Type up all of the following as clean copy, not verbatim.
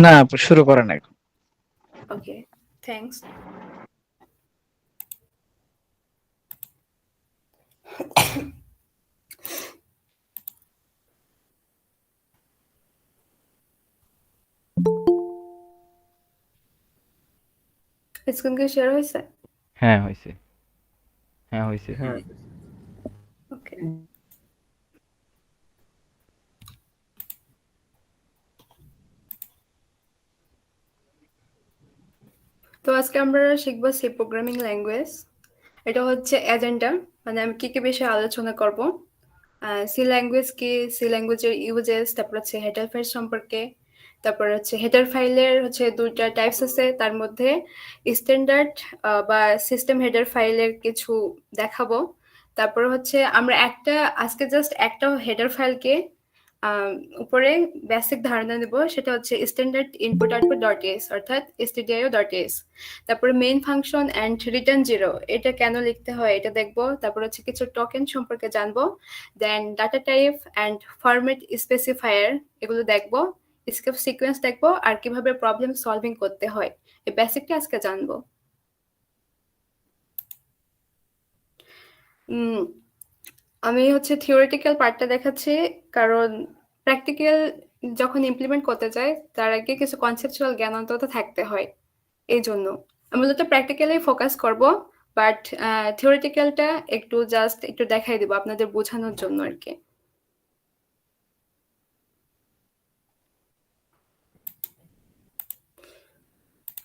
না শুরু করেন এখন। ওকে, থ্যাঙ্কস। স্ক্রিন কি শেয়ার হয়েছে? হ্যাঁ হয়েছে। হ্যাঁ হয়েছে। ওকে, তো আজকে আমরা শিখবো সি প্রোগ্রামিং ল্যাঙ্গুয়েজ। এটা হচ্ছে এজেন্ডা, মানে আমি কি কি বিষয়ে আলোচনা করব। সি ল্যাঙ্গুয়েজ কি, সি ল্যাঙ্গুয়েজের ইউজেস, তারপর হচ্ছে হেডার ফাইল সম্পর্কে, তারপর হচ্ছে হেডার ফাইলের হচ্ছে দুইটা টাইপস আছে, তার মধ্যে স্ট্যান্ডার্ড বা সিস্টেম হেডার ফাইলের কিছু দেখাবো। তারপর হচ্ছে আমরা আজকে জাস্ট একটা হেডার ফাইলকে উপরে বেসিক ধারণা নেব, সেটা হচ্ছে standard input output dot S অর্থাৎ stdio ডট এস। তারপরে main function and return zero, এটা কেন লিখতে হয় এটা দেখবো। তারপর হচ্ছে কিছু টোকেন সম্পর্কে জানবো। Then data type and format specifier, এগুলো দেখবো। স্কেপ সিকোয়েন্স দেখবো, আর কিভাবে প্রবলেম সলভিং করতে হয়, এই বেসিকটা আজকে জানবো। আমি হচ্ছে থিওরিটিক্যাল পার্টটা দেখাচ্ছি, কারণ প্র্যাকটিক্যাল যখন ইমপ্লিমেন্ট করতে চাই তার আগে কিছু কনসেপচুয়াল জ্ঞান অন্তত থাকতে হয়। এই জন্য আমি মূলত প্র্যাকটিক্যালি ফোকাস করব, বাট থিওরিটিক্যালটা একটু দেখাই দেবো আপনাদের বোঝানোর জন্য আর কি।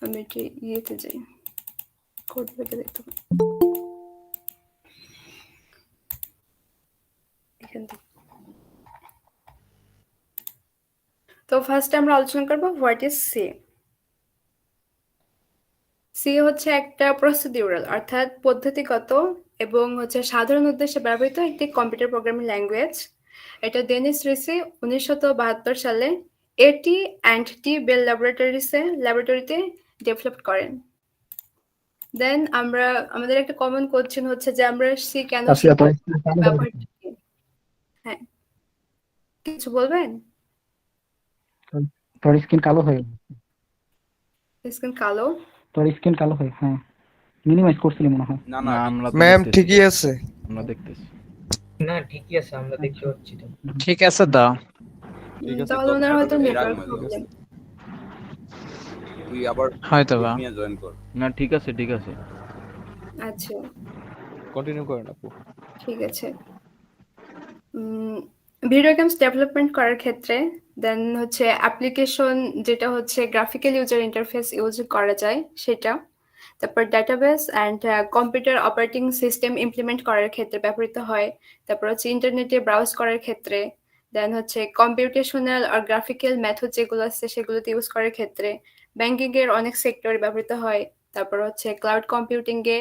আমি একটু ইয়েতে যাই, কোড বইতে দেখতে পাই এখান থেকে। তো ফার্স্টে আমরা আলোচনা করবো হোয়াট ইজ সি। সি হচ্ছে একটা প্রসিডিউরাল অর্থাৎ পদ্ধতিগত এবং হচ্ছে সাধারণ উদ্দেশ্যে ব্যবহৃত একটি কম্পিউটার প্রোগ্রামিং ল্যাঙ্গুয়েজ। এটা ডেনিস রিসি 1972 সালে এটি অ্যান্ড টি বেল ল্যাবরেটরিতে ডেভেলপ করেন। দেন আমাদের একটা কমন কোশ্চেন হচ্ছে যে আমরা সি কেন শিখব, ব্যবহারটা কি? হ্যাঁ, কিছু বলবেন? তোর স্কিন কালো হয়ে স্ক্রিন কালো? তোর স্কিন কালো হয়ে হ্যাঁ, মিনিমাইজ করছিলি মনে হয়। না আমরা তো ম্যাম দেখতেছি। ঠিকই আছে। আমরা দেখতেছি। না ঠিকই আছে, আমরা দেখতে পাচ্ছি তো। ঠিক আছে দাও। ঠিক আছে, তাহলে ওনার হয়তো নেটওয়ার্ক প্রবলেম। তুই আবার হয়তো বা। নিয়ে জয়েন কর। না ঠিক আছে ঠিক আছে। আচ্ছা কন্টিনিউ করেন আপু। ঠিক আছে। ভিডিও গেমস ডেভেলপমেন্ট করার ক্ষেত্রে দেন হচ্ছে অ্যাপ্লিকেশন যেটা হচ্ছে গ্রাফিক্যাল ইউজার ইন্টারফেস ইউজ করা যায় সেটা, তারপর database and computer operating system implement করার ক্ষেত্রে ব্যবহৃত হয়। তারপর হচ্ছে ইন্টারনেটে ব্রাউজ করার ক্ষেত্রে, দেন হচ্ছে কম্পিউটেশনাল আর গ্রাফিক্যাল মেথড যেগুলো আছে সেগুলোতে ইউজ করার ক্ষেত্রে, ব্যাংকিং এর অনেক সেক্টরে ব্যবহৃত হয়। তারপর হচ্ছে ক্লাউড কম্পিউটিং এ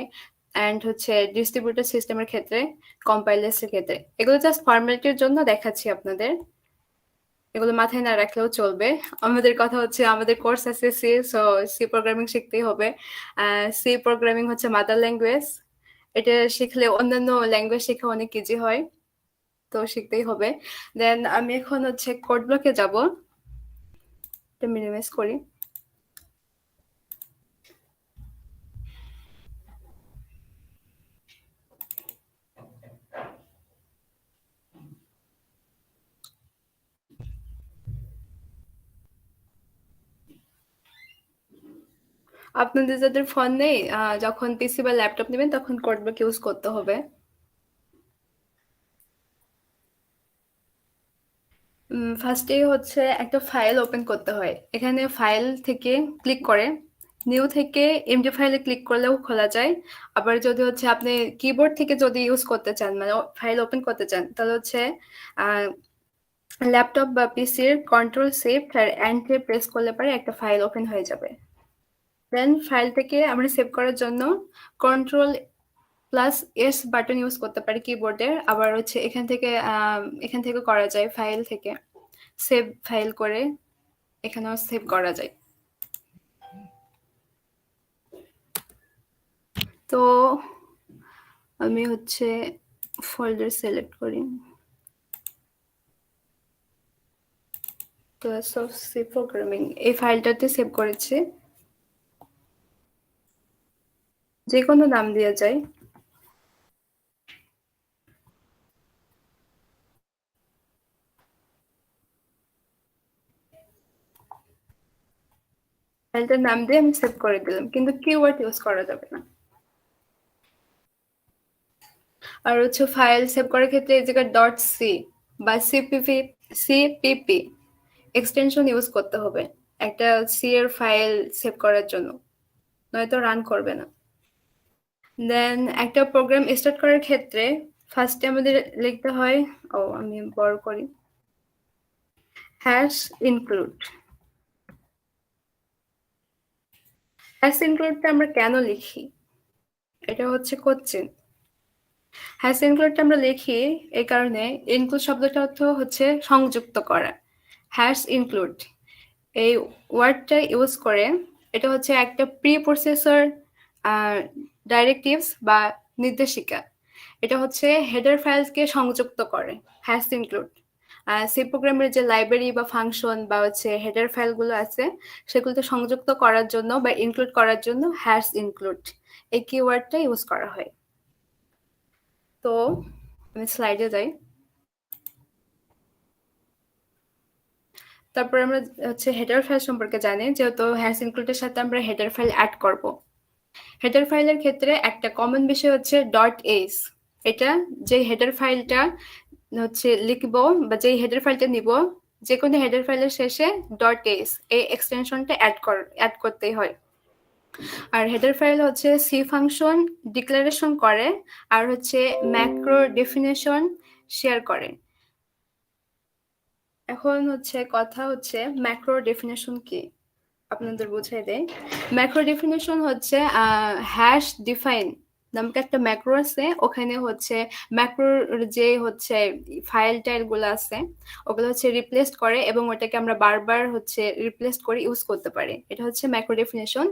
অ্যান্ড হচ্ছে ডিস্ট্রিবিউটেড সিস্টেমের ক্ষেত্রে, কম্পাইলার্সের ক্ষেত্রে। এগুলো জাস্ট ফর্মালিটির জন্য দেখাচ্ছি আপনাদের, এগুলো মাথায় না রাখলেও চলবে। আমাদের কথা হচ্ছে আমাদের কোর্স আছে সি, সো সি প্রোগ্রামিং শিখতেই হবে। সি প্রোগ্রামিং হচ্ছে মাদার ল্যাঙ্গুয়েজ, এটা শিখলে অন্যান্য ল্যাঙ্গুয়েজ শেখা অনেক ইজি হয়, তো শিখতেই হবে। দেন আমি এখন হচ্ছে কোড ব্লকে যাব, এটা মিনিমাইজ করি। আপনাদের যাদের ফোন নেই, যখন পিসি বা ল্যাপটপ নেবেন তখন কোড ব্লক ইউজ করতে হবে। ফার্স্টে হচ্ছে একটা ফাইল ওপেন করতে হয়। এখানে ফাইল থেকে ক্লিক করে নিউ থেকে এমডি ফাইলে ক্লিক করলেও খোলা যায়। আবার যদি হচ্ছে আপনি কিবোর্ড থেকে যদি ইউজ করতে চান, মানে ফাইল ওপেন করতে চান, তাহলে হচ্ছে ল্যাপটপ বা পিসির কন্ট্রোল শিফট আর এন্টার প্রেস করলে পরে একটা ফাইল ওপেন হয়ে যাবে। দেন ফাইল থেকে আমরা সেভ করার জন্য control plus S button use করতে পারি কিবোর্ডের। আবার হচ্ছে এখান থেকে করা যায়, ফাইল থেকে সেভ ফাইল করে এখানেও সেভ করা যায়। তো আমি হচ্ছে ফোল্ডার সিলেক্ট করি। ক্লাস অফ সি প্রোগ্রামিং এই ফাইলটাতে সেভ করেছি, যে কোনো নাম দেওয়া যায়। ফাইলটার নাম দিয়ে আমি সেভ করে দিলাম, কিন্তু কিওয়ার্ড ইউজ করা যাবে না। আর হচ্ছে ফাইল সেভ করার ক্ষেত্রে এই জায়গায় ডট সি বা সিপিপি এক্সটেনশন ইউজ করতে হবে একটা সি এর ফাইল সেভ করার জন্য, নয়তো রান করবে না। দেন একটা প্রোগ্রাম স্টার্ট করার ক্ষেত্রে ফার্স্টে আমাদের লিখতে হয়, আমি বড় করি, হ্যাশ ইনক্লুড। হ্যাশ ইনক্লুডটা আমরা কেন লিখি, এটা হচ্ছে কোশ্চেন। হ্যাশ ইনক্লুডটা আমরা লিখি এই কারণে, ইনক্লুড শব্দটা অর্থ হচ্ছে সংযুক্ত করা। হ্যাশ ইনক্লুড এই ওয়ার্ডটা ইউজ করে, এটা হচ্ছে একটা প্রি প্রসেসর ডাইরেক্টিভস বা নির্দেশিকা। এটা হচ্ছে হেডার ফাইলসকে সংযুক্ত করে হ্যাশ ইনক্লুড। সি প্রোগ্রামের যে লাইব্রেরি বা ফাংশন বা হচ্ছে হেডার ফাইলগুলো আছে, সেগুলোতে সংযুক্ত করার জন্য বা ইনক্লুড করার জন্য হ্যাশ ইনক্লুড এই কিওয়ার্ডটা ইউজ করা হয়। তো আমি স্লাইডে যাই। তারপর আমরা হচ্ছে হেডার ফাইল সম্পর্কে জানি, যেহেতু হ্যাশ ইনক্লুডের সাথে আমরা হেডার ফাইল অ্যাড করব। হেডার ফাইলের ক্ষেত্রে একটা কমন বিষয় হচ্ছে ডট এইচ। এটা যে হেডার ফাইলটা হচ্ছে লিখবো বা যে হেডার ফাইলটা নিব, যে কোনো হেডার ফাইলের শেষে ডট এইচ এই এক্সটেনশনটা অ্যাড করতেই হয়। আর হেডার ফাইল হচ্ছে সি ফাংশন ডিক্লারেশন করে আর হচ্ছে ম্যাক্রো ডেফিনেশন শেয়ার করে। এখন হচ্ছে কথা হচ্ছে ম্যাক্রো ডেফিনেশন কি, আপনাদের বুঝাই দেয়। ম্যাক্রো ডেফিনেশন হচ্ছে হ্যাশ ডিফাইন নামক একটা ম্যাক্রো আছে, ওখানে হচ্ছে ম্যাক্রোর যে হচ্ছে ফাইল টাইলগুলো আছে ওগুলো হচ্ছে রিপ্লেস করে এবং ওটাকে আমরা বারবার হচ্ছে রিপ্লেস করে ইউজ করতে পারি। এটা হচ্ছে ম্যাক্রো ডেফিনেশন।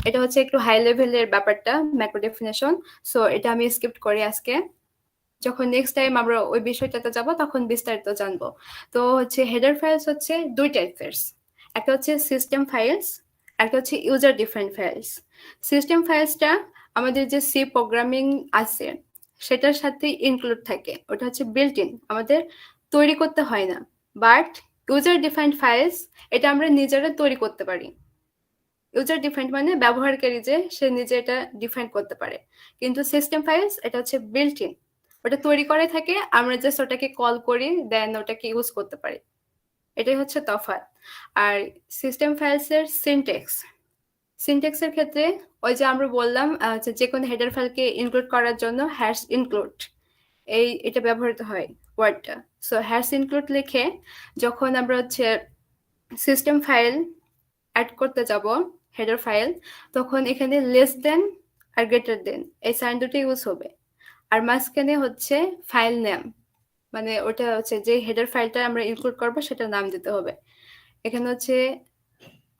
এটা হচ্ছে একটু হাই লেভেলের ব্যাপারটা ম্যাক্রো ডেফিনেশন, সো এটা আমি স্কিপ করি আজকে। যখন নেক্সট টাইম আমরা ওই বিষয়টাতে যাব তখন বিস্তারিত জানবো। তো হচ্ছে হেডার ফাইলস হচ্ছে দুই টাইপের, একটা হচ্ছে সিস্টেম ফাইলস, একটা হচ্ছে ইউজার ডিফাইন্ড ফাইলস। সিস্টেম ফাইলসটা আমাদের যে সি প্রোগ্রামিং আছে সেটার সাথে ইনক্লুড থাকে, ওটা হচ্ছে বিল্ট ইন, আমাদের তৈরি করতে হয় না। বাট ইউজার ডিফাইন্ড ফাইলস এটা আমরা নিজেরা তৈরি করতে পারি। ইউজার ডিফাইন্ড মানে ব্যবহারকারী যে সে নিজে এটা ডিফাইন করতে পারে, কিন্তু সিস্টেম ফাইলস এটা হচ্ছে বিল্ট ইন, ওটা তৈরি করে থাকে, আমরা জাস্ট ওটাকে কল করি, দেন ওটাকে ইউজ করতে পারি। এটাই হচ্ছে তফাৎ। আর সিস্টেম ফাইলসের সিনট্যাক্সের ক্ষেত্রে ওই যে আমরা বললাম যে কোনো হেডার ফাইলকে ইনক্লুড করার জন্য হ্যাশ ইনক্লুড এটা ব্যবহৃত হয় ওয়ার্ডটা। সো হ্যাশ ইনক্লুড লিখে যখন আমরা হচ্ছে সিস্টেম ফাইল অ্যাড করতে যাব হেডার ফাইল, তখন এখানে লেস দেন আর গ্রেটার দেন এই সাইন দুটো ইউজ হবে। আর মাঝখানে হচ্ছে ফাইল নেম, মানে ওটা হচ্ছে যে হেডার ফাইলটা আমরা ইনক্লুড করবো সেটার নাম দিতে হবে। এখানে হচ্ছে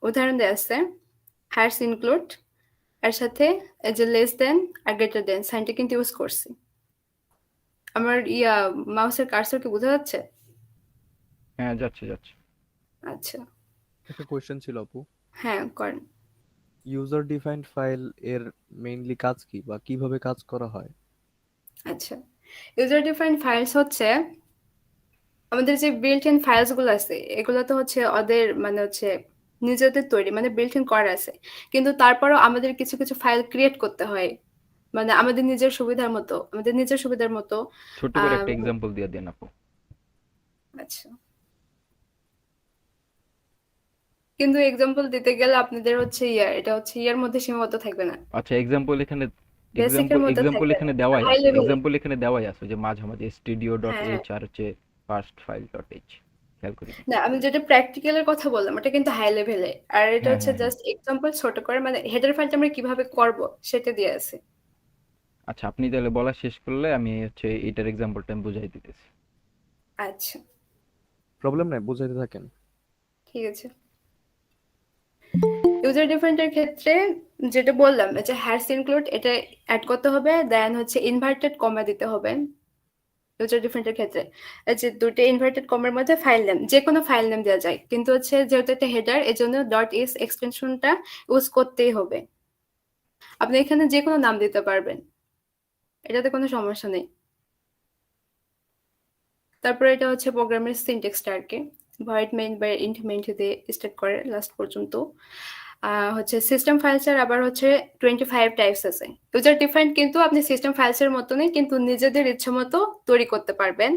উদাহরণ দেওয়া আছে, হ্যাশ ইনক্লুড এর সাথে যে লেস দেন আর গ্রেটার দেন সাইনটা কিন্তু ইউজ করছি। আমার মাউসের কার্সর কি বোঝা যাচ্ছে? হ্যাঁ, যাচ্ছে যাচ্ছে। আচ্ছা, একটা কোয়েশ্চেন ছিল আপু, হ্যাঁ করেন। ইউজার ডিফাইন্ড ফাইল এর মেইনলি কাজ কি বা কিভাবে কাজ করা হয়? আচ্ছা, ইউজার ডিফাইন্ড ফাইলস হচ্ছে আমাদের যে বিল্ট ইন ফাইলস গুলো আছে, এগুলো তো হচ্ছে ওদের মানে হচ্ছে নিজেদের তৈরি, মানে বিল্ট ইন করা আছে, কিন্তু তারপরও আমাদের কিছু কিছু ফাইল ক্রিয়েট করতে হয়, মানে আমাদের নিজের সুবিধার মতো। ছোট করে একটা আহ, এক্সাম্পল দিয়ে দেন আপু। আচ্ছা, কিন্তু এক্সাম্পল দিতে গেলে আপনাদের হচ্ছে এটা হচ্ছে ইয়ার মধ্যে সীমাবদ্ধ থাকবে না, আচ্ছা, এক্সাম্পল এখানে বেসিকের মধ্যে থাকবে না, দেওয়াই হাই আছে, লেভেল। এক্সাম্পল এখানে দেওয়াই আছে যে মাঝামাঝি স্টুডিও ডট হ্যাঁ, এইচ আর হচ্ছে ফার্স্ট ফাইল ডট এইচ, খেয়াল করি। না আমি যেটা প্র্যাকটিক্যালের কথা বললাম ওটা কিন্তু হাই লেভেলে, আর এটা হ্যাঁ হচ্ছে হ্যাঁ হ্যাঁ। জাস্ট এক্সাম্পল ছোট করে, মানে হেডার ফাইলটা আমরা কিভাবে করব সেটা দিয়ে আছে। আচ্ছা, আপনি তাহলে বলা শেষ করলে আমি হচ্ছে এইটার এক্সাম্পলটা আমি বুঝাই দিতেছি। আচ্ছা, প্রবলেম নাই, বুঝাইতে থাকেন। ঠিক আছে। ইউজার ডিফাইন্ডের ক্ষেত্রে যেটা বললাম যে হ্যাশ ইনক্লুড এটা অ্যাড করতে হবে, দেন হচ্ছে ইনভার্টেড কমা দিতে হবে। ইউজার ডিফারেন্টের ক্ষেত্রে এই যে দুটো ইনভার্টেড কমের মধ্যে ফাইল নেম, যে কোনো ফাইল নেম দেওয়া যায়, কিন্তু হচ্ছে যেহেতু একটা হেডার, এর জন্য ডট ইস এক্সটেনশনটা ইউজ করতেই হবে। আপনি এখানে যে কোনো নাম দিতে পারবেন, এটাতে কোনো সমস্যা নেই। তারপরে এটা হচ্ছে প্রোগ্রামের সিনট্যাক্সটা আর কি, ভয়েড মেইন বা ইন্ট মেইন দিয়ে স্টার্ট করে লাস্ট পর্যন্ত। হচ্ছে সিস্টেম ফাইলসের আবার হচ্ছে 25 টাইপস আছে। ইউজার ডিফাইন্ড কিন্তু আপনি সিস্টেম ফাইলসের মতনই, কিন্তু নিজেদের ইচ্ছে মতো তৈরি করতে পারবেন,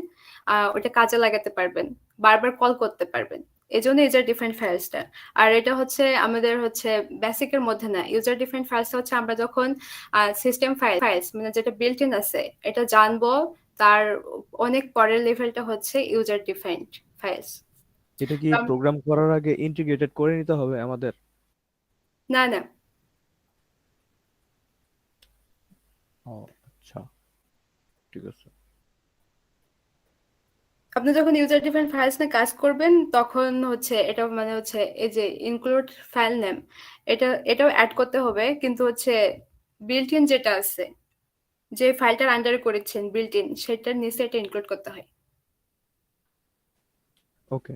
ওটা কাজে লাগাতে পারবেন, বারবার কল করতে পারবেন, এই জন্য ইউজার ডিফাইন্ড ফাইলসটা। আর এটা হচ্ছে আমাদের হচ্ছে বেসিকের মধ্যে না, ইউজার ডিফাইন্ড ফাইলসটা হচ্ছে আমরা যখন সিস্টেম ফাইলস মানে যেটা বিল্ট ইন আছে এটা জানবো, তার অনেক পরের লেভেলটা হচ্ছে ইউজার ডিফাইন্ড ফাইলস। এটা কি প্রোগ্রাম করার আগে ইন্টিগ্রেটেড করে নিতে হবে আমাদের? না না, ও আচ্ছা, ঠিক আছে। আপনি যখন ইউজার ডিফাইন্ড ফাইলস নিয়ে কাজ করবেন তখন হচ্ছে এটা মানে হচ্ছে এই যে ইনক্লুড ফাইল নেম, এটাও অ্যাড করতে হবে, কিন্তু হচ্ছে বিল্ট ইন যেটা আছে, যে ফাইলটার আন্ডারে করেছেন বিল্ট ইন, সেটার নিচে এটা ইনক্লুড করতে হয়। ওকে,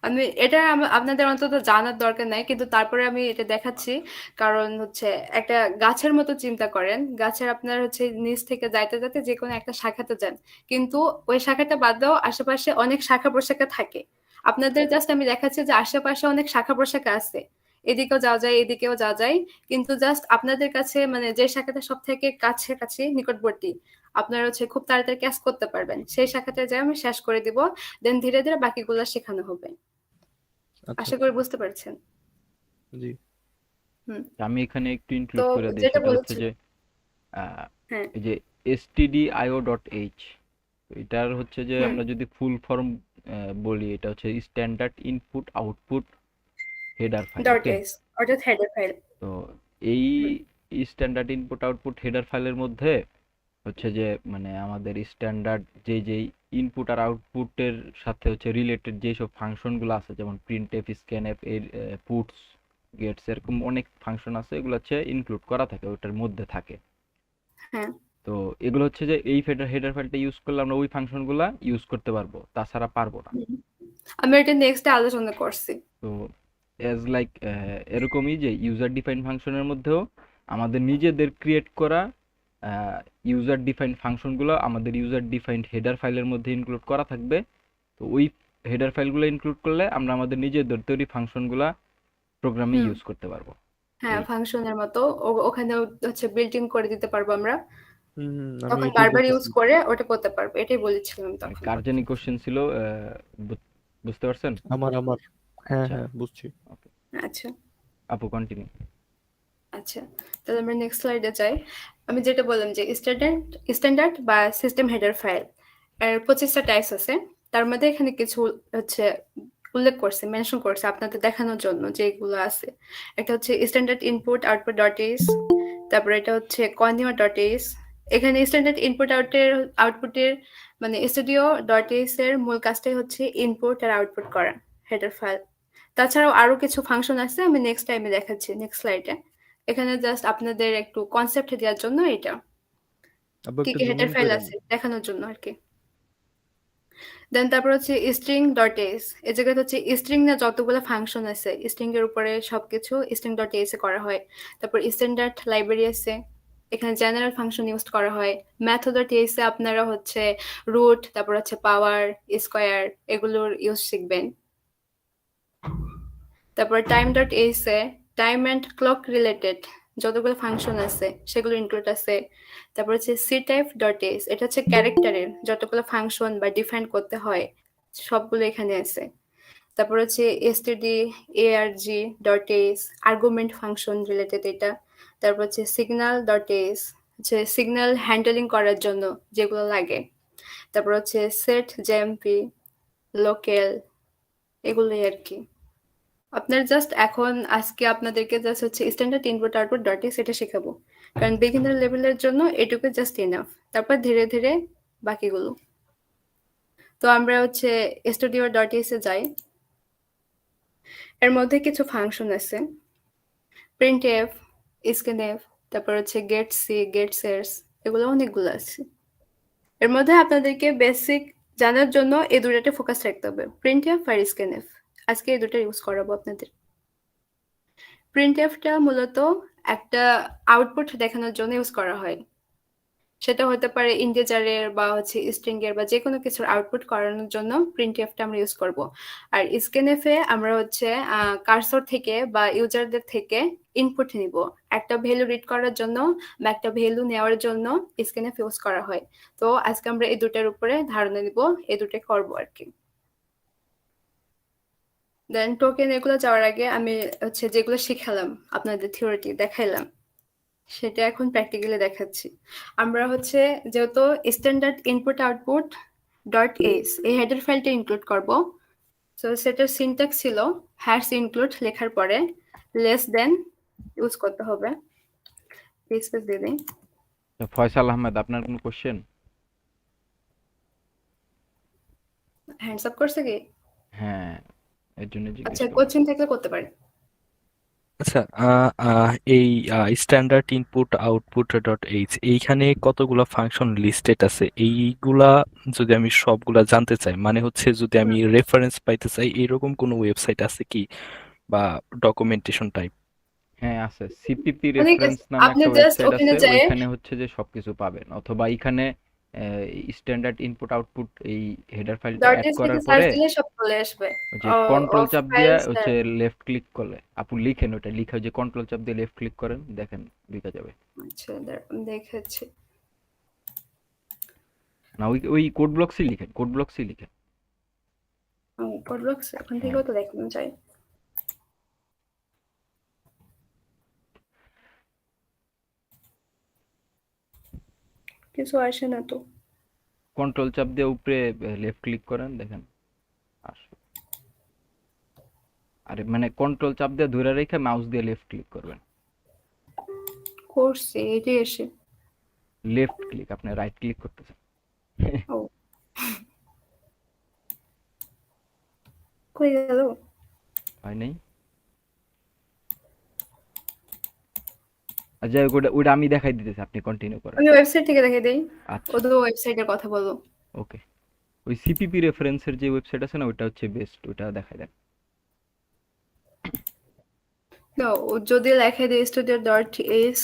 আমি এটা আপনাদের অন্তত জানার দরকার নাই, কিন্তু তারপরে আমি এটা দেখাচ্ছি, কারণ হচ্ছে একটা গাছের মতো চিন্তা করেন, গাছের আপনার হচ্ছে নিচ থেকে যাইতে যাতে যে কোনো একটা শাখাতে যান, কিন্তু ওই শাখাটা বাদ দাও আশেপাশে অনেক শাখা প্রশাখা থাকে। আপনাদের জাস্ট আমি দেখাচ্ছি যে আশেপাশে অনেক শাখা প্রশাখা আছে, এদিকেও যাওয়া যায় এদিকেও যাওয়া যায়, কিন্তু জাস্ট আপনাদের কাছে মানে যে শাখাটা সব থেকে কাছাকাছি নিকটবর্তী, আপনারা হচ্ছে খুব তাড়াতাড়ি ক্যাচ করতে পারবেন, সেই শাখাটা যাই আমি শেষ করে দিব, দেন ধীরে ধীরে বাকিগুলো শেখানো হবে। আচ্ছা আশা করি বুঝতে পারছেন। জি। হুম, আমি এখানে একটু তো ইনক্লুড করে দিই, যেটা সেটা হচ্ছে বলেছি, যে আহ, হ্যাঁ, এই যে stdio.h, এটার হচ্ছে যে হুম, আমরা যদি ফুল ফর্ম বলি, এটা হচ্ছে standard input output header file. Dot okay, এস অর্থাৎ হেডার ফাইল। তো এই hmm, standard input output header ফাইলের মধ্যে হচ্ছে যে মানে আমাদের স্ট্যান্ডার্ড যেই ইনপুট আর আউটপুটের সাথে হচ্ছে রিলেটেড যেসব ফাংশনগুলো আছে, যেমন প্রিন্টএফ, স্ক্যানএফ, এর পুটস, গেটস, এরকম অনেক ফাংশন আছে, এগুলো হচ্ছে ইনক্লুড করা থাকে, ওটার মধ্যে থাকে। হ্যাঁ, তো এগুলো হচ্ছে যে এই হেডার ফাইলটা ইউজ করলে আমরা ওই ফাংশনগুলো ইউজ করতে পারবো, তাছাড়া পারবো না। হুম। আমি এটা নেক্সটে আলোচনা করছি। তো অ্যাজ লাইক এরকমই যে ইউজার ডিফাইন ফাংশনের মধ্যেও আমাদের নিজেদের ক্রিয়েট করা ইউজার ডিফাইন্ড ফাংশনগুলো আমাদের ইউজার ডিফাইন্ড হেডার ফাইলের মধ্যে ইনক্লুড করা থাকবে। তো ওই হেডার ফাইলগুলো ইনক্লুড করলে আমরা আমাদের নিজেদের তৈরি ফাংশনগুলো প্রোগ্রামে হুম, ইউজ করতে পারবো। হ্যাঁ, এই ফাংশনের মতো ওখানে হচ্ছে বিল্ট ইন করে দিতে পারবো আমরা, হুম হুম, আমি তখন এটাই বারবার ইউজ বলতেছি। করে ওটা করতে পারবো, এটাই বলেছিলাম তখন। কার জানি কোশ্চেন ছিল, বুঝতে পারছেন? আমার হ্যাঁ আচ্ছা, হ্যাঁ বুঝছি। ওকে, আচ্ছা আপু কন্টিনিউ। আচ্ছা, তাহলে আমরা নেক্সট স্লাইডে যাই। আমি যেটা বললাম যে স্ট্যান্ডার্ড বা সিস্টেম হেডার ফাইল এর 25টা টাইপস আছে, তার মধ্যে এখানে কিছু হচ্ছে উল্লেখ করছে, মেনশন করছে আপনাদের দেখানোর জন্য যে এগুলো আছে। একটা হচ্ছে স্ট্যান্ডার্ড ইনপুট আউটপুট ডট ইস, তারপরে এটা হচ্ছে কনজিউমার ডট ইস। এখানে স্ট্যান্ডার্ড ইনপুট আউটপুটের মানে স্টুডিও ডট ইস এর মূল কাজটাই হচ্ছে ইনপুট আর আউটপুট করা হেডার ফাইল। তাছাড়াও আরো কিছু ফাংশন আছে, আমি নেক্সট টাইমে দেখাচ্ছি নেক্সট স্লাইডে। এখানে জাস্ট আপনাদের একটু কনসেপ্ট দেওয়ার জন্য এটা আবার কি একটু কি জুম হেডার ইন ফাইল করেন। আছে দেখানোর জন্য আর কি। দেন তারপর হচ্ছে স্ট্রিং ডট এস, এই জায়গায় হচ্ছে স্ট্রিং না যতগুলো ফাংশন আছে স্ট্রিং এর উপরে সবকিছু স্ট্রিং ডট এস এ করা হয়। তারপর স্ট্যান্ডার্ড লাইব্রেরি আছে, এখানে জেনারেল ফাংশন ইউজ করা হয়। মেথড ডট এস এ আপনারা হচ্ছে রুট, তারপর হচ্ছে পাওয়ার, স্কোয়ার, এগুলোর ইউজ শিখবেন। তারপর time dot S A time and clock related যতগুলো ফাংশন আছে সেগুলো ইনক্লুড আছে। তারপর হচ্ছে সি টাইপ ডট এস, এটা হচ্ছে ক্যারেক্টারের যতগুলো ফাংশন বা ডিফাইন করতে হয় সবগুলো এখানে আছে। তারপর হচ্ছে STD ARG dot S argument function related এটা। তারপর হচ্ছে সিগন্যাল ডট এস হচ্ছে সিগন্যাল হ্যান্ডেলিং করার জন্য যেগুলো লাগে। তারপর হচ্ছে সেট জেএমপি, লোকেল, এগুলোই আর কি। আপনার জাস্ট এখন আজকে আপনাদেরকে জাস্ট হচ্ছে স্ট্যান্ডার্ড ইনপুট আউটপুট ডট ইস এটা শেখাবো, কারণ বিগিনার লেভেলের জন্য এটুকু জাস্ট এনাফ, তারপর ধীরে ধীরে বাকিগুলো। তো আমরা হচ্ছে স্টুডিও ডট ইস এ যাই। এর মধ্যে কিছু ফাংশন আছে, প্রিন্ট এফ, স্ক্যানএফ, তারপর হচ্ছে গেট সি, গেট সেটস, এগুলো অনেকগুলো আছে। এর মধ্যে আপনাদেরকে বেসিক জানার জন্য এই দুটাতে ফোকাস রাখতে হবে, প্রিন্টএফ আর স্ক্যানএফ। আজকে এই দুটো ইউজ করাবো আপনাদের। প্রিন্টএফটা মূলত একটা আউটপুট দেখানোর জন্য ইউজ করা হয়। সেটা হতে পারে ইন্টিজারের বা হচ্ছে স্ট্রিং এর বা যে কোনো কিছুর আউটপুট করানোর জন্য প্রিন্টএফটা আমরা ইউজ করব। আর স্ক্যানএফে আমরা হচ্ছে কার্সর থেকে বা ইউজারদের থেকে ইনপুট নিব। একটা ভ্যালু রিড করার জন্য বা একটা ভ্যালু নেওয়ার জন্য স্ক্যানএফ ইউজ করা হয়। তো আজকে আমরা এই দুটার উপরে ধারণা নিব, এই দুটাই করবো আর কি। দেন টোকেন এগুলো যাওয়ার আগে আমি হচ্ছে যেগুলো শিখালাম আপনাদের থিওরিটি দেখাইলাম, সেটা এখন প্র্যাকটিক্যালি দেখাচ্ছি। আমরা হচ্ছে যেহেতু standard input output dot S এই হেডার ফাইলটা ইনক্লুড করব। সো সেটার সিনট্যাক্স ছিল হ্যাশ ইনক্লুড লেখার পরে লেস দেন ইউজ করতে হবে। স্পেস দিয়ে দিই। ফয়সাল আহমেদ, আপনার কোনো কোশ্চেন? হ্যান্ডস আপ করছে কি? হ্যাঁ, এর জন্য জিজ্ঞেস আচ্ছা, করলাম। কোচিং থাকলে করতে পারে। আচ্ছা, এই standard input output dot H এইখানে কতগুলো ফাংশন লিস্টেড আছে, এইগুলা যদি আমি সবগুলা জানতে চাই, মানে হচ্ছে যদি আমি রেফারেন্স পাইতে চাই, এরকম কোনো ওয়েবসাইট আছে কি বা ডকুমেন্টেশন টাইপ? হ্যাঁ আছে, সিপিপি অনেক রেফারেন্স আছে, নামে আপনি একটা জাস্ট ওয়েবসাইট ওখানে আছে, যায় ওইখানে হচ্ছে যে সবকিছু পাবেন। অথবা এখানে স্ট্যান্ডার্ড ইনপুট আউটপুট এই হেডার ফাইলটা ডট অ্যাড এস করার লিখে সার্চ পরে দিলে সব চলে আসবে। ওই যে কন্ট্রোল অফ চাপ দিয়ে ফাইলস, হচ্ছে লেফট ক্লিক করলে, আপু লিখেন ওটা, লিখে ওই যে কন্ট্রোল চাপ দিয়ে লেফট ক্লিক করেন, দেখেন ঢুকে যাবে। আচ্ছা দেখাচ্ছি। না, ওই ওই কোড ব্লকসই লিখেন, কোড ব্লকসই লিখেন। কোড ব্লকস ওখান থেকেও তো দেখানো যায়। কিছু আসে না তো। কন্ট্রোল চাপ দিয়ে উপরে লেফট ক্লিক করেন, দেখেন আসবে। আরে মানে কন্ট্রোল চাপ দিয়ে ধরে রেখে মাউস দিয়ে লেফট ক্লিক করবেন। করছি, এটাই এসে। লেফট ক্লিক, আপনি রাইট ক্লিক করতেছেন। ও কই গেল? হয় নাই? আচ্ছা, ওটা আমি দেখাই দিতেছি, আপনি কন্টিনিউ করেন। আমি ওয়েবসাইট থেকে দেখে দেই। আচ্ছা, ওদের ওয়েবসাইটের কথা বলো। ওকে। ওই সিপিপি রেফারেন্সের যে ওয়েবসাইট আছে না, ওটা হচ্ছে বেস্ট, ওটা দেখাই দেন। না, ও যদি লেখে দেয় studio dot s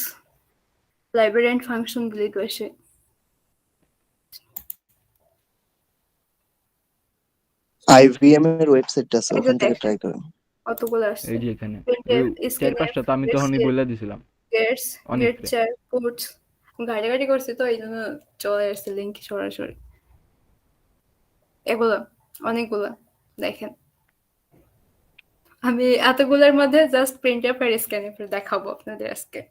library and function গুলি তো আসে। আইভিএম এর ওয়েবসাইটটা আছে, এই যে ওখান থেকে দেখেন ট্রাই করেন। কতগুলো আসছে। এই যে এখানে প্রিন্টএফ, ওই চার স্ক্যানএফ, পাঁচটা তো আমি তখনই বলে দিছিলাম। গেটস, অনেক গেট চার, পুটস, ঘাটাঘাটি করছি তো এই জন্য চলে আসছে লিঙ্ক সরাসরি। এগুলো অনেকগুলো দেখেন। আমি এতগুলোর মধ্যে জাস্ট প্রিন্টএফ আর স্ক্যানএফ দেখাবো আপনাদের আজকে।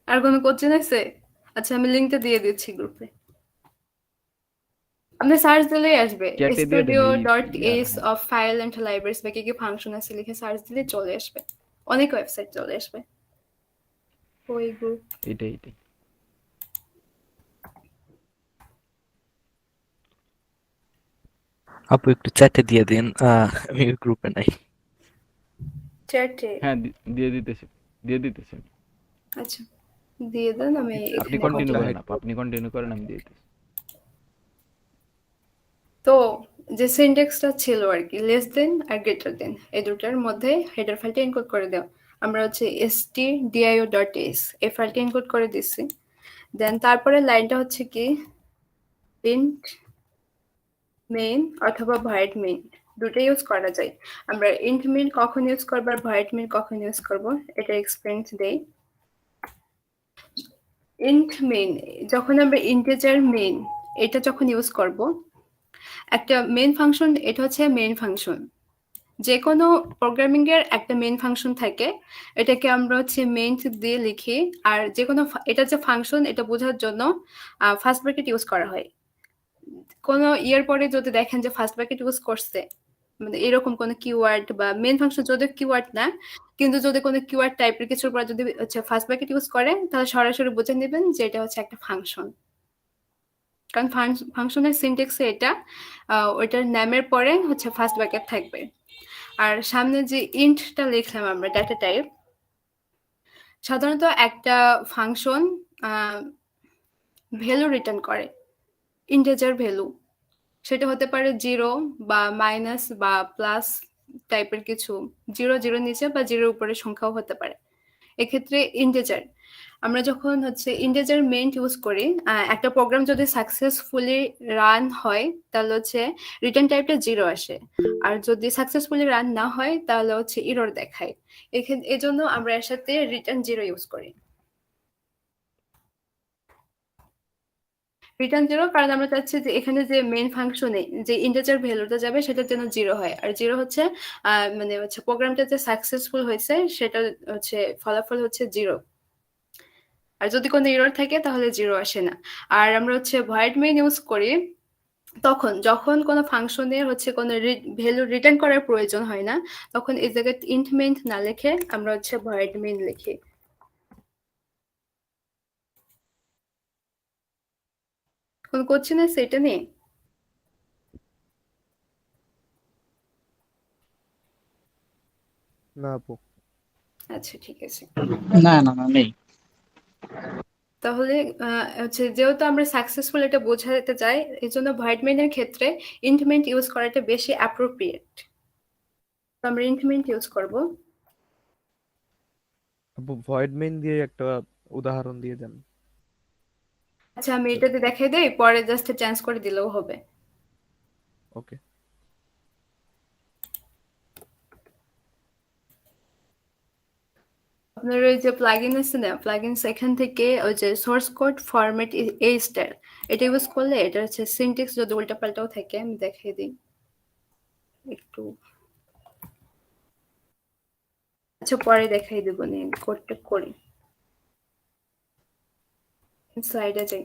আর কোনো কোশ্চেন আছে? আচ্ছা, আমি লিঙ্কটা দিয়ে দিচ্ছি গ্রুপে। আপনি সার্চ দিলেই আসবে চ্যাটে দিয়ে দেন স্টুডিও ডট এই s of file and libraries বা কি কি ফাংশন আছে লিখে সার্চ দিলে চলে আসবে, অনেক ওয়েবসাইট চলে আসবে। ওই গ্রুপ এটাই। আপু একটু চ্যাটে দিয়ে দিন, আমি গ্রুপে নাই। চ্যাটে। হ্যাঁ, দিয়ে দিতেছি। আচ্ছা, দিয়ে দেন, আমি আপনি এখানে কন্টিনিউ copy করেন, আপনি কন্টিনিউ করেন, আমি দিয়ে দিতেছি। তো যে সিনট্যাক্সটা ছিল আর কি, লেস দেন আর গ্রেটার দেন, এই দুটার মধ্যে হেডার ফাইলটা এনকোড করে দেওয়া। আমরা হচ্ছে stdio.s এই ফাইলটা এনকোড করে দিচ্ছি। দেন তারপরে লাইনটা হচ্ছে কি প্রিন্ট মেইন অথবা ভয়েড মেইন, দুটো ইউজ করা যায়। আমরা ইন্ট মেইন কখন ইউজ করবো আর ভয়েড মেইন কখন ইউজ করবো এটা এক্সপিরিয়েন্স দেই। ইন্ট মেইন, যখন আমরা ইন্টিজার মেইন এটা যখন ইউজ করব, একটা মেইন ফাংশন, এটা হচ্ছে মেইন ফাংশন। যে কোনো প্রোগ্রামিং এর একটা মেইন ফাংশন থাকে, এটাকে আমরা হচ্ছে মেইন দিয়ে লিখি। আর যে কোনো এটা যে ফাংশন এটা বোঝার জন্য ফার্স্ট ব্র্যাকেট ইউজ করা হয়। কোনো ইয়ার পরে যদি দেখেন যে ফার্স্ট ব্র্যাকেট ইউজ করছে, মানে এরকম কোনো কিওয়ার্ড বা মেইন ফাংশন যদি কিওয়ার্ড না, কিন্তু যদি কোনো কিওয়ার্ড টাইপের কিছুর পর যদি হচ্ছে ফার্স্ট ব্র্যাকেট ইউজ করে, তাহলে সরাসরি বুঝে নেবেন যে এটা হচ্ছে একটা ফাংশন। কারণ ফাংশনের সিনট্যাক্সে এটা ওইটার নামের পরে হচ্ছে ফার্স্ট ব্র্যাকেট থাকবে। আর সামনে যে ইন্টটা লিখলাম আমরা ডেটা টাইপ, সাধারণত একটা ফাংশন ভ্যালু রিটার্ন করে, ইন্টিজার ভ্যালু। সেটা হতে পারে 0 বা মাইনাস বা প্লাস টাইপের কিছু। 0 নিচে বা 0 উপরে সংখ্যাও হতে পারে। এক্ষেত্রে ইন্টিজার, আমরা যখন হচ্ছে ইন্টিজার মেইন ইউজ করি, একটা প্রোগ্রাম যদি সাকসেসফুলি রান হয় তাহলে হচ্ছে রিটার্ন টাইপটা 0 আসে। আর যদি সাকসেসফুলি রান না হয় তাহলে হচ্ছে এরর দেখায়। এজন্য আমরা এর সাথে রিটার্ন 0 ইউজ করি। রিটার্ন 0 কারণ আমরা চাচ্ছি যে এখানে যে মেইন ফাংশনে যে ইন্টিজার ভ্যালুটা যাবে সেটার জন্য 0 হয়। আর 0 হচ্ছে মানে হচ্ছে প্রোগ্রামটা যে সাকসেসফুল হয়েছে সেটা হচ্ছে ফলাফল হচ্ছে 0। আর যদি কোনো এরর থাকে তাহলে 0 আসে না। আর আমরা হচ্ছে ভয়েড মেইন ইউজ করি তখন যখন কোনো ফাংশনের হচ্ছে কোনো ভ্যালু রিটার্ন করার প্রয়োজন হয় না, তখন এই জায়গায় ইন্ট মেইন না লিখে আমরা হচ্ছে ভয়েড মেইন লিখি। কোন কোশ্চেন আছে এটা নিয়ে? না আপু। আচ্ছা ঠিক আছে। না নেই। তাহলে হচ্ছে যেহেতু আমরা সাকসেসফুল এটা বোঝাতে চাই, এই জন্য ভয়েড মেইনের ক্ষেত্রে ইন্ট মেইন ইউজ করাটা বেশি অ্যাপ্রোপ্রিয়েট। তো আমরা ইন্ট মেইন ইউজ করব। আপু ভয়েড মেইন দিয়ে একটা উদাহরণ দিয়ে দেন। আচ্ছা আমি এটাতে দেখাই দেই, পরে জাস্ট চেঞ্জ করে দিলেও হবে। ওকে। আপনার ওই যে প্লাগইন আছে না, প্লাগইনস এখান থেকে ওই যে সোর্স কোড ফরম্যাট এ স্টার এটা ইউজ করলে এটা হচ্ছে সিনট্যাক্স যদি উল্টাপাল্টাও থাকে আমি দেখিয়ে দিই একটু। আচ্ছা পরে দেখাই দেবো, নিয়ে কোডটা করি। স্লাইডে যাই।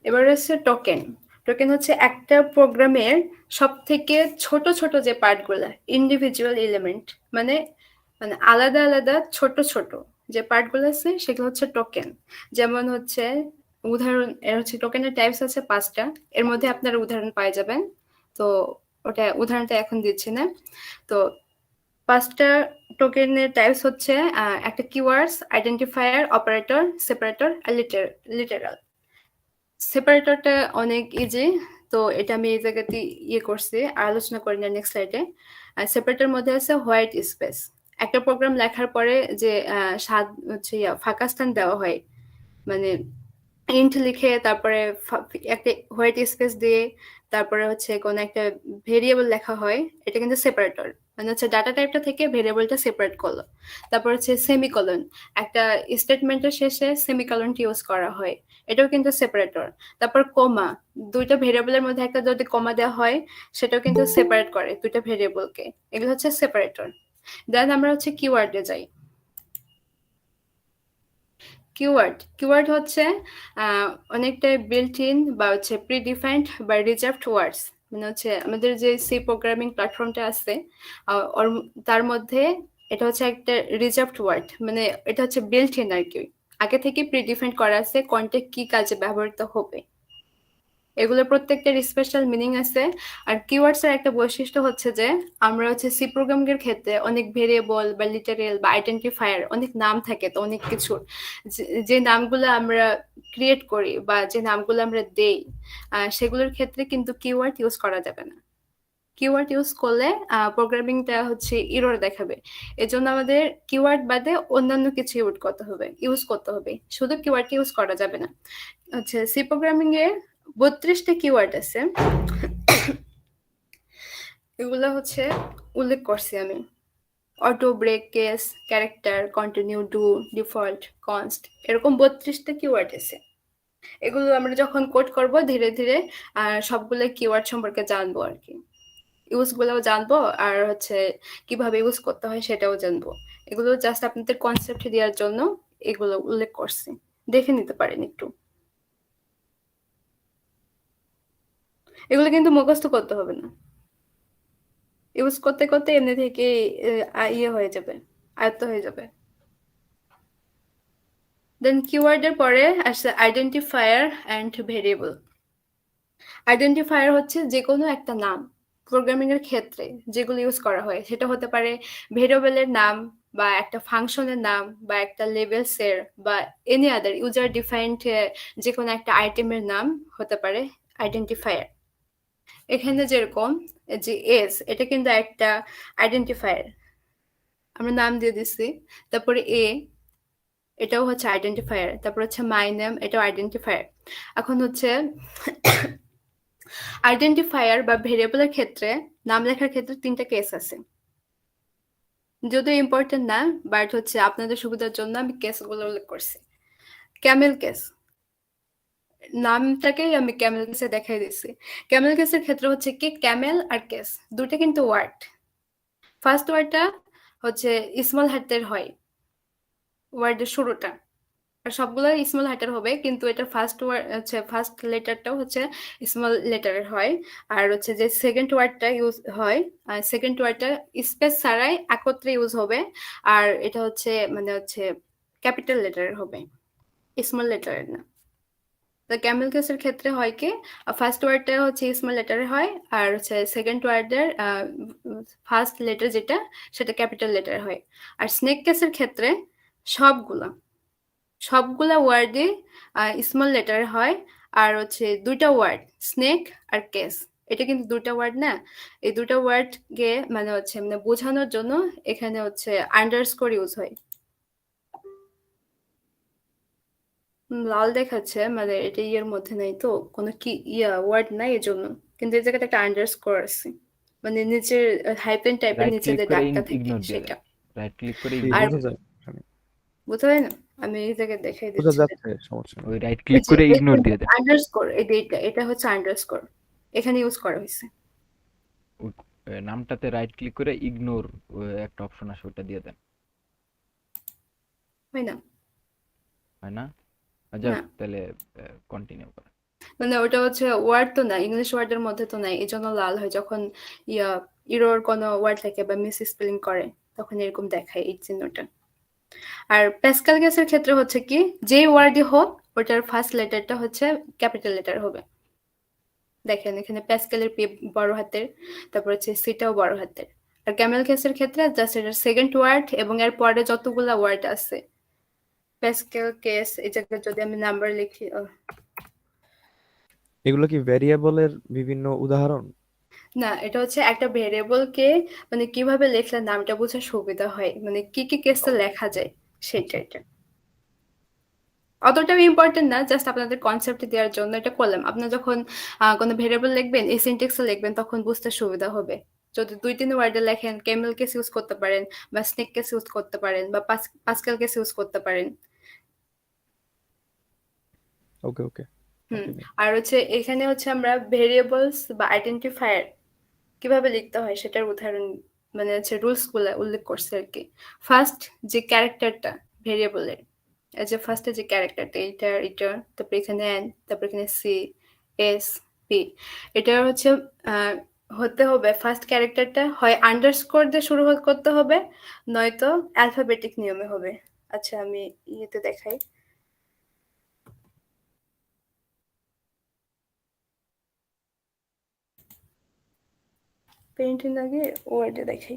এবার হচ্ছে টোকেন। টোকেন হচ্ছে একটা প্রোগ্রামের সব থেকে ছোট ছোট যে পার্টগুলো, ইন্ডিভিজুয়াল এলিমেন্ট, মানে মানে আলাদা আলাদা ছোট ছোট যে পার্টগুলো আছে সেগুলো হচ্ছে টোকেন। যেমন হচ্ছে উদাহরণ, এর হচ্ছে টোকেনের টাইপস আছে 5টা, এর মধ্যে আপনারা উদাহরণ পেয়ে যাবেন। তো ওটা উদাহরণটা এখন দিচ্ছি না। তো 5টা টোকেনের টাইপস হচ্ছে একটা কিওয়ার্ডস, আইডেন্টিফায়ার, অপারেটর, সেপারেটর আর লিটারাল। সেপারেটরটা অনেক ইজি, তো এটা আমি এই জায়গাতে করছি, আলোচনা করি না নেক্সট স্লাইডে। সেপারেটর মধ্যে আছে হোয়াইট স্পেস। একটা প্রোগ্রাম লেখার পরে যে হচ্ছে ফাঁকা স্থান দেওয়া হয়, মানে ইন্ট লিখে তারপরে একটা হোয়াইট স্পেস দিয়ে তারপরে হচ্ছে কোনো একটা ভেরিয়েবল লেখা হয়, এটা কিন্তু সেপারেটর। মানে হচ্ছে ডাটা টাইপটা থেকে ভেরিয়েবলটা সেপারেট করলো। তারপর হচ্ছে সেমিকলন, একটা স্টেটমেন্টের শেষে সেমিকলনটি ইউজ করা হয়, এটাও কিন্তু সেপারেটর। তারপর কমা, দুইটা ভেরিয়েবলের মধ্যে একটা যদি কমা দেওয়া হয় সেটাও কিন্তু সেপারেট করে দুইটা ভেরিয়েবলকে, এগুলো হচ্ছে সেপারেটর। দেন আমরা হচ্ছে কিওয়ার্ডে যাই। কিওয়ার্ড হচ্ছে অনেকটা বিল্ট ইন বা হচ্ছে প্রিডিফাইন্ড বা রিজার্ভড ওয়ার্ডস। মানে হচ্ছে আমাদের যে সি প্রোগ্রামিং প্ল্যাটফর্মটা আছে তার মধ্যে এটা হচ্ছে একটা রিজার্ভড ওয়ার্ড, মানে এটা হচ্ছে বিল্ট ইন আর কি, আগে থেকে প্রিডিফাইন্ড করা আছে কোনটা কি কাজে ব্যবহৃত হবে। এগুলোর প্রত্যেকটার স্পেশাল মিনিং আছে। আর কিওয়ার্ডস এর একটা বৈশিষ্ট্য হচ্ছে যে আমরা হচ্ছে সি প্রোগ্রামিং এর ক্ষেত্রে অনেক ভেরিয়েবল বা লিটারেল বা আইডেন্টিফায়ার অনেক নাম থাকে, তো অনেক কিছুর যে নামগুলো আমরা ক্রিয়েট করি বা যে নামগুলো আমরা দেই সেগুলোর ক্ষেত্রে কিন্তু কিওয়ার্ড ইউজ করা যাবে না। কিওয়ার্ড ইউজ করলে প্রোগ্রামিংটা হচ্ছে এরর দেখাবে। এজন্য আমাদের কিওয়ার্ড বাদে অন্যান্য কিছু ইউজ করতে হবে, শুধু কিওয়ার্ড ইউজ করা যাবে না। আচ্ছা সি প্রোগ্রামিং এ 32টা কিওয়ার্ড আছে, এগুলো হচ্ছে উল্লেখ করছি আমি। Auto, break, case, character, continue, do, default, const, এরকম 32টা কিওয়ার্ড আছে। এগুলো আমরা যখন কোড করব ধীরে ধীরে সবগুলো কিওয়ার্ড সম্পর্কে জানবো আর কি, ইউজ গুলোও জানবো আর হচ্ছে কিভাবে ইউজ করতে হয় সেটাও জানবো। এগুলো জাস্ট আপনাদের কনসেপ্ট দেওয়ার জন্য এগুলো উল্লেখ করছি, দেখে নিতে পারেন একটু। এগুলো কিন্তু মুখস্থ করতে হবে না, ইউজ করতে করতে এমনি থেকে ইয়ে হয়ে যাবে, আয়ত্ত হয়ে যাবে। দেন কিওয়ার্ডের পরে আসছে আইডেন্টিফায়ার অ্যান্ড ভেরিয়েবল। আইডেন্টিফায়ার হচ্ছে যে কোনো একটা নাম, প্রোগ্রামিং এর ক্ষেত্রে যেগুলো ইউজ করা হয় সেটা হতে পারে ভেরিয়েবলের নাম, বা একটা ফাংশনের নাম বা একটা লেভেলসের বা এনি আদার ইউজার ডিফাইন্ড যে কোনো একটা আইটেমের নাম হতে পারে আইডেন্টিফায়ার। এখানে যেরকম যে এস, এটা কিন্তু একটা আইডেন্টিফায়ার, আমরা নাম দিয়ে দিছি। তারপরে এটাও হচ্ছে আইডেন্টিফায়ার। তারপর হচ্ছে মাই নেম, এটাও আইডেন্টিফায়ার। এখন হচ্ছে আইডেন্টিফায়ার বা ভেরিয়েবলের ক্ষেত্রে নাম লেখার ক্ষেত্রে 3টা কেস আছে, যদিও ইম্পর্টেন্ট না, বাট হচ্ছে আপনাদের সুবিধার জন্য আমি কেসগুলো উল্লেখ করছি। ক্যামেল কেস, নামটাকেই আমি ক্যামেল কেসে দেখাই দিচ্ছি। ক্যামেল কেসের ক্ষেত্রে হচ্ছে কি, ক্যামেল আর কেস দুটো কিন্তু ওয়ার্ড। ফার্স্ট ওয়ার্ডটা হচ্ছে স্মল হাতের হয়, ওয়ার্ডের শুরুটা, আর সবগুলো স্মল হাতের হবে, কিন্তু এটা ফার্স্ট ওয়ার্ড হচ্ছে ফার্স্ট লেটারটাও হচ্ছে স্মল লেটারের হয়। আর হচ্ছে যে সেকেন্ড ওয়ার্ডটা ইউজ হয়, সেকেন্ড ওয়ার্ডটা স্পেস ছাড়াই একত্রে ইউজ হবে, আর এটা হচ্ছে মানে হচ্ছে ক্যাপিটাল লেটারের হবে, স্মল লেটারের না। তো ক্যামেল কেসের ক্ষেত্রে হয় কি, ফার্স্ট ওয়ার্ডটা হচ্ছে স্মল লেটারে হয়, আর হচ্ছে সেকেন্ড ওয়ার্ডের ফার্স্ট লেটার যেটা সেটা ক্যাপিটাল লেটারে হয়। আর স্নেক কেসের ক্ষেত্রে সবগুলা ওয়ার্ডে স্মল লেটার হয়, আর হচ্ছে দুইটা ওয়ার্ড স্নেক আর কেস, এটা কিন্তু দুইটা ওয়ার্ড না, এই দুইটা ওয়ার্ডকে মানে হচ্ছে মানে বোঝানোর জন্য এখানে হচ্ছে আন্ডারস্কোর ইউজ হয়। লাল দেখাচ্ছে মানে এটা ইয়ের মধ্যে নাই, তো কোনো কি ওয়ার্ড নাই এর জন্য, কিন্তু এই জায়গাটা একটা আন্ডারস্কোর আছে, মানে নিচের হাইপেন টাইপের রাইট নিচে ক্লিক যে করে ডাকটা থাকে ইগনোর দিয়ে সেটা। দেন, রাইট ক্লিক করে জি, ইগনোর আর বোঝা যায়, সমস্যা নেই। বুঝতে হয় না, আমি এই জায়গায় দেখাই বোঝা দিচ্ছি। যাচ্ছে, সমস্যা নেই। ওই রাইট ক্লিক করে ইগনোর দিয়ে দেন। আন্ডারস্কোর, এটা হচ্ছে আন্ডারস্কোর, এখানে ইউজ করা হয়েছে। ওই নামটাতে রাইট ক্লিক করে ইগনোর একটা অপশন আছে, ওটা দিয়ে দেন। হয় না? হয় না? যাক, না, তাহলে কন্টিনিউ করেন। মানে ওটা হচ্ছে ওয়ার্ড তো না, ইংলিশ ওয়ার্ডের মধ্যে তো নাই, এই জন্য লাল হয়। যখন ইরোর কোনো ওয়ার্ড থাকে বা মিস স্পেলিং করে তখন এরকম দেখায় এই চিহ্নটা। আর প্যাসকাল কেসের ক্ষেত্রে হচ্ছে কি, যে ওয়ার্ডই হোক ওটার ফার্স্ট লেটারটা হচ্ছে ক্যাপিটাল লেটার হবে। দেখেন এখানে প্যাসকেলের পি বড় হাতের, তারপর হচ্ছে সিটাও বড় হাতের। আর ক্যামেল কেসের ক্ষেত্রে জাস্ট এটার সেকেন্ড ওয়ার্ড এবং এর পরে যতগুলা ওয়ার্ড আছে। প্যাসকেল কেস, এই জায়গায় যদি আমি নাম্বার লিখি, এগুলো কি ভ্যারিয়েবলের বিভিন্ন উদাহরণ? না, এটা হচ্ছে একটা ভেরিয়েবলকে মানে কিভাবে লেখলে নামটা বোঝার সুবিধা হয়, মানে কি কি কেসে লেখা যায় সেটা। এটা অতটাও ইম্পর্টেন্ট না, জাস্ট আপনাদের কনসেপ্ট দেওয়ার জন্য এটা করলাম। আপনার যখন কোনো ভেরিয়েবল লিখবেন, এই সিনট্যাক্সে লিখবেন, তখন বুঝতে সুবিধা হবে। যদি 2-3 ওয়ার্ডে লেখেন, ক্যামেল কেস ইউজ করতে পারেন, বা স্নেক কেস ইউজ করতে পারেন, বা পাসকেল কেস ইউজ করতে পারেন। ওকে ওকে, আর হচ্ছে এখানে হচ্ছে আমরা ভেরিয়েবলস বা আইডেন্টিফায়ার কিভাবে লিখতে হয় সেটার উদাহরণ, মানে হচ্ছে রুলস গুলা উল্লেখ করছে আর কি। ফার্স্ট যে ক্যারেক্টারটা ভেরিয়েবলের, এই যে ফার্স্টে যে ক্যারেক্টারটা, এটা, তারপর এখানে এন, তারপর এখানে সি, এস, পি, এটা হচ্ছে হতে হবে ফার্স্ট ক্যারেক্টারটা হয় আন্ডারস্কোর দিয়ে শুরু করতে হবে, নয়তো অ্যালফাবেটিক নিয়মে হবে। আচ্ছা আমি ইয়েতে দেখাই, পেইন্টের আগে ওয়ার্ডে দেখাই।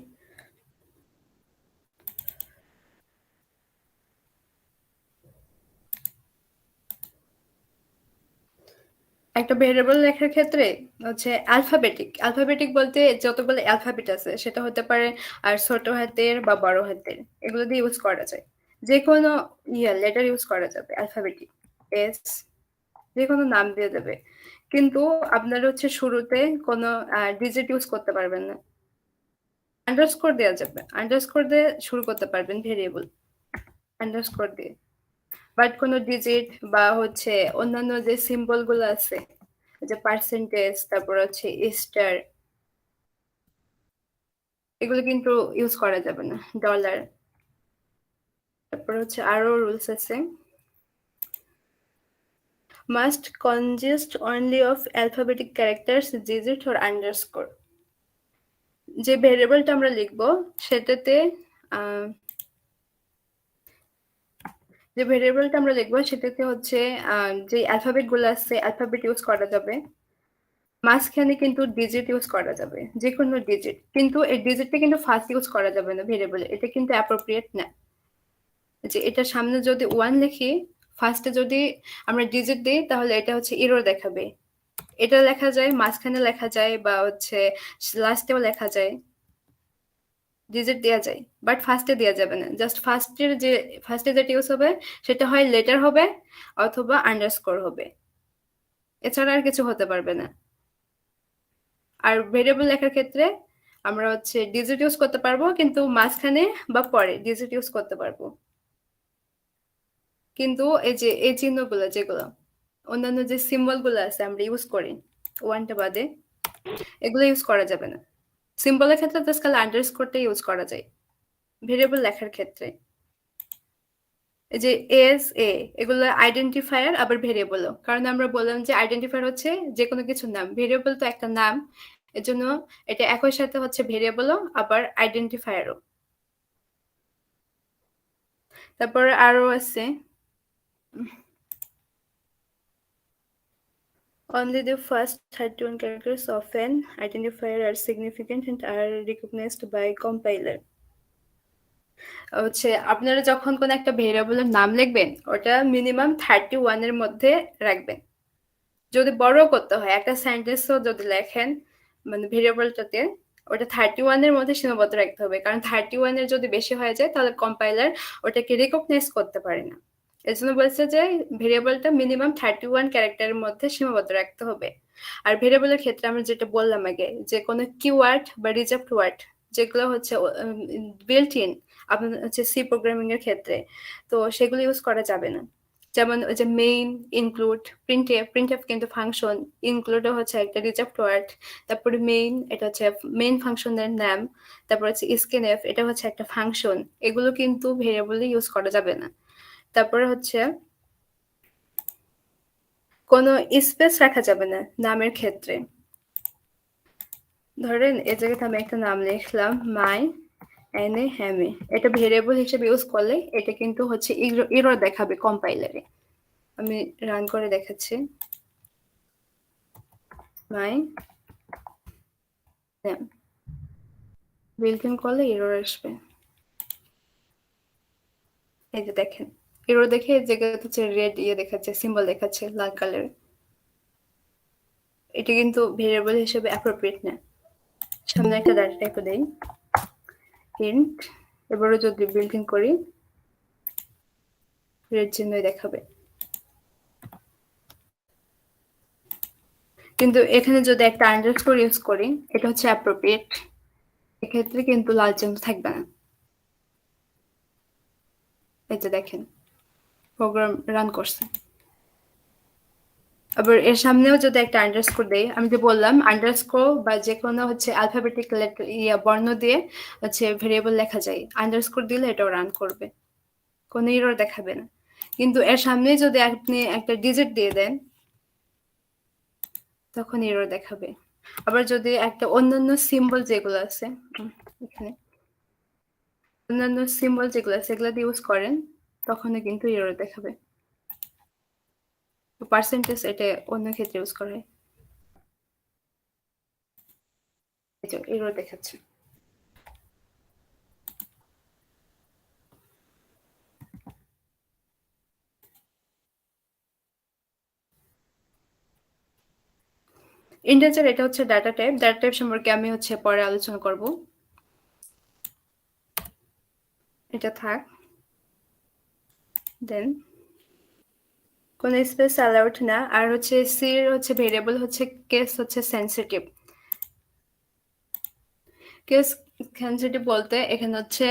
একটা ভেরিয়েবল লেখার ক্ষেত্রে হচ্ছে অ্যালফাবেটিক বলতে যতগুলো অ্যালফাবেট আছে সেটা হতে পারে আর ছোট হাতের বা বড় হাতের, এগুলো দিয়ে ইউজ করা যায়। যে কোনো লেটার ইউজ করা যাবে অ্যালফাবেটিক, এস, যে কোনো নাম দিয়ে দেবে, কিন্তু আপনার হচ্ছে শুরুতে কোনো ডিজিট ইউজ করতে পারবেন না। আন্ডারস্কোর দেওয়া যাবে, আন্ডারস্কোর দিয়ে শুরু করতে পারবেন ভেরিয়েবল, আন্ডারস্কোর দিয়ে। বাট কোনো ডিজিট বা হচ্ছে অন্যান্য যে সিম্বল গুলো আছে, যে পার্সেন্টেজ, তারপর হচ্ছে স্টার, এগুলো কিন্তু ইউজ করা যাবে না, ডলার। তারপর হচ্ছে আরো রুলস আছে, must consist only of alphabetic characters, digit or underscore. যে ভেরিয়েবলটা আমরা লিখবো সেটাতে হচ্ছে যে অ্যালফাবেট গুলো আছে অ্যালফাবেট ইউজ করা যাবে, মাঝখানে কিন্তু ডিজিট ইউজ করা যাবে, যে কোনো ডিজিট, কিন্তু এই ডিজিটটা কিন্তু ফার্স্ট ইউজ করা যাবে না ভেরিয়েবলে, এটা কিন্তু অ্যাপ্রোপ্রিয়েট না। যে এটা সামনে যদি 1 লিখি, ফার্স্টে যদি আমরা ডিজিট দিই তাহলে এটা হচ্ছে এরর দেখাবে। এটা লেখা যায়, মাঝখানে লেখা যায়, বা হচ্ছে লাস্টেও লেখা যায়, ডিজিট দেওয়া যায়, বাট ফার্স্টে দেওয়া যাবে না। জাস্ট ফার্স্টে যেটা ইউজ হবে সেটা হয় লেটার হবে অথবা আন্ডারস্কোর হবে, এছাড়া আর কিছু হতে পারবে না। আর ভেরিয়েবল লেখার ক্ষেত্রে আমরা হচ্ছে ডিজিট ইউজ করতে পারবো, কিন্তু মাঝখানে বা পরে ডিজিট ইউজ করতে পারবো। কিন্তু এই যে এই চিহ্নগুলো, যেগুলো অন্যান্য যে সিম্বল গুলো আছে আমরা ইউজ করি ওয়ানটা বাদে, এগুলো ইউজ করা যাবে না। সিম্বলের ক্ষেত্রে জাস্ট খালি আন্ডারস্কোরটা ইউজ করা যায়। ভেরিয়েবল লেখার ক্ষেত্রে এই যে এস এ, এগুলো আইডেন্টিফায়ার আবার ভেরিয়েবলও, কারণ আমরা বললাম যে আইডেন্টিফায়ার হচ্ছে যে কোনো কিছুর নাম, ভেরিয়েবল তো একটা নাম, এজন্য এটা একই সাথে হচ্ছে ভেরিয়েবলও আবার আইডেন্টিফায়ারও। তারপর আরো আছে only the first 31 characters of an identifier are significant and are recognized by compiler. হচ্ছে আপনারা যখন কোন একটা ভেরিয়েবলের নাম লিখবেন ওটা মিনিমাম 31 এর মধ্যে রাখবেন। যদি বড় করতে হয়, একটা সেন্টেন্সও যদি লেখেন মানে ভেরিয়েবলটাতে, ওটা 31 এর মধ্যে সীমাবদ্ধ রাখতে হবে, কারণ 31 এর যদি বেশি হয়ে যায় তাহলে কম্পাইলার ওটাকে রিকগনাইজ করতে পারে না। এর জন্য বলছে যে ভেরিয়েবলটা মিনিমাম 31 ক্যারেক্টারের মধ্যে সীমাবদ্ধ রাখতে হবে। আর ভেরিয়েবলের ক্ষেত্রে আমরা যেটা বললাম আগে, যে কোনো কিওয়ার্ড বা রিজার্ভড ওয়ার্ড যেগুলো হচ্ছে বিল্ট ইন আপনার হচ্ছে সি প্রোগ্রামিং এর ক্ষেত্রে, তো সেগুলো ইউজ করা যাবে না। যেমন ওই যে মেইন, ইনক্লুড, প্রিন্টএফ কিন্তু ফাংশন, ইনক্লুডও হচ্ছে একটা রিজার্ভড ওয়ার্ড, তারপরে মেইন এটা হচ্ছে মেইন ফাংশনের নাম, তারপর হচ্ছে স্ক্যানএফ এটা হচ্ছে একটা ফাংশন, এগুলো কিন্তু ভেরিয়েবলে ইউজ করা যাবে না। তারপরে হচ্ছে কোনো স্পেস রাখা যাবে না নামের ক্ষেত্রে। ধরেন এই জায়গাতে আমি একটা নাম লিখলাম মাই এনে হ্যামে, এটা ভেরিয়েবল হিসেবে ইউজ করলে এটা কিন্তু হচ্ছে এরর দেখাবে কম্পাইলারে। আমি রান করে দেখাচ্ছি। মাই নেম বিল্ট ইন করলে এরর আসবে। এই যে দেখেন এরর দেখে এই জায়গাতে হচ্ছে রেড দেখাচ্ছে, সিম্বল দেখাচ্ছে লাল কালার। এটা কিন্তু ভেরিয়েবল হিসেবে অ্যাপ্রোপ্রিয়েট না। সামনে একটা ডাটা টাইপ দেই ইন্ট, এবারে যদি বিল্ট ইন করি রেড চিহ্নই দেখাবে। কিন্তু এখানে যদি একটা আন্ডারস্কোর ইউজ করি এটা হচ্ছে অ্যাপ্রোপ্রিয়েট, এক্ষেত্রে কিন্তু লাল চিহ্ন থাকবে না। এই যে দেখেন প্রোগ্রাম রান করছে। আবার এর সামনেও যদি একটা আন্ডারস্কোর দেই, আমি যে বললাম আন্ডারস্কোর বা যে কোনো হচ্ছে অ্যালফাবেটিক লেটার বর্ণ দিয়ে হচ্ছে ভেরিয়েবল লেখা যায়, আন্ডারস্কোর দিলে এটাও রান করবে, কোনো এরর দেখাবে না। কিন্তু এর সামনে যদি আপনি একটা ডিজিট দিয়ে দেন তখন এরর দেখাবে। আবার যদি একটা অন্যান্য সিম্বল যেগুলো আছে এখানে, অন্যান্য সিম্বল যেগুলো আছে সেগুলো দিয়ে ইউজ করেন তখনও কিন্তু এরর দেখাবে। পার্সেন্টেজ এটা অন্য ক্ষেত্রে ইউজ করা হয়, এরর দেখাচ্ছে। ইন্টিজার এটা হচ্ছে ডাটা টাইপ সম্পর্কে আমি হচ্ছে পরে আলোচনা করব, এটা থাক। দেন কোন স্পেস অ্যালাউড না। আর হচ্ছে সি এর হচ্ছে ভেরিয়েবল হচ্ছে কেস হচ্ছে সেনসিটিভ। কেস সেনসিটিভ বলতে এখানে হচ্ছে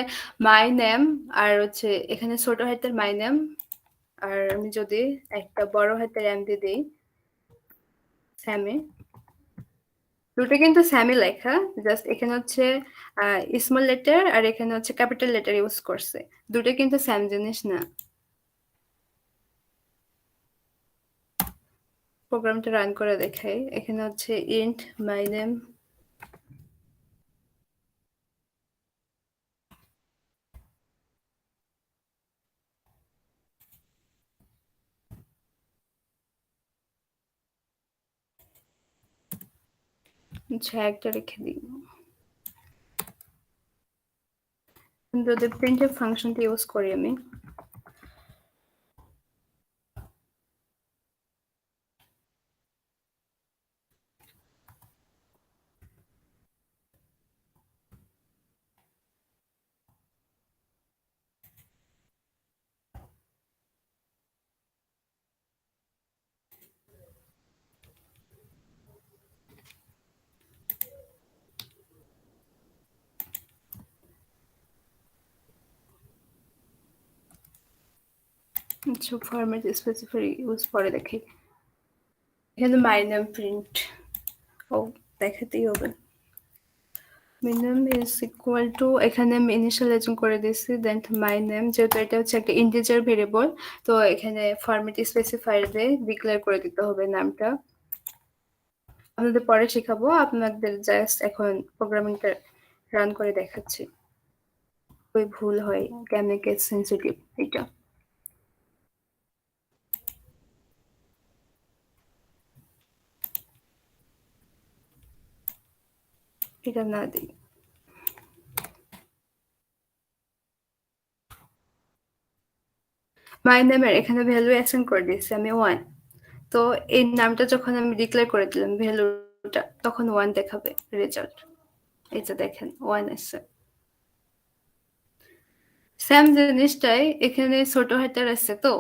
মাই নেম, আর হচ্ছে এখানে ছোট হাতের মাই নেম, আর আমি যদি একটা বড় হাতের এম দিয়ে দিই স্যামি, দুটো কিন্তু স্যামি লেখা, জাস্ট এখানে হচ্ছে স্মল লেটার আর এখানে হচ্ছে ক্যাপিটাল লেটার ইউজ করছে, দুটো কিন্তু স্যাম জিনিস না। প্রোগ্রামটা রান করে দেখাই। এখানে হচ্ছে ইন্ট মাই নেম আচ্ছা একটা রেখে দিই। যদি প্রিন্টএফ ফাংশনটা ইউজ করি আমি, আচ্ছা ফরম্যাট স্পেসিফাই ইউজ পরে দেখি। এখানে মাই নেম প্রিন্ট, ও দেখাতেই হবে। my name is equal to, এখানে আমি ইনিশিয়ালাইজিং করে দিয়েছি, দেন my name, যেহেতু এটা হচ্ছে একটা ইন্টিজার ভেরিয়েবল, তো এখানে ফরম্যাট স্পেসিফায়ারে ডিক্লেয়ার করে দিতে হবে নামটা। আপনাদের পরে শেখাবো, আপনাদের জাস্ট এখন প্রোগ্রামিংটা রান করে দেখাচ্ছি। ওই ভুল হয় কেমনে কেস সেন্সিটিভ এটা। এটা না দিই। মাই নেমের এখানে ভ্যালু অ্যাসাইন করে দিয়েছি আমি 1, তো এই নামটা যখন আমি ডিক্লেয়ার করে দিলাম ভ্যালুটা, তখন 1 দেখাবে রেজাল্ট। এই যে দেখেন 1 আসছে। সেম জিনিসটাই এখানে ছোট হাতের আছে, তো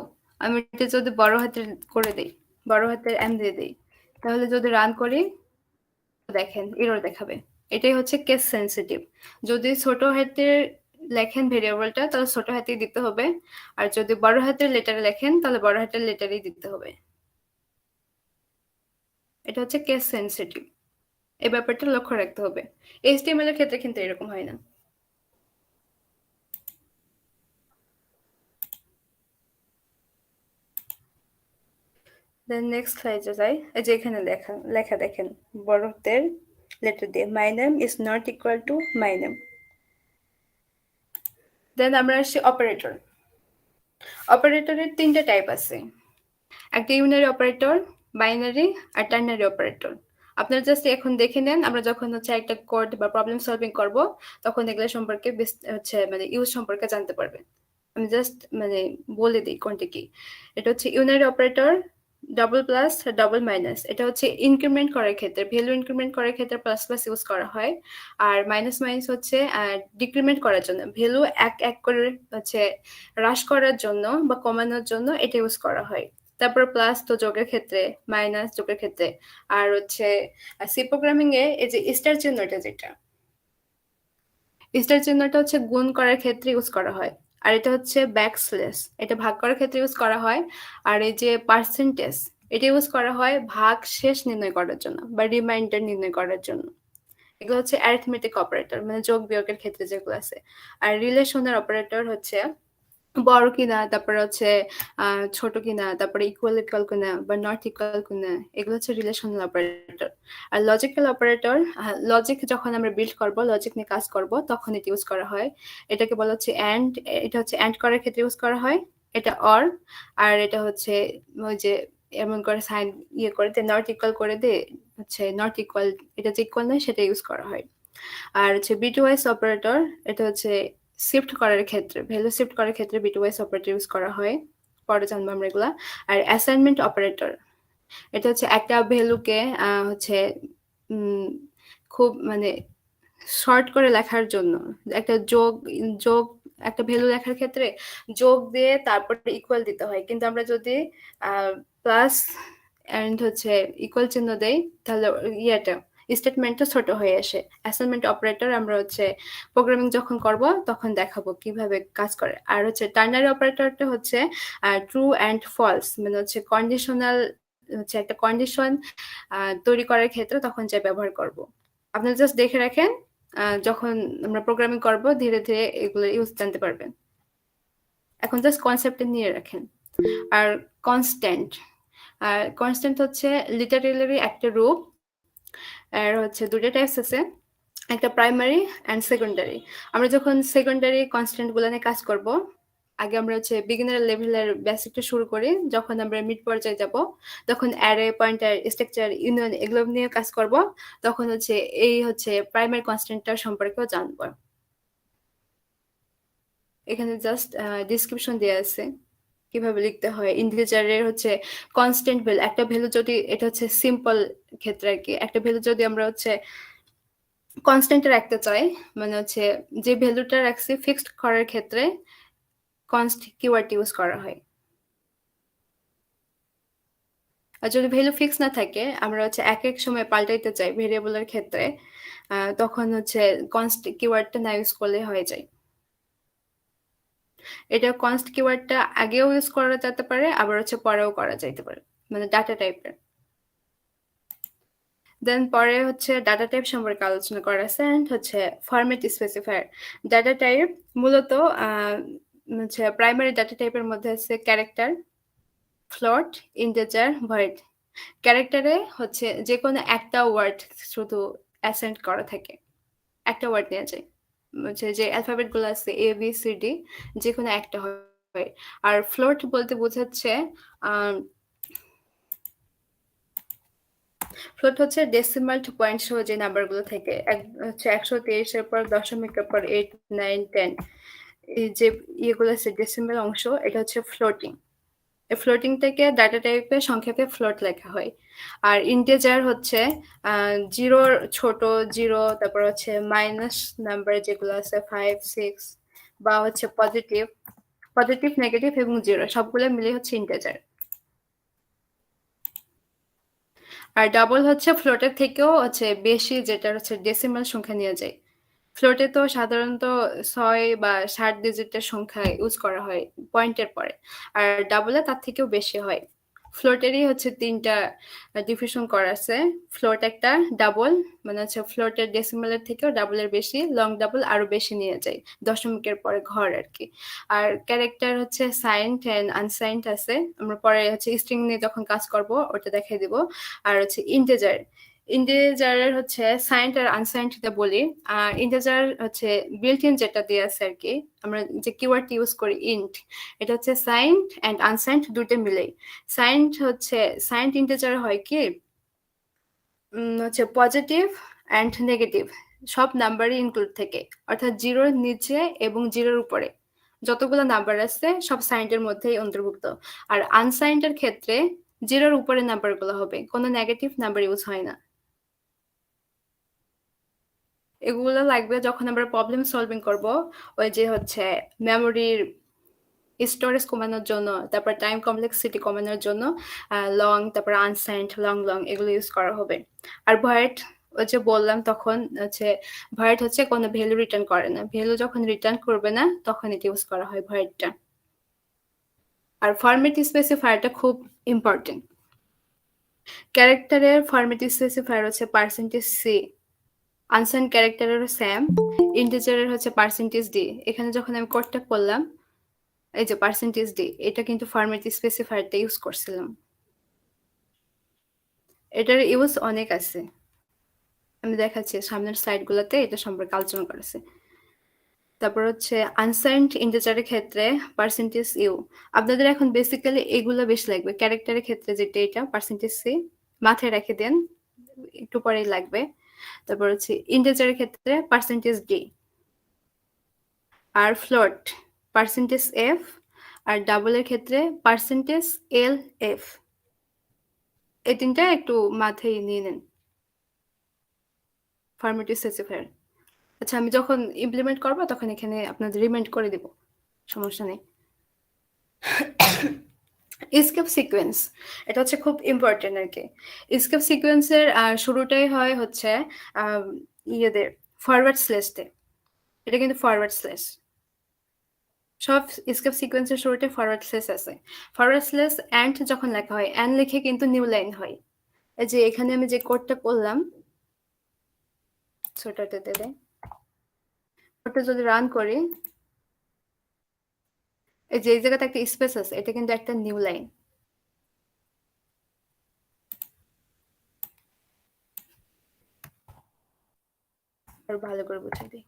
আমি এটা যদি বড় হাতের করে দেই, বড় হাতের এম দিয়ে দেই, তাহলে যদি রান করি দেখেন এরর দেখাবে। এটাই হচ্ছে কেস সেন্সিটিভ। যদি ছোট হাতের লেখেন ভেরিয়েবলটা, তাহলে ছোট হাতেই দিতে হবে, আর যদি বড় হাতের লেটারে লেখেন তাহলে বড় হাতের লেটারেই দিতে হবে। এটা হচ্ছে কেস সেন্সিটিভ, এই ব্যাপারটা লক্ষ্য রাখতে হবে। এইচটিএমএল এর ক্ষেত্রে কিন্তু এরকম হয় না। দেন নেক্সট স্লাইডে যাই। এই যে এখানে লেখা দেখেন বড় হাতের লেটার দিয়ে, my name is not equal to my name. Then আমরা আসছি অপারেটর। অপারেটরের 3টে টাইপ আছে, একটা ইউনারি অপারেটর, বাইনারি আর টার্নারি অপারেটর। আপনারা জাস্ট এখন দেখে নেন, আমরা যখন হচ্ছে একটা কোড বা প্রবলেম সলভিং করব তখন এগুলো সম্পর্কে হচ্ছে মানে ইউজ সম্পর্কে জানতে পারবেন। আমি জাস্ট মানে বলে দিই কোনটা কি। এটা হচ্ছে unary operator, double plus double minus. এটা হচ্ছে ইনক্রিমেন্ট করার ক্ষেত্রে, ভ্যালু ইনক্রিমেন্ট করার ক্ষেত্রে প্লাস প্লাস ইউজ করা হয়। আর মাইনাস মাইনাস হচ্ছে ডিক্রিমেন্ট করার জন্য, ভ্যালু এক এক করে হচ্ছে হ্রাস করার জন্য বা কমানোর জন্য এটা ইউজ করা হয়। তারপর প্লাস তো যোগের ক্ষেত্রে, মাইনাস যোগের ক্ষেত্রে। আর হচ্ছে সি প্রোগ্রামিং এ এই যে স্টার চিহ্নটা, যেটা স্টার চিহ্নটা হচ্ছে গুণ করার ক্ষেত্রে ইউজ করা হয়। আর এটা হচ্ছে ব্যাকস্ল্যাশ, এটা ভাগ করার ক্ষেত্রে ইউজ করা হয়। আর এই যে পার্সেন্টেজ, এটা ইউজ করা হয় ভাগ শেষ নির্ণয় করার জন্য বা রিমাইন্ডার নির্ণয় করার জন্য। এগুলো হচ্ছে অ্যারিথমেটিক অপারেটর, মানে যোগ বিয়োগের ক্ষেত্রে যেগুলো আছে। আর রিলেশনের অপারেটর হচ্ছে বড় কিনা, তারপরে হচ্ছে ছোট কিনা, তারপরে ইকুয়াল ইকুয়াল কিনা বা নট ইকুয়াল কিনা, এগুলো হচ্ছে রিলেশনাল অপারেটর। আর লজিক্যাল অপারেটর, লজিক যখন আমরা বিল্ড করব, লজিক নিয়ে কাজ করব, তখন এটা ইউজ করা হয়। এটাকে বলা হচ্ছে অ্যান্ড, এটা হচ্ছে অ্যান্ড করার ক্ষেত্রে ইউজ করা হয়। এটা অর, আর এটা হচ্ছে ওই যে এমন করে সাইন ইয়ে করে দিয়ে নট ইকুয়াল করে দিয়ে হচ্ছে নট ইকুয়াল, এটা যে ইকুয়াল নয় সেটা ইউজ করা হয়। আর হচ্ছে বিটওয়াইজ অপারেটর, এটা হচ্ছে শিফট করার ক্ষেত্রে, ভ্যালু শিফট করার ক্ষেত্রে বিটওয়াইজ অপারেটর ইউজ করা হয়, পরে জানবো আমরা এগুলা। আর অ্যাসাইনমেন্ট অপারেটর, এটা হচ্ছে একটা ভ্যালুকে হচ্ছে খুব মানে শর্ট করে লেখার জন্য, একটা যোগ যোগ একটা ভ্যালু লেখার ক্ষেত্রে যোগ দিয়ে তারপরে ইকুয়াল দিতে হয়, কিন্তু আমরা যদি প্লাস এন্ড হচ্ছে ইকুয়াল চিহ্ন দেই তাহলে ইয়েটা স্টেটমেন্টটা ছোট হয়ে আসে। অ্যাসাইনমেন্ট অপারেটর আমরা হচ্ছে প্রোগ্রামিং যখন করব তখন দেখাবো কিভাবে কাজ করে। আর হচ্ছে টার্নারি অপারেটরটা হচ্ছে ট্রু অ্যান্ড ফলস, মানে হচ্ছে কন্ডিশনাল, হচ্ছে একটা কন্ডিশন তৈরি করার ক্ষেত্রে তখন যা ব্যবহার করব। আপনারা জাস্ট দেখে রাখেন, যখন আমরা প্রোগ্রামিং করব ধীরে ধীরে এগুলো ইউজ জানতে পারবেন। এখন জাস্ট কনসেপ্টে নিয়ে রাখেন। আর কনস্ট্যান্ট, আর কনস্ট্যান্ট হচ্ছে লিটারেলি একটা রূপ। আর হচ্ছে দুটো টাইপস আছে, একটা প্রাইমারি অ্যান্ড সেকেন্ডারি। আমরা যখন সেকেন্ডারি কনস্ট্যান্ট গুলো নিয়ে কাজ করব আগে আমরা হচ্ছে বিগিনার লেভেলের বেসিকটা শুরু করি, যখন আমরা মিড পর্যায়ে যাব তখন অ্যারে, পয়েন্টার, স্ট্রাকচার, ইউনিয়ন এগুলো নিয়ে কাজ করব, তখন হচ্ছে এই হচ্ছে প্রাইমারি কনস্ট্যান্টটার সম্পর্কেও জানব। এখানে জাস্ট ডিসক্রিপশন দেওয়া আছে কিভাবে লিখতে হয়। ইন্টিজারের হচ্ছে কনস্ট্যান্ট ভ্যালু, একটা ভ্যালু যদি, এটা হচ্ছে সিম্পল ক্ষেত্রে আর কি, একটা ভ্যালু যদি আমরা হচ্ছে কনস্ট্যান্টে রাখতে চাই, মানে হচ্ছে যে ভ্যালুটা রাখছি ফিক্সড করার ক্ষেত্রে কনস্ট কিওয়ার্ড ইউজ করা হয়। আর যদি ভ্যালু ফিক্স না থাকে, আমরা হচ্ছে এক এক সময় পাল্টাইতে চাই ভেরিয়েবলের ক্ষেত্রে, তখন হচ্ছে কনস্ট কিওয়ার্ডটা না ইউজ করলে হয়ে যায়। এটা কনস্ট কিওয়ার্ডটা আগেও ইউজ করা যেতে পারে, আবার হচ্ছে পরেও করা যাইতে পারে, মানে ডাটা টাইপের। দেন পরে হচ্ছে ডাটা টাইপ সম্পর্কে আলোচনা করা আছে, অ্যান্ড হচ্ছে ফরম্যাট স্পেসিফায়ার। ডাটা টাইপ মূলত হচ্ছে প্রাইমারি ডাটা টাইপের মধ্যে আছে ক্যারেক্টার, ফ্লোট, ইন্টিজার, ভয়েড। ক্যারেক্টারে হচ্ছে যে কোনো একটা ওয়ার্ড শুধু অ্যাসেন্ট করা থাকে, একটা ওয়ার্ড নেওয়া যায়, হচ্ছে যে অ্যালফাবেট গুলো আছে এ বি সি ডি, যে কোনো একটা হয়। আর ফ্লোট বলতে বোঝাচ্ছে ফ্লোট হচ্ছে ডেসিমাল পয়েন্ট সহ যে নাম্বারগুলো থাকে, হচ্ছে 123-এর পর দশমিকের পর 8, 9, 10, এই যে ইয়েগুলো আছে ডেসিমাল অংশ, এটা হচ্ছে ফ্লোটিং। এই ফ্লোটিংটাকে ডাটা টাইপে সংক্ষেপে ফ্লোট লেখা হয়। আর ইন্টিজার হচ্ছে জিরোর ছোট জিরো, তারপর হচ্ছে মাইনাস নাম্বার যেগুলো আছে 5, 6, বা হচ্ছে পজিটিভ, নেগেটিভ এবং জিরো সবগুলো মিলে হচ্ছে ইন্টিজার। আর ডাবল হচ্ছে ফ্লোটের থেকেও হচ্ছে বেশি, যেটা হচ্ছে ডেসিমাল সংখ্যা নিয়ে যায়। ফ্লোটে তো সাধারণত 6 বা 7 ডিজিটের সংখ্যা ইউজ করা হয় পয়েন্টের পরে, আর ডাবলে তার থেকেও বেশি হয়। ফ্লোটেরই হচ্ছে 3টা ডিভিশন করা আছে। ফ্লোট একটা, ডাবল মানে হচ্ছে ফ্লোটের ডেসিমালের থেকেও ডাবলের বেশি, লং ডাবল আরো বেশি নিয়ে যায়, দশমিকের পরে ঘর আর কি। আর ক্যারেক্টার হচ্ছে সাইন্ড এন্ড আনসাইন্ড আছে, আমরা পরে হচ্ছে স্ট্রিং নিয়ে যখন কাজ করব ওটা দেখাই দিব। আর হচ্ছে ইন্টিজারের হচ্ছে সাইন্ড আর আনসাইন্ডটা বলি। আর ইন্টিজার হচ্ছে বিল্ট ইন যেটা দিয়ে আছে আর কি, আমরা যে কিওয়ার্ড ইউজ করি ইন্ট, এটা হচ্ছে সাইন্ড অ্যান্ড আনসাইন্ড দুটো মিলেই। সাইন্ড ইন্টিজার হয় কি হচ্ছে পজিটিভ অ্যান্ড নেগেটিভ সব নাম্বারই ইনক্লুড থাকে, অর্থাৎ জিরোর নিচে এবং জিরোর উপরে যতগুলো নাম্বার আছে সব সাইন্ডের মধ্যেই অন্তর্ভুক্ত। আর আনসাইন্ডের ক্ষেত্রে জিরোর উপরে নাম্বারগুলো হবে, কোনো নেগেটিভ নাম্বার ইউজ হয় না। এগুলো লাগবে যখন আমরা প্রবলেম সলভিং করব, ওই যে হচ্ছে মেমোরির স্টোরেজ কমানোর জন্য, তারপর টাইম কমপ্লেক্সিটি কমানোর জন্য লং, তারপর আনসাইন্ড, লং এগুলো ইউজ করা হবে। আর ভয়েড, ওই যে বললাম তখন হচ্ছে ভয়েড হচ্ছে কোনো ভ্যালু রিটার্ন করে না, ভ্যালু যখন রিটার্ন করবে না তখন এটা ইউজ করা হয় ভয়েডটা। আর ফরম্যাট স্পেসিফায়ারটা খুব ইম্পর্টেন্ট। ক্যারেক্টারের ফরম্যাট স্পেসিফায়ার হচ্ছে %c, আনসাইন্ড ক্যারেক্টারেরও সেম, ইন্টিজারের হচ্ছে %d। এখানে যখন আমি কোডটা করলাম, এই যে %d, এটা কিন্তু ফরম্যাট স্পেসিফায়ারটা ইউজ করছিলাম। এটার ইউজ অনেক আছে, আমি দেখাচ্ছি সামনের স্লাইডগুলোতে এটা সম্পর্কে আলোচনা করেছে। তারপর হচ্ছে আনসাইন্ড ইন্টিজারের ক্ষেত্রে %u। আপনাদের এখন বেসিক্যালি এগুলো বেশি লাগবে, ক্যারেক্টারের ক্ষেত্রে যেটা এটা %c মাথায় রেখে দেন, একটু পরেই লাগবে। তারপর হচ্ছে ইন্টিজারের ক্ষেত্রে %d, আর ফ্লোট %f, আর ডাবলের ক্ষেত্রে %lf। এই তিনটা একটু মাথায় নিয়ে নেন ফরম্যাট স্পেসিফায়ার। আচ্ছা, আমি যখন ইমপ্লিমেন্ট করবো তখন এখানে আপনাদের রিমাইন্ড করে দেব, সমস্যা নেই। স্কেপ সিকোয়েন্স, এটা হচ্ছে খুব ইম্পর্টেন্ট আর কি। স্কেপ সিকোয়েন্সের শুরুটাই হয় হচ্ছে ইয়েদের ফরওয়ার্ড স্ল্যাশতে, এটা কিন্তু ফরওয়ার্ড স্ল্যাশ, সব স্কেপ সিকোয়েন্সের শুরুতে ফরওয়ার্ড স্ল্যাশ আছে। ফরওয়ার্ড স্ল্যাশ অ্যান্ড যখন লেখা হয়, অ্যান্ড লিখে কিন্তু নিউ লাইন হয়। এই যে এখানে আমি যে কোডটা করলাম, ছোটটা দেবে, কোডটা যদি রান করি, এই যে এই জায়গাতে একটা স্পেস আছে, এটা কিন্তু একটা নিউ লাইন। আর ভালো করে বুঝে দিই।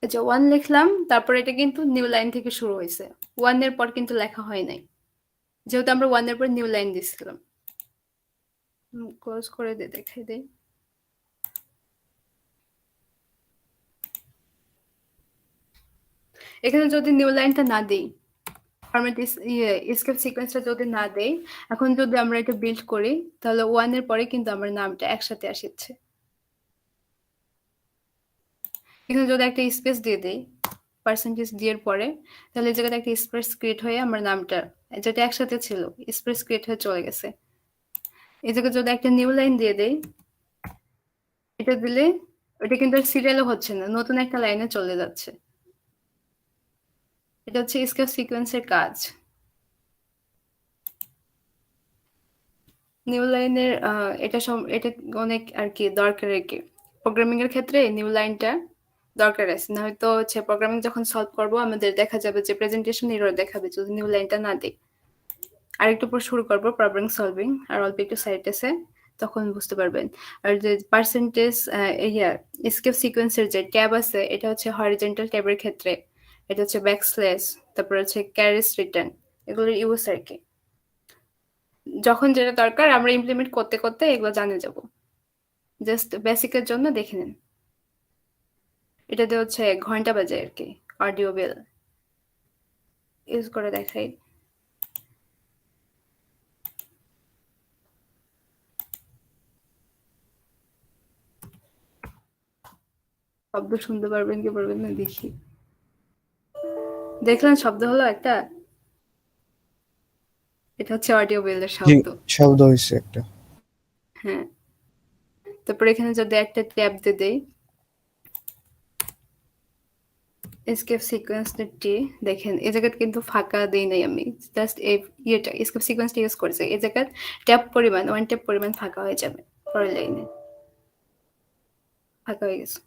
এই যে 1 লিখলাম, তারপর এটা কিন্তু নিউ লাইন থেকে শুরু হয়েছে। 1 এর পর কিন্তু লেখা হয় নাই, যেহেতু আমরা 1 এর পর নিউ লাইন দিছিলাম। ক্লোজ করে দেখাই দেই। এখানে যদি নিউ লাইনটা না দেই, ফরম্যাট এসকেপ সিকোয়েন্সটা যদি না দেই, এখন যদি আমরা এটা বিল্ড করি, তাহলে 1 এর পরে কিন্তু আমার নামটা একসাথে আসছে। এখানে যদি একটা স্পেস দিয়ে দেই পার্সেন্টেজ ডি এর পরে, তাহলে এই জায়গাতে একটা স্পেস ক্রিয়েট হয়ে আমার নামটা যেটা একসাথে ছিল স্পেস ক্রিয়েট হয়ে চলে গেছে। এই জায়গায় যদি একটা নিউ লাইন দিয়ে দেই, এটা দিলে ওটা কিন্তু সিরিয়ালও হচ্ছে না, নতুন একটা লাইনে চলে যাচ্ছে। এটা হচ্ছে এসকেপ সিকোয়েন্সের কাজ। নিউ লাইনের এটা অনেক আর কি দরকার আর কি। প্রোগ্রামিং এর ক্ষেত্রে নিউ লাইনটা দরকার আছে, না হয়তো হচ্ছে প্রোগ্রামিং যখন সলভ করব আমাদের দেখা যাবে যে প্রেজেন্টেশন এরর দেখাবে যদি নিউ লাইনটা না দিই। আরেকটু পর শুরু করব প্রবলেম সলভিং, আর অল্প একটু সাইড আছে, তখন বুঝতে পারবেন। আর যে পার্সেন্টেজ এসকেপ সিকোয়েন্সের যে ট্যাব আছে, এটা হচ্ছে হরিজন্টাল ট্যাবের ক্ষেত্রে, এটা হচ্ছে ব্যাকস্ল্যাশ, তারপর হচ্ছে ক্যারেজ রিটার্ন, এগুলোর ইউজ আর কি। যখন যেটা দরকার আমরা ইমপ্লিমেন্ট করতে করতে এগুলো জানে যাব, জাস্ট বেসিকের জন্য দেখে নিন। এটাতে হচ্ছে ঘন্টা বাজে আর কি, অডিও বেল ইউজ করে দেখাই। শব্দ শুনতে পারবেন কি পারবেন না দেখি। দেখলেন শব্দ হলো একটা, এটা হচ্ছে অডিও বেলের শব্দ। শব্দ হয়েছে একটা। হ্যাঁ, তারপর এখানে যদি একটা ট্যাব দিয়ে দেই এসকেপ সিকোয়েন্স টি, দেখেন এই জায়গায় কিন্তু ফাঁকা দেই নাই আমি, জাস্ট এই ইয়েটা এসকেপ সিকোয়েন্সটা ইউজ করেছি। এই জায়গায় ট্যাব পরিমাণ 1 ট্যাব পরিমাণ ফাঁকা হয়ে যাবে, পরের লাইনে ফাঁকা হয়ে গেছে।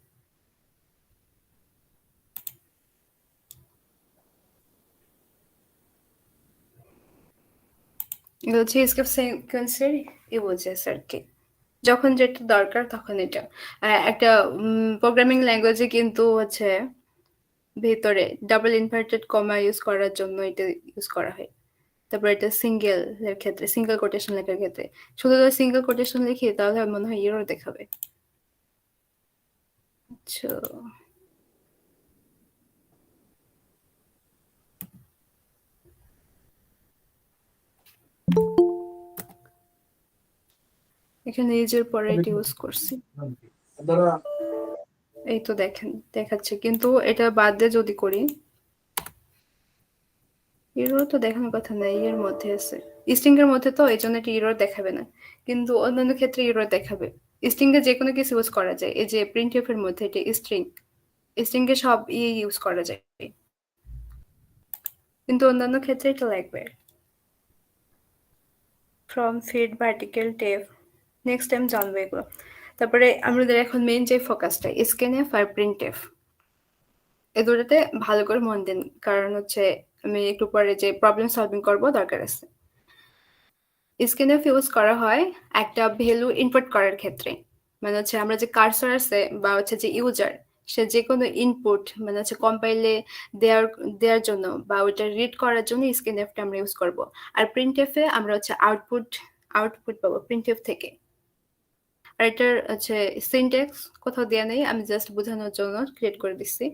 এটা হচ্ছে এসকেপ সিকোয়েন্সের ইউজেস আর কি, যখন যেটা দরকার তখন এটা। একটা প্রোগ্রামিং ল্যাঙ্গুয়েজে কিন্তু হচ্ছে ভেতরে ডাবল ইনভার্টেড কমা ইউজ করার জন্য এটা ইউজ করা হয়। তারপর এটা সিঙ্গেল এর ক্ষেত্রে, সিঙ্গেল কোটেশন লেখার ক্ষেত্রে শুধু যদি সিঙ্গেল কোটেশন লিখি তাহলে মনে হয় এরর দেখাবে। আচ্ছা, এখানে ইউজের পরে এটা ইউজ করছি, এই তো দেখেন দেখাচ্ছে, কিন্তু এটা বাদ দিয়ে যদি করি এরর তো দেখানোর কথা না, এর মধ্যে আছে স্ট্রিং এর মধ্যে, তো এই জন্য এটা এরর দেখাবে না, কিন্তু অন্যান্য ক্ষেত্রে এরর দেখাবে। স্ট্রিং এ যে কোনো কিছু ইউজ করা যায়, এই যে প্রিন্টএফ এর মধ্যে এটা স্ট্রিং এ সব ইউজ করা যায়, কিন্তু অন্যান্য ক্ষেত্রে এটা লাগবে। Form feed vertical tab, next time জানবো এগুলো। তারপরে আমাদের এখন মেইন যে ফোকাসটা স্ক্যানএফ আর প্রিন্টএফ, এই দুটোতে ভালো করে মন দিন, কারণ হচ্ছে আমি একটু পরে যে প্রবলেম সলভিং করব দরকার আছে। স্ক্যানএফ ইউজ করা হয় একটা ভ্যালু ইনপুট করার ক্ষেত্রে, মানে হচ্ছে আমরা যে কার্সর আছে বা হচ্ছে যে ইউজার, সে যে কোনো ইনপুট মানে হচ্ছে কম্পাইলে দেওয়ার জন্য বা ওইটা রিড করার জন্য স্ক্যানএফটা আমরা ইউজ করব। আর প্রিন্টএফে আমরা হচ্ছে আউটপুট পাবো প্রিন্টএফ থেকে। আর এটার হচ্ছে সিনট্যাক্স কোথাও দেওয়া নেই, আমি জাস্ট বোঝানোর জন্য ক্রিয়েট করে দিচ্ছি।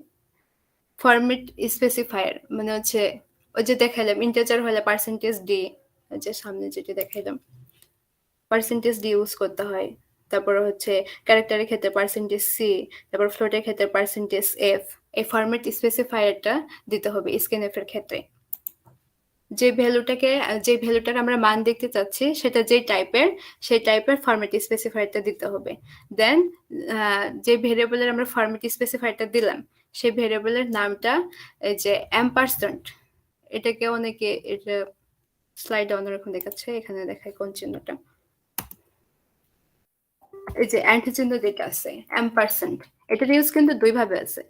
ফরম্যাট স্পেসিফায়ার মানে হচ্ছে ওই যে দেখাইলাম ইন্টিজার হলে পার্সেন্টেজ ডি, যে সামনে যেটা দেখাইলাম পার্সেন্টেজ ডি ইউজ করতে হয়। তারপর হচ্ছে ক্যারেক্টারের ক্ষেত্রে পার্সেন্টেজ সি, তারপর ফ্লোটের ক্ষেত্রে পার্সেন্টেজ এফ। এই ফরম্যাট স্পেসিফায়ারটা দিতে হবে স্ক্যানএফ এর ক্ষেত্রে। যে ভ্যালুটার আমরা মান দেখতে চাচ্ছি সেটা যে টাইপের, সেই টাইপের ফরম্যাট স্পেসিফায়ারটা দিতে হবে। দেন যে ভেরিয়েবলের আমরা ফরম্যাট স্পেসিফায়ারটা দিলাম সেই ভেরিয়েবলের নামটা এই যে এম্পারসেন্ট, এটাকে অনেকে এটা স্লাইডে অন্যরকম দেখাচ্ছে, এখানে দেখায় কোন চিহ্নটা, এই যে অ্যান্ড চিহ্ন যেটা আছে এম্পারসেন্ট, এটার ইউজ কিন্তু দুই ভাবে আছে।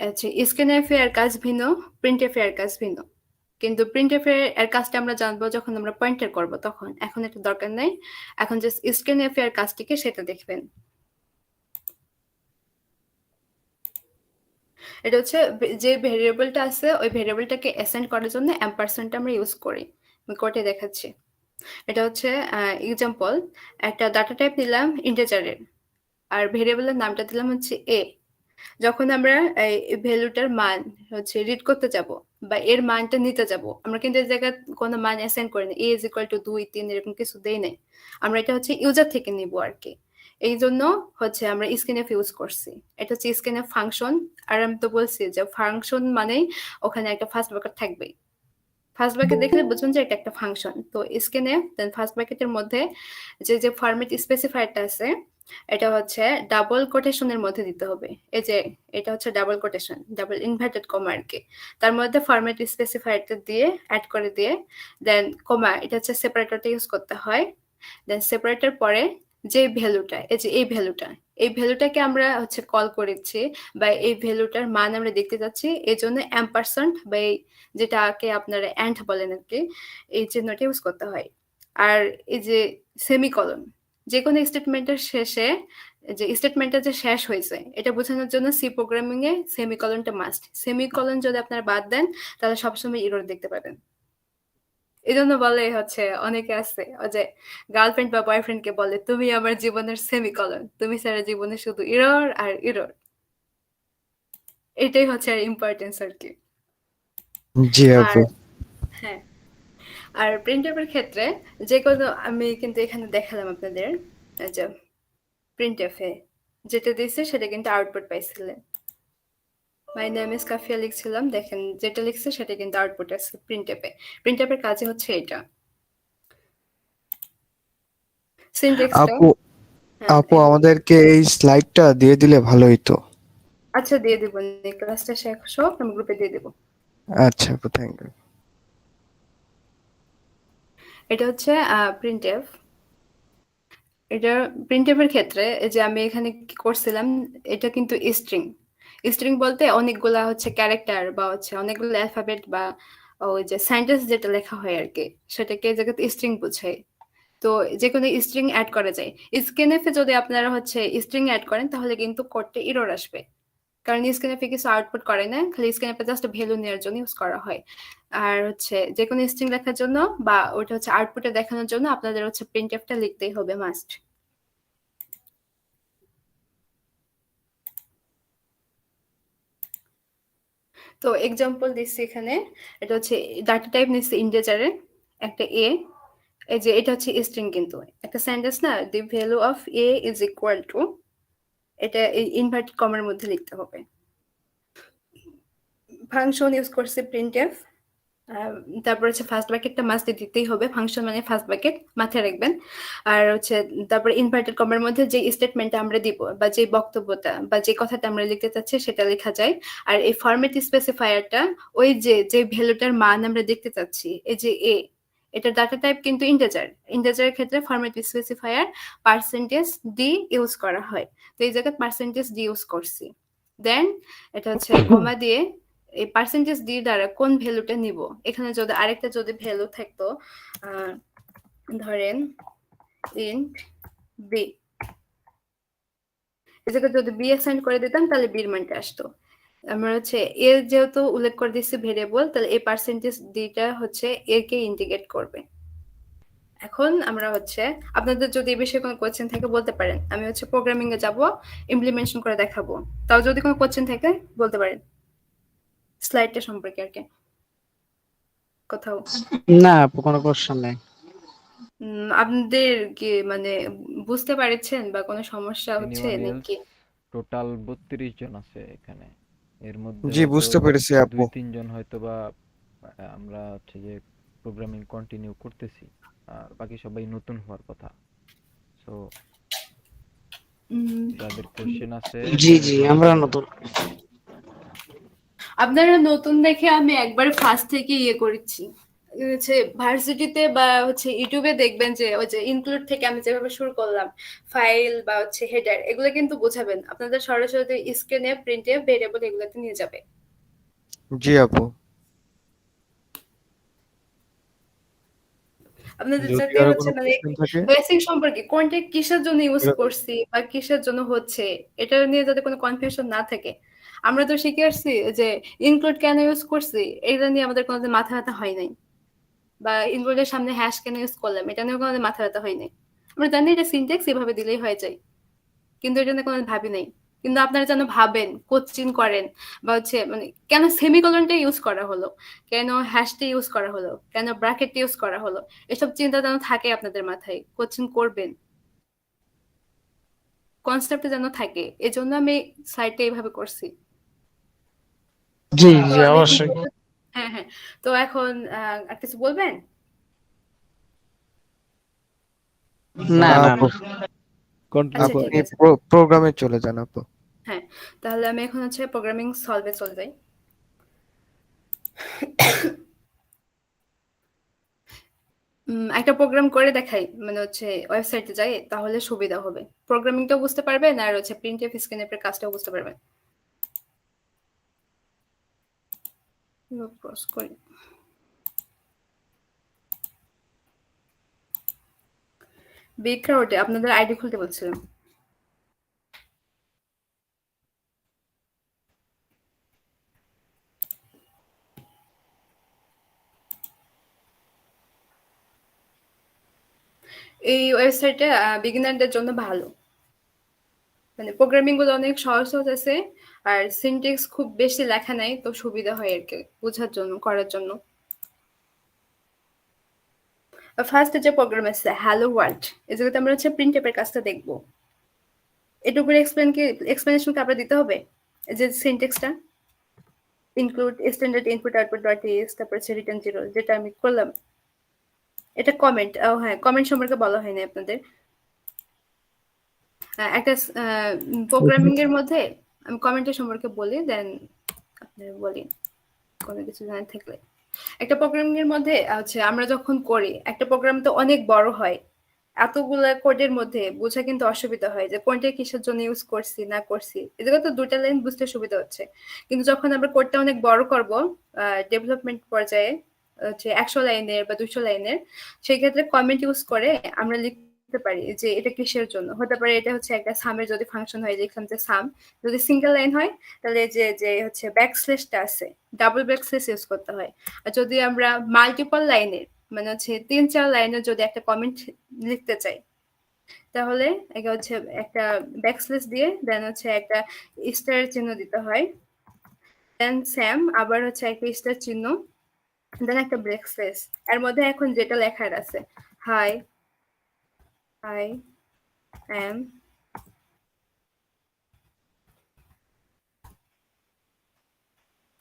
আচ্ছা, স্ক্যানএফ এর কাজ ভিন্ন, প্রিন্টএফ এর কাজ ভিন্ন, কিন্তু প্রিন্টএফ এর কাজটা আমরা জানবো যখন আমরা পয়েন্টার করব তখন, এখন এটা দরকার নেই। এখন জাস্ট স্ক্যানএফ এর কাজটিকে সেটা দেখবেন। এটা হচ্ছে যে ভেরিয়েবলটা আছে ওই ভেরিয়েবলটাকে অ্যাসাইন করার জন্য অ্যাম্পারস্যান্ডটা আমরা ইউজ করি। আমি কোডে দেখাচ্ছি। এটা হচ্ছে এক্সাম্পল, একটা ডাটা টাইপ নিলাম ইন্টিজারের, আর ভেরিয়েবলের নামটা দিলাম হচ্ছে এ। যখন আমরা এই ভ্যালুটার মান হচ্ছে রিড করতে যাব বা এর মানটা নিতে যাব, আমরা কিন্তু এই জায়গায় কোনো মান অ্যাসাইন করি না, এ ইজ ইকুয়াল টু 2 3 এরকম কিছু দেই নাই। আমরা এটা হচ্ছে ইউজার থেকে নিব আর কি। এই জন্য হচ্ছে আমরা স্ক্যানএফ ইউজ করছি। এটা হচ্ছে স্ক্যানএফ ফাংশন। আর আমি তো বলছি যে ফাংশন মানেই ওখানে একটা ফার্স্ট ব্র্যাকেট থাকবে। ফার্স্ট ব্র্যাকেট দেখলে বুঝবেন যে এটা একটা ফাংশন। তো স্ক্যানএফ দেন ফার্স্ট ব্র্যাকেটের মধ্যে যে ফরম্যাট স্পেসিফায়ারটা আছে এটা হচ্ছে ডাবল কোটেশনের মধ্যে দিতে হবে। এই যে এটা হচ্ছে double quotation, double inverted comma আর কি। তার মধ্যে ফরম্যাট স্পেসিফায়ারটা দিয়ে অ্যাড করে দিয়ে দেন কমা, এটা হচ্ছে সেপারেটরটা ইউজ করতে হয়। দেন সেপারেটর পরে যে ভ্যালুটা, এই যে এই ভ্যালুটাকে আমরা হচ্ছে কল করেছি বা এই ভ্যালুটার মান আমরা দেখতে যাচ্ছি, এই জন্য অ্যাম্পারস্যান্ড বা যেটাকে আপনারা অ্যান্ড বলেন আর কি, এই চিহ্নটা ইউজ করতে হয়। আর এই যে সেমিকলন, যে কোনো স্টেটমেন্টের শেষে যে স্টেটমেন্টটা যে শেষ হয়েছে এটা বোঝানোর জন্য সি প্রোগ্রামিং এ সেমিকলনটা মাস্ট। সেমিকলন যদি আপনারা বাদ দেন তাহলে সবসময় এরর দেখতে পাবেন। এই জন্য বলে হচ্ছে অনেকে আছে যে গার্লফ্রেন্ড বা বয়ফ্রেন্ডকে বলে তুমি আমার জীবনের সেমিকলন, তুমি ছাড়া জীবনে শুধু এরর আর এরর। এটাই হচ্ছে আর ইম্পর্টেন্স আর কি। জি আর আপু। হ্যাঁ, আর প্রিন্টএফের ক্ষেত্রে যে কোনো, আমি কিন্তু এখানে দেখালাম আপনাদের যে প্রিন্টএফে যেটা দিয়েছে সেটা কিন্তু আউটপুট পাইছিলেন। মাই নেম ইজ কাফিয়া লিখছিলাম, দেখেন যেটা লিখছে সেটা কিন্তু আউটপুট আছে প্রিন্টএফে। প্রিন্টএফের কাজে হচ্ছে এটা। সিনট্যাক্সটা আপু আপু আমাদেরকে এই স্লাইডটা দিয়ে দিলে ভালো হতো। আচ্ছা দিয়ে দেবো, ক্লাসটা শেষ হোক আমি গ্রুপে দিয়ে দেবো। আচ্ছা আপু, থ্যাংক ইউ। এটা হচ্ছে প্রিন্টএফ। এটা প্রিন্টএফের ক্ষেত্রে এই যে আমি এখানে কি করছিলাম, এটা কিন্তু স্ট্রিং। স্ট্রিং বলতে অনেকগুলা হচ্ছে ক্যারেক্টার বা হচ্ছে অনেকগুলো অ্যালফাবেট বা ওই যে সেন্টেন্স যেটা লেখা হয় আর কি, সেটাকে এই জায়গাতে স্ট্রিং বোঝায়। তো যে কোনো স্ট্রিং অ্যাড করা যায়। স্ক্যানএফে যদি আপনারা হচ্ছে স্ট্রিং অ্যাড করেন তাহলে কিন্তু কোডটা এরর আসবে, কারণ স্ক্যানএফে কিছু আউটপুট করে না, খালি স্ক্যানএফে জাস্ট ভ্যালু নেওয়ার জন্য ইউজ করা হয়। আর হচ্ছে যে কোনো স্ট্রিং লেখার জন্য বা ওটা হচ্ছে আউটপুটে দেখানোর জন্য আপনাদের হচ্ছে প্রিন্টএফটা লিখতেই হবে মাস্ট। তো এক্সাম্পল দিচ্ছি এখানে, এটা হচ্ছে ডাটা টাইপ নিচ্ছে ইন্টিজারের একটা এ। এই যে এটা হচ্ছে স্ট্রিং, কিন্তু একটা সেন্টেন্স না, the value of A is equal two, এটা এই ইনভার্টেড কমার মধ্যে লিখতে হবে। ফাংশন ইউজ করছে প্রিন্টএফ। তারপর হচ্ছে ফার্স্ট ব্র্যাকেটটা মাস্ট দিতেই হবে, ফাংশন মানে ফার্স্ট ব্র্যাকেট মাথায় রাখবেন। আর হচ্ছে তারপর ইনভার্টেড কমার মধ্যে যে স্টেটমেন্টটা আমরা দিব বা যে বক্তব্যটা বা যে কথাটা আমরা লিখতে চাচ্ছি সেটা লেখা যায়। আর এই ফরম্যাট স্পেসিফায়ারটা ওই যে ভ্যালুটার মান আমরা দেখতে চাচ্ছি, এই যে এ, এটা ডাটা টাইপ কিন্তু ইন্টিজার। ইন্টিজারের ক্ষেত্রে format specifier percentage D use করা হয়। তো এই জায়গায় পার্সেন্টেজ ডি ইউজ করছি। দেন এটা হচ্ছে কমা দিয়ে এই পার্সেন্টেজ ডি দ্বারা কোন ভ্যালুটা নিব, এখানে যদি আরেকটা যদি ভ্যালু থাকতো, ধরেন ইন্ট বি, এই জায়গায় যদি বি অ্যাসাইন করে দিতাম তাহলে বির মানটা আসতো। আমরা হচ্ছে এ যেহেতু উল্লেখ করে দিচ্ছি ভেরিয়েবল, তাহলে এই পার্সেন্টেজ ডিটা হচ্ছে এ কে ইন্টিগ্রেট করবে। এখন আমরা হচ্ছে আপনাদের যদি এই বিষয়ে কোনো কোয়েশ্চেন থাকে বলতে পারেন, আমি হচ্ছে প্রোগ্রামিং এ যাব, ইমপ্লিমেন্টেশন করে দেখাবো। তাও যদি কোনো কোয়েশ্চেন থাকে বলতে পারেন স্লাইডটা সম্পর্কে আর কি কোথাও। না আপু, কোনো কোশ্চেন নেই। আপনাদের কি মানে বুঝতে পারছেন বা কোনো সমস্যা হচ্ছে Anyone else? নাকি? টোটাল 32 জন আছে এখানে। এর মধ্যে জি, বুঝতে পেরেছি আপু। 2-3 জন হয়তো বা আমরা হচ্ছে যে প্রোগ্রামিং কন্টিনিউ করতেছি, আর বাকি সবাই নতুন হওয়ার কথা। সো উম, যাদের কোশ্চেন আছে জি জি, আমরা নতুন। আপনারা নতুন দেখে আমি একবার ফার্স্ট থেকে ইয়ে করেছি, হচ্ছে ভার্সিটিতে বা হচ্ছে ইউটিউবে দেখবেন যে ওই যে ইনক্লুড থেকে আমি যেভাবে শুরু করলাম, ফাইল বা হচ্ছে হেডার, এগুলো কিন্তু বোঝাবেন আপনাদের সরাসরি স্ক্রিনে প্রিন্টে ভেরিয়েবল এগুলোতে নিয়ে যাবে। জি আপু। আপনাদের যদি যাতে আরো হচ্ছে কোনো মানে কোশ্চেন থাকে। বেসিক সম্পর্কে কোনটা কিসের জন্য ইউজ করছি বা কিসের জন্য হচ্ছে এটা নিয়ে যাতে কোনো কনফিউশন না থাকে। আমরা তো শিখে আসছি যে ইনক্লুড কেন ইউজ করছি এটা নিয়ে আমাদের কোনোদিন মাথা ব্যথা হয় নাই, বা ইনক্লুডের সামনে হ্যাশ কেন ইউজ করলাম এটা নিয়েও কোনোদিন মাথা ব্যথা হয় নাই। আমরা জানি এটা সিনট্যাক্স এভাবে দিলেই হয়ে যায়, কিন্তু এটা নিয়ে কোনোদিন ভাবি নাই। কিন্তু আপনারা যেন ভাবেন, কোশ্চিন করেন, বা হচ্ছে মানে কেন সেমিকোলনটা ইউজ করা হলো, কেন হ্যাশটা ইউজ করা হলো, কেন ব্র্যাকেটটা ইউজ করা হলো, এসব চিন্তা যেন থাকে আপনাদের মাথায়, কোশ্চিন করবেন, কনসেপ্টে যেন থাকে। এজন্য আমি সাইটটা এইভাবে করছি। জি তো জি আমি অবশ্যই। হ্যাঁ হ্যাঁ, তো এখন আর কিছু বলবেন? না না না আপু, আচ্ছা আপু ঠিক এই আছে। প্রোগ্রামে চলে যান আপু। হ্যাঁ, তাহলে আমি এখন হচ্ছে প্রোগ্রামিং সলভে চলে যাই। একটা প্রোগ্রাম করে দেখাই, মানে হচ্ছে ওয়েবসাইটে যাই, তাহলে সুবিধা হবে। প্রোগ্রামিংটাও বুঝতে পারবেন আর হচ্ছে প্রিন্টএফ স্ক্যানএফের কাজটাও বুঝতে পারবেন। ক্রস করি। বিগ ক্রাউডে আপনাদের আইডি খুলতে বলছিলাম। এই ওয়েবসাইটে বিগিনারদের জন্য ভালো, মানে প্রোগ্রামিং গুলো অনেক সহজ সহজ আছে, আর সিনট্যাক্স খুব বেশি লেখা নাই, তো সুবিধা হয় আর কি বোঝার জন্য, করার জন্য। ফার্স্ট যে প্রোগ্রাম আছে হ্যালো ওয়ার্ল্ড, এই জায়গাতে আমরা হচ্ছে প্রিন্টএফের কাজটা দেখবো। এটুকুর এক্সপ্লেনেশন কি আপনার দিতে হবে? এই যে সিনট্যাক্সটা include standard input output dot ইস, তারপর হচ্ছে রিটার্ন জিরো, যেটা আমি করলাম। এটা কমেন্ট, ও হ্যাঁ, কমেন্ট সম্পর্কে বলা হয়নি আপনাদের। একটা প্রোগ্রামিং এর মধ্যে আমি কমেন্টের সম্পর্কে বলি, দেন আপনি বলি কোনো কিছু জানার থাকলে। একটা প্রোগ্রামিং এর মধ্যে হচ্ছে আমরা যখন করি, একটা প্রোগ্রাম তো অনেক বড় হয়, এতগুলা কোডের মধ্যে বোঝা কিন্তু অসুবিধা হয় যে কোনটা কিসের জন্য ইউজ করছি না করছি। এদিকে তো দুটা লাইন বুঝতে সুবিধা হচ্ছে, কিন্তু যখন আমরা কোডটা অনেক বড় করব ডেভেলপমেন্ট পর্যায়ে, হচ্ছে 100 লাইনের বা 200 লাইনের, সেই ক্ষেত্রে কমেন্ট ইউজ করে আমরা লিখতে পারি যে এটা কিসের জন্য হতে পারে। এটা হচ্ছে একটা সামের যদি ফাংশন হয়, লিখলাম যে সাম, যদি সিঙ্গেল লাইন হয় তাহলে যে যে হচ্ছে ব্যাকস্ল্যাশটা আছে, ডাবল ব্যাকস্ল্যাশ ইউজ করতে হয়। আর যদি আমরা মাল্টিপল লাইনের, মানে হচ্ছে 3-4 লাইনের যদি একটা কমেন্ট লিখতে চাই, তাহলে এটা হচ্ছে একটা ব্যাকস্ল্যাশ দিয়ে দেন হচ্ছে একটা স্টার চিহ্ন দিতে হয়, দেন স্যাম আবার হচ্ছে একটা স্টার চিহ্ন, দেন একটা ব্যাকস্ল্যাশ। এর মধ্যে এখন যেটা লেখার আছে, হাই আই এম,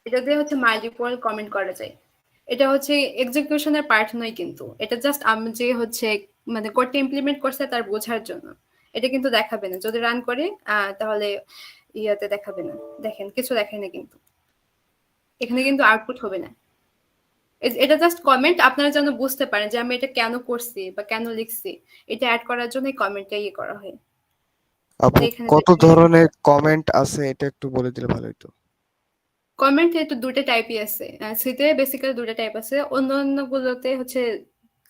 এটা দিয়ে হচ্ছে মাল্টিপল কমেন্ট করা যায়। এটা হচ্ছে এক্সিকিউশনের পার্ট নয়, কিন্তু এটা জাস্ট আমি যে হচ্ছে মানে কোডটা ইমপ্লিমেন্ট করছে তার বোঝার জন্য। এটা কিন্তু দেখাবে না যদি রান করে, তাহলে ইয়াতে দেখাবে না। দেখেন কিছু দেখায় না, কিন্তু এখানে কিন্তু আউটপুট হবে না। এটা জাস্ট কমেন্ট, আপনারা যেন বুঝতে পারেন যে আমি এটা কেন করছি বা কেন লিখছি, এটা অ্যাড করার জন্য এই কমেন্টটা ইয়ে করা হয়। আপু এখানে কত ধরনের কমেন্ট আছে এটা একটু বলে দিলে ভালো হতো। কমেন্ট তো দুটো টাইপই আছে, সিতে বেসিক্যালি দুটো টাইপ আছে, অন্য অন্য গুলোতে হচ্ছে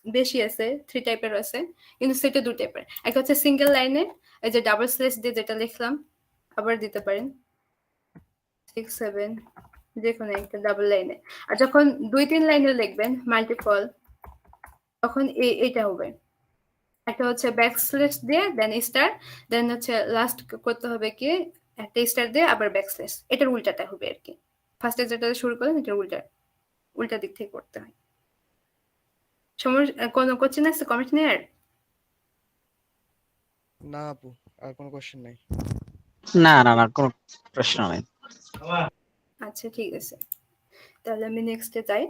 বেশি আছে, 3 টাইপের আছে, কিন্তু সেটা 2 টাইপের। একটা হচ্ছে সিঙ্গেল লাইনে, এই যে ডাবল স্ল্যাশ দিয়ে যেটা লিখলাম, আবার দিতে পারেন 6-7, যে কোনো একটা ডাবল লাইনে। আর যখন 2-3 লাইনে লিখবেন মাল্টিপল, তখন এইটা হবে, একটা হচ্ছে ব্যাক স্ল্যাশ দিয়ে দেন স্টার, দেন হচ্ছে লাস্ট করতে হবে কি একটা স্টার দিয়ে আবার ব্যাক স্ল্যাশ, এটার উল্টাটা হবে আর কি। ফার্স্টে যেটা শুরু করলেন এটার উল্টা দিক থেকে করতে হয়। কোনো কোশ্চেন আছে কমেন্ট নেয়ার? না আপু, আর কোনো কোশ্চেন নাই। না না না, কোনো প্রশ্ন নেই। আচ্ছা ঠিক আছে, তাহলে আমি নেক্সটে যাই।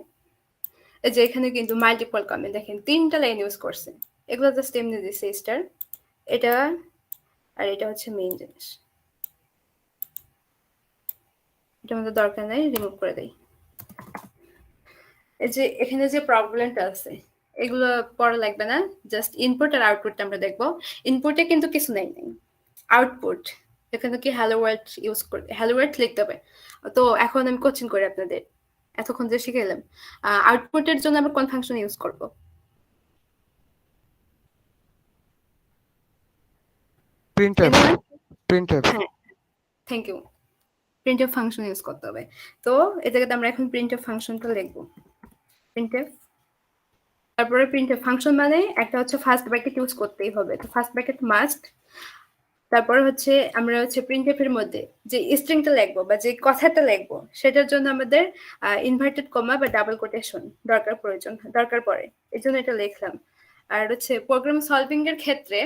এই যে এখানে কিন্তু মাল্টিপল কমেন্ট দেখেন 3টা লাইন ইউজ করছে, এগুলো জাস্ট এমনি দিচ্ছে স্টার, এটা আর এটা হচ্ছে মেইন জিনিস, এটা আমাদের দরকার নাই, রিমুভ করে দেই। এই যে এখানে যে প্রবলেমটা আছে এগুলো পড়া লাগবে না, জাস্ট ইনপুট আর আউটপুটটা আমরা দেখবো। ইনপুটে কিন্তু কিছু নাই, আউটপুট এখানে কি হ্যালো ওয়ার্ল্ড ইউজ করতে, হ্যালো ওয়ার্ল্ড লিখতে হবে। তো এখন আমি কোচিং করি আপনাদের, এতক্ষণ যে শিখাইলাম, আউটপুটের জন্য আমরা কোন ফাংশন ইউজ করব? প্রিন্টএফ। Anyone? প্রিন্টএফ। হ্যাঁ, thank you. Printf function use করতে হবে। তো এই জায়গাতে আমরা এখন প্রিন্টএফ ফাংশনটা লিখবো। প্রিন্টএফ, তারপরে প্রিন্টএফ ফাংশন মানে একটা হচ্ছে ফার্স্ট ব্র্যাকেট ইউজ করতেই হবে, তো ফার্স্ট ব্র্যাকেট মাস্ট। তারপরে হচ্ছে আমরা হচ্ছে প্রিন্টএফ এর মধ্যে যে স্ট্রিংটা লিখবো বা যে কথাটা লিখবো সেটার জন্য আমাদের ইনভার্টেড কমা বা ডাবল কোটেশন দরকার পড়ে, এই জন্য এটা লিখলাম। আর হচ্ছে প্রোগ্রাম সলভিং এর ক্ষেত্রে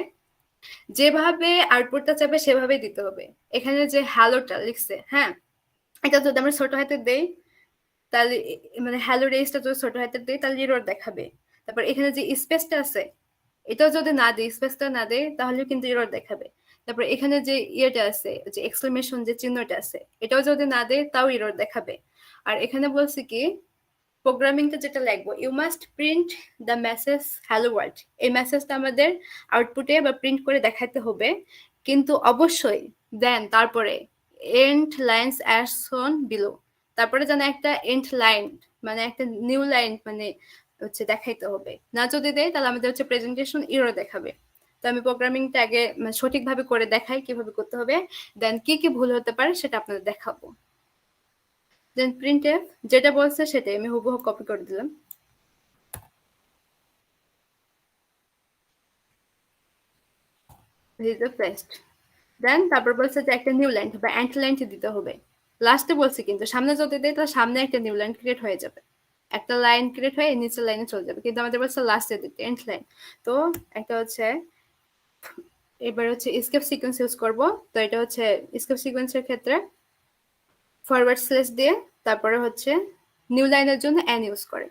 যেভাবে আউটপুটটা চাবে সেভাবেই দিতে হবে। এখানে যে হ্যালোটা লিখছে, হ্যাঁ, এটা যদি আমরা ছোট হাতে দেই তাহলে মানে হ্যালো রেজটা যদি ছোট হাতে দেই তাহলে এরর দেখাবে। তারপর এখানে যে স্পেসটা আছে এটাও যদি না দিই, স্পেসটা না দেই তাহলে কিন্তু এরর দেখাবে। তারপর এখানে যে ইয়েটা আছে, যে এক্সক্লেমেশন যে চিহ্নটা আছে এটাও যদি না দেই তাও এরর দেখাবে। আর এখানে বলছি কি প্রোগ্রামিংটা যেটা লিখবো, you must print the message hello world, এই মেসেজটা আমাদের আউটপুটে বা প্রিন্ট করে দেখাতে হবে, কিন্তু অবশ্যই দেন তারপরে and lines as shown below, তারপরে যেন একটা এন্ড লাইন মানে একটা নিউ লাইন মানে হচ্ছে দেখাইতে হবে। না যদি দেয় তাহলে আমাদের হচ্ছে প্রেজেন্টেশন এরর দেখাবে। তো আমি প্রোগ্রামিংটা আগে সঠিকভাবে করে দেখাই কিভাবে করতে হবে, দেন কি কি ভুল হতে পারে সেটা আপনাদের দেখাবো। দেন প্রিন্টএফ যেটা বলছে সেটাই আমি হুবহু কপি করে দিলাম। দেন তারপর বলছে যে একটা নিউ লাইন বা এন্ড লাইন দিতে হবে লাস্টে বলছি, কিন্তু সামনে যদি দেয় তাহলে সামনে একটা নিউ লাইন ক্রিয়েট হয়ে যাবে, একটা লাইন ক্রিয়েট হয়ে নিচের লাইনে চলে যাবে, কিন্তু আমাদের বলছে লাস্টে দিতে এন্ড লাইন। তো একটা হচ্ছে এবার হচ্ছে স্কেপ সিকোয়েন্স ইউজ করব। তো এটা হচ্ছে স্কেপ সিকোয়েন্সের ক্ষেত্রে ফরওয়ার্ড স্ল্যাশ দিয়ে তারপরে হচ্ছে নিউ লাইনের জন্য এন ইউজ করে।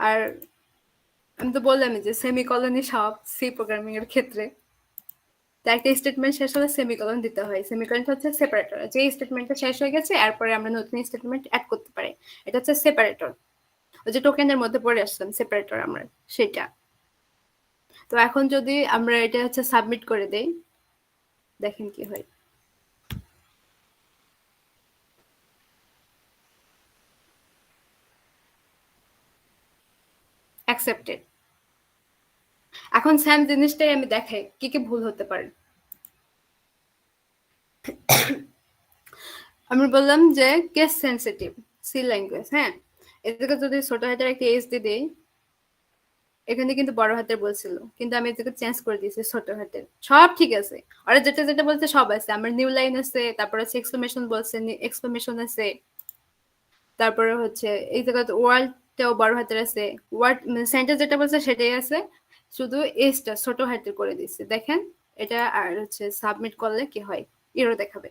আর আমি তো বললামই যে সেমিকলনই সব সি প্রোগ্রামিং এর ক্ষেত্রে। তো একটা স্টেটমেন্ট শেষ হলে সেমিকলন দিতে হয়, সেমিকলনটা হচ্ছে সেপারেটর, যে স্টেটমেন্টটা শেষ হয়ে গেছে এরপরে আমরা নতুন স্টেটমেন্ট অ্যাড করতে পারি, এটা হচ্ছে সেপারেটর। ওই যে টোকেনের মধ্যে পড়ে আসলাম সেপারেটর আমরা সেটা। তো এখন যদি আমরা এটা হচ্ছে সাবমিট করে দেই, দেখেন কি হয়। অ্যাকসেপ্টেড। এখন সেম জিনিসটাই আমি দেখাই কি কি ভুল হতে পারে। আমি বললাম যে কেস সেনসিটিভ সি ল্যাঙ্গুয়েজ, হ্যাঁ, এদিকে যদি ছোট হাতের একটা এস দিয়ে দেই, এখানে কিন্তু বড় হাতের বলছিল কিন্তু আমি এদিকে চেঞ্জ করে দিয়েছি ছোট হাতের, সব ঠিক আছে। আর যেটা যেটা বলছে সব আছে, আমার নিউ লাইন আছে, তারপর হচ্ছে এক্সক্লেমেশন বলছে, এক্সক্লেমেশন আছে, তারপরে হচ্ছে এই জায়গাতে ওয়ার্ডটাও বড় হাতের আছে, ওয়ার্ড মানে সেন্টেন্স যেটা বলছে সেটাই আছে, শুধু এসটা ছোট হাতের করে দিচ্ছে। দেখেন এটা আর হচ্ছে সাবমিট করলে কি হয়, এরও দেখাবে।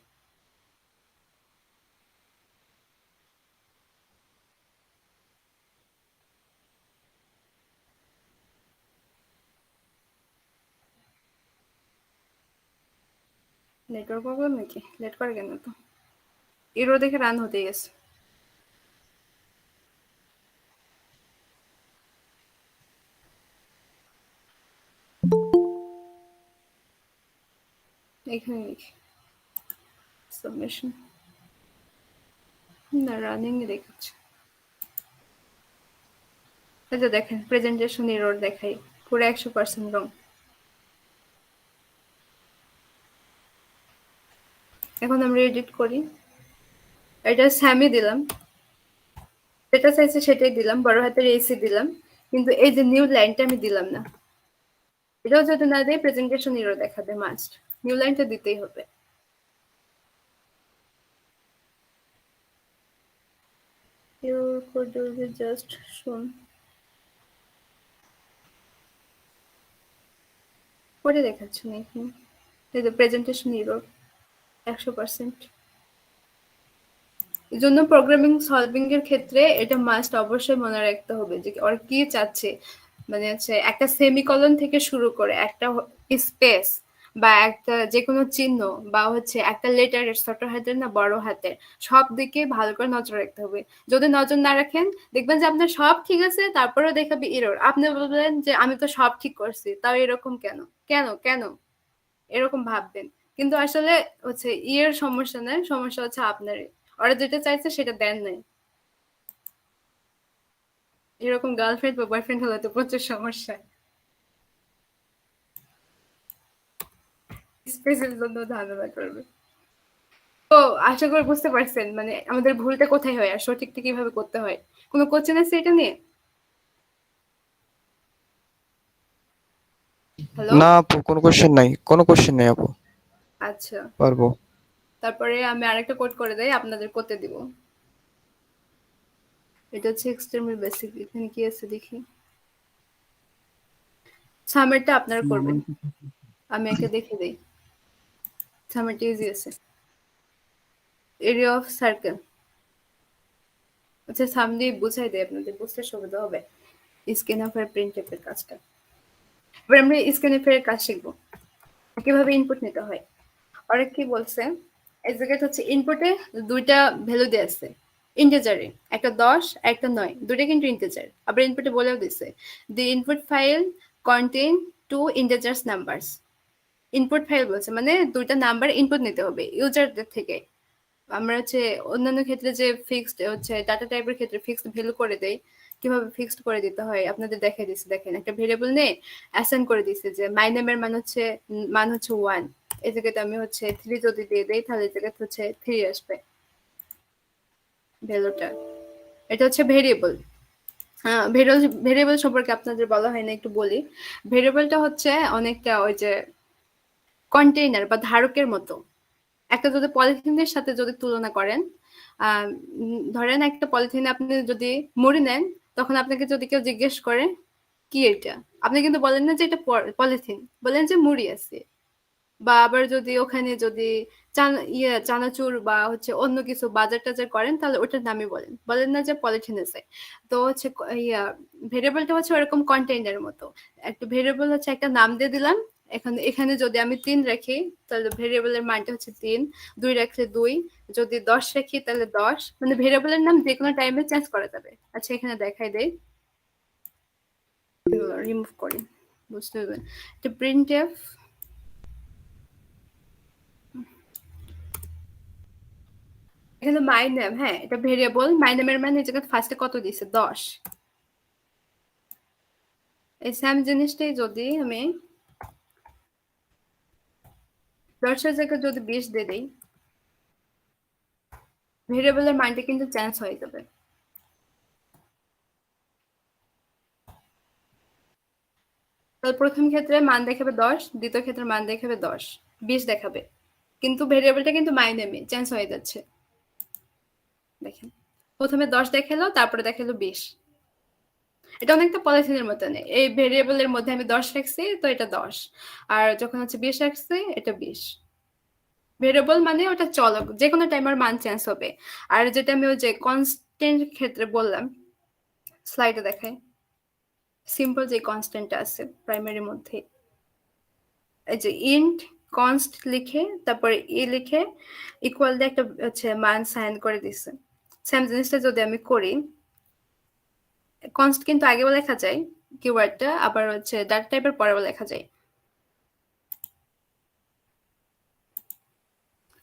নেটওয়ার্ক প্রবলেম নাকি, লেট করে কেন তো, এরও দেখে রান হতে গেছে। এখানে লিখি সাবমিশন, না রানিং এ দেখাচ্ছে। এই যে দেখেন প্রেজেন্টেশন এরর দেখাই পুরো 100% রং। এখন আমরা এডিট করি, এটা স্যামি দিলাম, যেটা চাইছে সেটাই দিলাম, বড় হাতের এসি দিলাম, কিন্তু এই যে নিউ লাইনটা আমি দিলাম না, এটাও যদি না দেয় প্রেজেন্টেশন এরর দেখাবে, মাস্ট নিউ লাইনটা দিতেই হবে। Your code will be just shown. পরে দেখাচ্ছি না এখানে, এই যে প্রেজেন্টেশন এরর 100%। এই জন্য প্রোগ্রামিং সলভিং এর ক্ষেত্রে এটা মাস্ট অবশ্যই মনে রাখতে হবে যে ওরা কি চাচ্ছে, মানে হচ্ছে একটা সেমিকলন থেকে শুরু করে একটা স্পেস বা একটা যে কোনো চিহ্ন বা হচ্ছে একটা লেটারের ছোট হাতের না বড় হাতের সব দিকে ভালো করে নজর রাখতে হবে। যদি নজর না রাখেন দেখবেন যে আপনার সব ঠিক আছে তারপরেও দেখাবে এরর, আপনি বলবেন যে আমি তো সব ঠিক করছি তাও এরকম কেন কেন কেন এরকম ভাববেন, কিন্তু আসলে হচ্ছে ইয়ের সমস্যা নয়, সমস্যা হচ্ছে আপনার, ওরা যেটা চাইছে সেটা দেন নাই। এরকম গার্লফ্রেন্ড বা বয়ফ্রেন্ড হলে তো প্রচুর সমস্যা। স্পেসের জন্য ধন্যবাদ করবে। তো আশা করি বুঝতে পারছেন মানে আমাদের ভুলটা কোথায় হয় আর সঠিকটা কিভাবে করতে হয়। কোনো কোশ্চেন আছে এটা নিয়ে? হ্যালো? না আপু, কোনো কোশ্চেন নাই, কোনো কোশ্চেন নাই আপু, আচ্ছা, পারবো। তারপরে আমি আরেকটা কোড করে দেই, আপনাদের করতে দিব। এটা হচ্ছে এক্সট্রিমলি বেসিক। এখানে কি আছে দেখি। সামারটা আপনারা করবেন, আমি একটা দেখে দেই। সামারটা ইজি আছে। এরিয়া অফ সার্কেল, আচ্ছা সামনে বুঝাই দেয়, আপনাদের বুঝতে সুবিধা হবে। স্ক্যানফের প্রিন্টএফের কাজটা, এবার আমরা স্ক্যানফের কাজ শিখবো কিভাবে ইনপুট নিতে হয়। আর কি বলছে, এই জায়গাটা হচ্ছে ইনপুটে দুইটা ভ্যালু দিয়ে আছে ইন্টিজারে, একটা 10 একটা 9, দুইটা কিন্তু ইন্টিজার। আবার ইনপুটে বলেও দিছে the input file contain two integers numbers. Input file বলছে মানে দুইটা নাম্বার ইনপুট নিতে হবে ইউজারদের থেকে। আমরা হচ্ছে অন্যান্য ক্ষেত্রে যে ফিক্সড হচ্ছে ডাটা টাইপের ক্ষেত্রে ফিক্সড ভ্যালু করে দেই, কিভাবে ফিক্সড করে দিতে হয় আপনাদের দেখাই দিচ্ছে। দেখেন একটা ভেরিয়েবল নিয়ে অ্যাসাইন করে দিচ্ছে যে মাই নেমের মান হচ্ছে 1, এই জায়গাতে আমি হচ্ছে 3 যদি দিয়ে দেই তাহলে এই জায়গাতে হচ্ছে 3 আসবে ভ্যালুটা। এটা হচ্ছে ভেরিয়েবল। ভেরিয়েবল সম্পর্কে আপনাদের বলা হয় না, একটু বলি। ভেরিয়েবলটা হচ্ছে অনেকটা ওই যে কন্টেইনার বা ধারকের মতো। একটা যদি পলিথিনের সাথে যদি তুলনা করেন, ধরেন একটা পলিথিনে আপনি যদি মুড়ি নেন, তখন আপনাকে যদি কেউ জিজ্ঞেস করে কি এটা, আপনি কিন্তু বলেন না যে এটা পলিথিন, বলেন যে মুড়ি আছে। বা আবার যদি ওখানে যদি চানাচুর বা হচ্ছে অন্য কিছু বাজার টাজার করেন তাহলে ওটার নামই বলেন, বলেন না যে পলিথিন আছে। তো হচ্ছে ভেরিয়েবলটা হচ্ছে ওরকম কন্টেইনারের মতো। একটা ভেরিয়েবল হচ্ছে একটা নাম দিয়ে দিলাম, এখানে যদি আমি 3 রাখি তাহলে ভেরিয়েবলের মানটা হচ্ছে 3, 2 রাখলে 2, যদি 10 রাখি তাহলে 10, মানে ভেরিয়েবলের নাম যে কোনো টাইমে চেঞ্জ করা যাবে। আচ্ছা এখানে দেখাই দেই, রিমুভ করি বুঝতে হবে। তো প্রিন্টএফ, এখানে মাই নেম, হ্যাঁ এটা ভেরিয়েবল। মাই নেমের মানে এই জায়গায় ফার্স্টে কত দিছে 10। এই সেম জিনিসটাই যদি আমি 10 এর জায়গায় যদি 20 দিয়ে দিই, ভেরিয়েবলের মানটা কিন্তু চেঞ্জ হয়ে যাবে। তাহলে প্রথম ক্ষেত্রে মান দেখাবে 10, দ্বিতীয় ক্ষেত্রে মান দেখাবে 10, 20 দেখাবে, কিন্তু ভেরিয়েবলটা কিন্তু মাই নেমে চেঞ্জ হয়ে যাচ্ছে। দেখেন প্রথমে 10 দেখালো, তারপরে দেখালো 20। এটা অনেকটা পলিথিনের মতো নেই, এই ভেরিয়েবলের মধ্যে আমি 10 রাখছি তো এটা 10, আর যখন হচ্ছে 20 রাখছি এটা 20। ভেরিয়েবল মানে ওটা চলক, যে কোনো টাইমের মান চেঞ্জ হবে। আর যেটা আমি ওই যে কনস্ট্যান্ট ক্ষেত্রে বললাম, স্লাইডে দেখাই, সিম্পল যে কনস্ট্যান্টটা আছে প্রাইমারির মধ্যে, এই যে ইন্ট কনস্ট লিখে তারপরে লিখে ইকুয়াল দিয়ে একটা হচ্ছে মান সাইন করে দিছে। সেম জিনিসটা যদি আমি করি, কনস্ট কিন্তু আগেও লেখা যায় কিওয়ার্ডটা, আবার হচ্ছে ডাটা টাইপের পরেও লেখা যায়।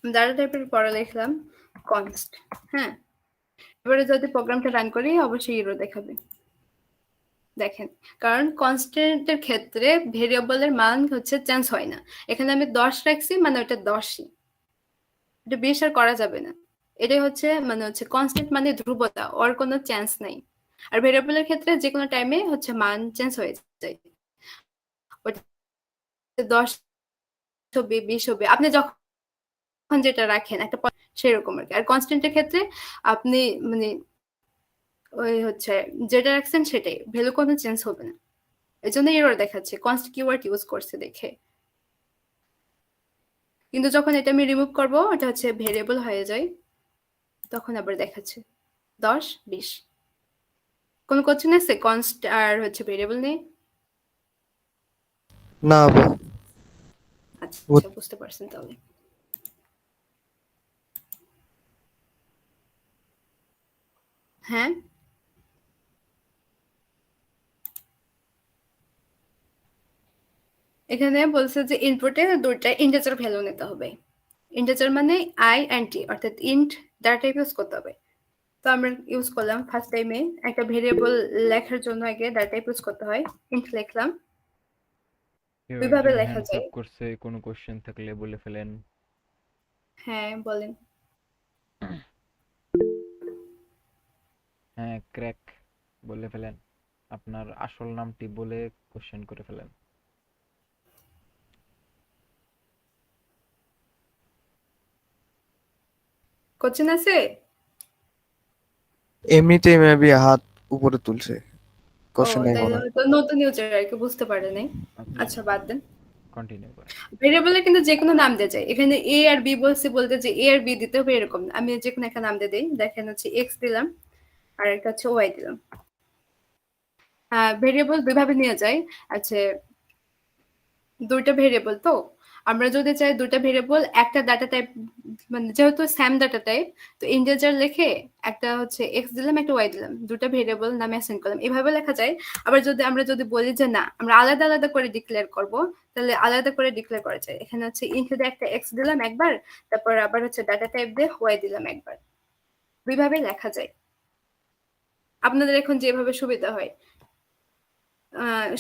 ডাটা টাইপের পরে লিখলাম কনস্ট, হ্যাঁ। এবারে যদি প্রোগ্রামটা রান করি অবশ্যই ইরো দেখাবে। দেখেন, কারণ কনস্ট্যান্টের ক্ষেত্রে ভেরিয়েবলের মান হচ্ছে চেঞ্জ হয় না। এখানে আমি 10 রাখছি মানে ওটা 10ই, এটা 20 আর করা যাবে না। এটাই হচ্ছে মানে হচ্ছে কনস্ট্যান্ট মানে ধ্রুবতা, ওর কোনো চেঞ্জ নাই। আর ভেরিয়েবলের ক্ষেত্রে যে কোনো টাইমে হচ্ছে মান চেঞ্জ হয়ে যায়, ওটা 10 হবে 20 হবে, আপনি যখন যেটা রাখেন একটা সেরকম আর কি। আর কনস্ট্যান্টের ক্ষেত্রে আপনি মানে ওই হচ্ছে যেটা রাখছেন সেটাই, ভ্যালু কোনো চেঞ্জ হবে না। এই জন্য এরর দেখাচ্ছে কনস্ট কিওয়ার্ড ইউজ করছে দেখে। কিন্তু যখন এটা আমি রিমুভ করব, ওটা হচ্ছে ভেরিয়েবল হয়ে যায়, তখন আবার দেখাচ্ছে 10 20। কোনো কোশ্চেন আছে কনস্ট আর হচ্ছে ভেরিয়েবল নেই? না আপু। আচ্ছা বুঝতে পারছেন তাহলে। হ্যাঁ এখানে বলছে যে ইনপুটে দুইটা ইন্টিজার ভ্যালু নিতে হবে। ইন্টিজার মানে আই এন্ড টি, অর্থাৎ ইন্ট ডাটা টাইপ ইউজ করতে হবে। তো আমরা ইউজ করলাম ফার্স্ট টাইমে একটা ভেরিয়েবল লেখার জন্য আগে ডাটা টাইপ ইউজ করতে হয়, ইন্ট লিখলাম, কেউ দুইভাবে একজন লেখা হ্যান্ডস যায়। আপ করছে, কোনো কোশ্চেন থাকলে বলে ফেলেন। হ্যাঁ, বলেন। হ্যাঁ, ক্র্যাক, বলে ফেলেন। আপনার আসল নামটি বলে কোশ্চেন করে ফেলেন। কোশ্চেন আছে? এমনিতেই মেবি হাত উপরে তুলছে, ও, কোশ্চেন নাই তাহলে মনে হয়। হয়তো নতুন ইউজার আর কি বুঝতে পারে নাই। আচ্ছা, আচ্ছা, বাদ দেন। কন্টিনিউ করেন। ভেরিয়েবলে কিন্তু যে কোনো নাম দেওয়া যায়। এখানে এ আর বি বলছি বলতে যে এ আর বি দিতে হবে এরকম না। আমি যে কোনো একটা নাম দিয়ে দিই। দেখেন হচ্ছে এক্স দিলাম আর একটা হচ্ছে ওয়াই দিলাম। ভেরিয়েবল দুইভাবে নেওয়া যায়। আচ্ছা, দুইটা ভেরিয়েবল তো আমরা যদি চাই দুইটা ভেরিয়েবল একটা ডাটা টাইপ, মানে যেহেতু সেম ডাটা টাইপ, তো ইন্টিজার লিখে একটা হচ্ছে এক্স দিলাম একটা ওয়াই দিলাম, দুটো ভেরিয়েবল নামে অ্যাসাইন করলাম, এভাবে লেখা যায়। আবার যদি আমরা বলি যে না আমরা আলাদা আলাদা করে ডিক্লেয়ার করব, তাহলে আলাদা করে ডিক্লেয়ার করা যায়। এখানে হচ্ছে ইন্টু দিয়ে একটা এক্স দিলাম একবার, তারপর আবার হচ্ছে ডাটা টাইপ দিয়ে ওয়াই দিলাম একবার। দুইভাবে লেখা যায়, আপনাদের এখন যেভাবে সুবিধা হয়।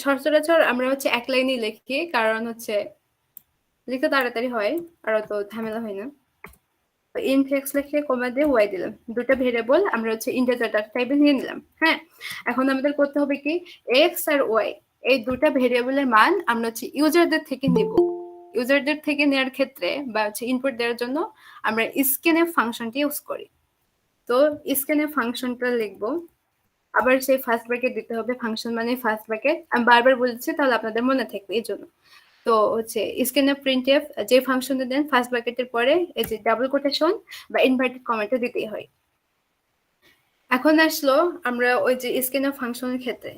সচরাচর আমরা হচ্ছে এক লাইনই লিখি, কারণ হচ্ছে লিখতে তাড়াতাড়ি হয় আর অত ঝামেলা হয় না। ইন্ট এক্স লিখে কমা দিয়ে ওয়াই দিলাম, দুটো ভেরিয়েবল আমরা হচ্ছে ইন্টিজার ডাটা টাইপে নিয়ে নিলাম। হ্যাঁ, এখন আমাদের করতে হবে কি, এক্স আর ওয়াই এই দুটো ভেরিয়েবলের মান আমরা হচ্ছে ইউজারদের থেকে নিব। ইউজারদের থেকে নেওয়ার ক্ষেত্রে বা হচ্ছে ইনপুট দেওয়ার জন্য আমরা স্ক্যানএফ ফাংশনটি ইউজ করি। তো স্ক্যানএফ ফাংশনটা লিখবো, আবার সেই ফার্স্ট ব্র্যাকেট দিতে হবে, ফাংশন মানে ফার্স্ট ব্র্যাকেট, আমি বারবার বলছি তাহলে আপনাদের মনে থাকবে এই জন্য। তো হচ্ছে স্ক্যানএফ প্রিন্টএফ যে ফাংশনে দেন ফার্স্ট ব্র্যাকেটের পরে এই যে ডাবল কোটেশন বা ইনভার্টেড কমাটা দিতেই হয়। এখন আসলো আমরা ওই যে স্ক্যানএফ ফাংশনের ক্ষেত্রে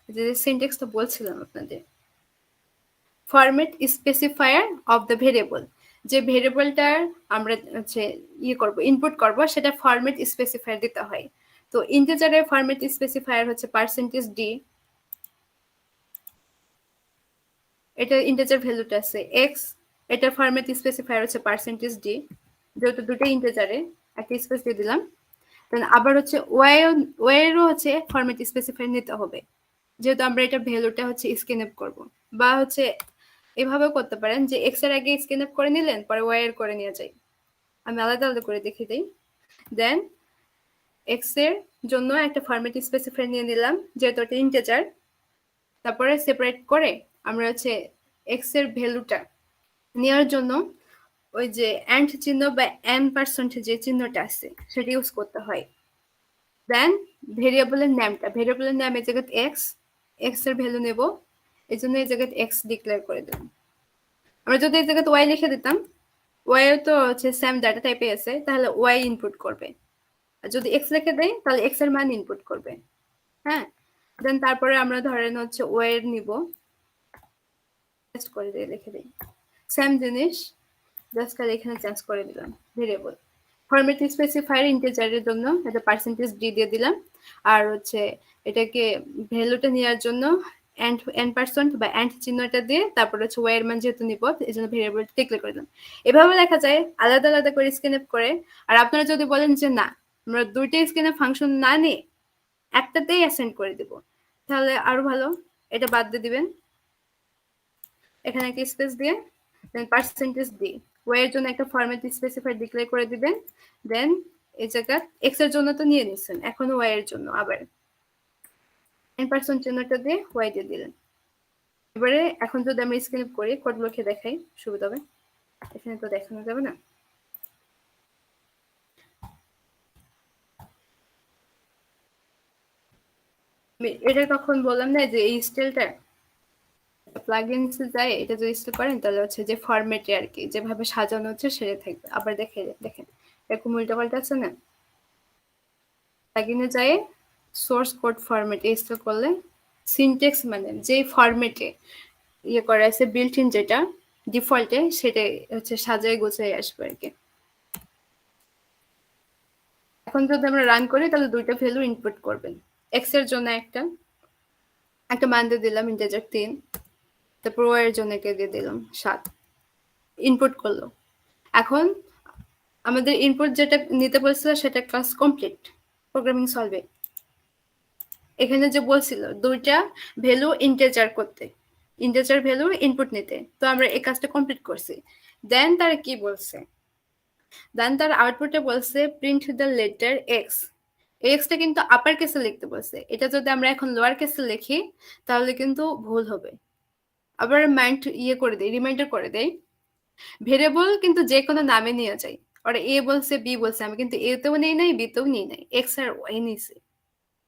যে সিনট্যাক্সটা বলছিলাম আপনাদের, format specifier of the variable, যে ভেরিয়েবলটার আমরা হচ্ছে করব ইনপুট করব সেটা ফরম্যাট স্পেসিফায়ার দিতে হয়। তো ইন্টিজারের ফরম্যাট স্পেসিফায়ার হচ্ছে %d, এটা ইন্টিজার ভ্যালুটা আছে এক্স, এটার ফরম্যাট স্পেসিফায়ার হচ্ছে %d, যেহেতু দুটো ইন্টিজারে একটা স্পেস দিয়ে দিলাম। দেন আবার হচ্ছে ওয়াই এরও হচ্ছে ফরম্যাট স্পেসিফায়ার নিতে হবে, যেহেতু আমরা এটা ভ্যালুটা হচ্ছে স্ক্যানএপ করব। বা হচ্ছে এভাবেও করতে পারেন যে এক্স এর আগে স্ক্যানএপ করে নিলেন, পরে ওয়াই এর করে নিয়ে যায়। আমি আলাদা আলাদা করে দেখিয়ে দিই। দেন এক্স এর জন্য একটা ফরম্যাট স্পেসিফায়ার নিয়ে নিলাম, যেহেতু এটা ইন্টিজার। তারপরে সেপারেট করে আমরা হচ্ছে এক্স এর ভ্যালুটা নেওয়ার জন্য ওই যে অ্যান্ড চিহ্ন বা %, যে চিহ্নটা আছে সেটা ইউজ করতে হয়। দেন ভেরিয়েবলের নাম এই জায়গায় এক্স এর ভ্যালু নেব, এই জন্য এই জায়গায় এক্স ডিক্লেয়ার করে দেব। আমরা যদি এই জায়গায় ওয়াই লিখে দিতাম, ওয়াই তো হচ্ছে সেম ডাটা টাইপে আছে, তাহলে ওয়াই ইনপুট করবে। আর যদি এক্স লিখে দেয় তাহলে এক্স এর মান ইনপুট করবে। হ্যাঁ, দেন তারপরে আমরা ধরেন হচ্ছে ওয়াই এর নিব, করে দিয়ে লিখে দিই সেম জিনিস, জাস্ট খালি এখানে চেঞ্জ করে দিলাম ভেরিয়েবল। ফরম্যাট স্পেসিফায়ার ইন্টিজারের জন্য এটা %d দিয়ে দিলাম, আর হচ্ছে এটাকে ভ্যালুটা নেওয়ার জন্য n% বা এন্ড চিহ্নটা দিয়ে তারপর হচ্ছে ওয়াই এর মান যেহেতু নিব এই জন্য ভেরিয়েবল ডিক্লেয়ার করে দিলাম। এভাবে লেখা যায় আলাদা আলাদা করে স্ক্যানএপ করে। আর আপনারা যদি বলেন যে না আমরা দুইটা স্ক্যানএপ ফাংশন না নিয়ে একটাতেই অ্যাসাইন করে দিব, তাহলে আরো ভালো, এটা বাদ দিয়ে দিবেন, এখানে একটা স্পেস দিয়ে দেন %d ওয়াই এর জন্য একটা ফরম্যাট স্পেসিফায়ার ডিক্লেয়ার করে দিবেন। দেন এই জায়গা এক্স এর জন্য তো নিয়ে নিছেন, এখন ওয়াই এর জন্য আবার n% চিহ্নটা দিয়ে ওয়াই দিয়ে দিলেন। এবারে এখন যদি আমরা স্ক্যান করি কোড লিখে দেখাই সুবিধা হবে, এখানে তো দেখানো যাবে না। এটা তখন বললাম না যে এই স্টাইলটা প্লাগইনস যায়, এটা যদি ইনস্টল করেন তাহলে হচ্ছে যে ফরম্যাটে আর কি যেভাবে সাজানো হচ্ছে সেটা থাকবে। আবার দেখেন এরকম উল্টাপাল্টা আছে না, প্লাগইনে যায় সোর্স কোড ফরম্যাটে ইনস্টল করলে সিনট্যাক্স মানে যে ফরম্যাটে করা আছে বিল্ট ইন যেটা ডিফল্টে সেটাই হচ্ছে সাজায় গোছায় আসবে আর কি। এখন যদি আমরা রান করি তাহলে দুইটা ভ্যালু ইনপুট করবেন, এক্স এর জন্য একটা মান দিয়ে দিলাম ইন্টিজার 3, তারপর ওয়াই এর জন্য দিয়ে দিলাম 7, ইনপুট করলো। এখন আমাদের ইনপুট যেটা নিতে বলছিল সেটা ক্লাস কমপ্লিট, প্রোগ্রামিং সলভে এখানে যে বলছিল দুইটা ভ্যালু ইন্টিজার করতে, ইন্টিজার ভ্যালু ইনপুট নিতে। তো আমরা এই কাজটা কমপ্লিট করছি। দেন তারা কি বলছে, দেন তার আউটপুটে বলছে print the letter x. Extra কিন্তু আপার কেসে লিখতে বলছে। এটা যদি আমরা এখন লোয়ার কেসে লিখি তাহলে কিন্তু ভুল হবে। আবার মাইন্ড করে দেই, রিমাইন্ডার করে দেই, ভেরিয়েবল কিন্তু যে কোনো নামে নিয়ে যাই। ওরা এ বলছে, বি বলছে, আমি কিন্তু এ তেও নেই নাই, বি তেও নেই নাই, এক্স আর ওয়াই নিয়েছি।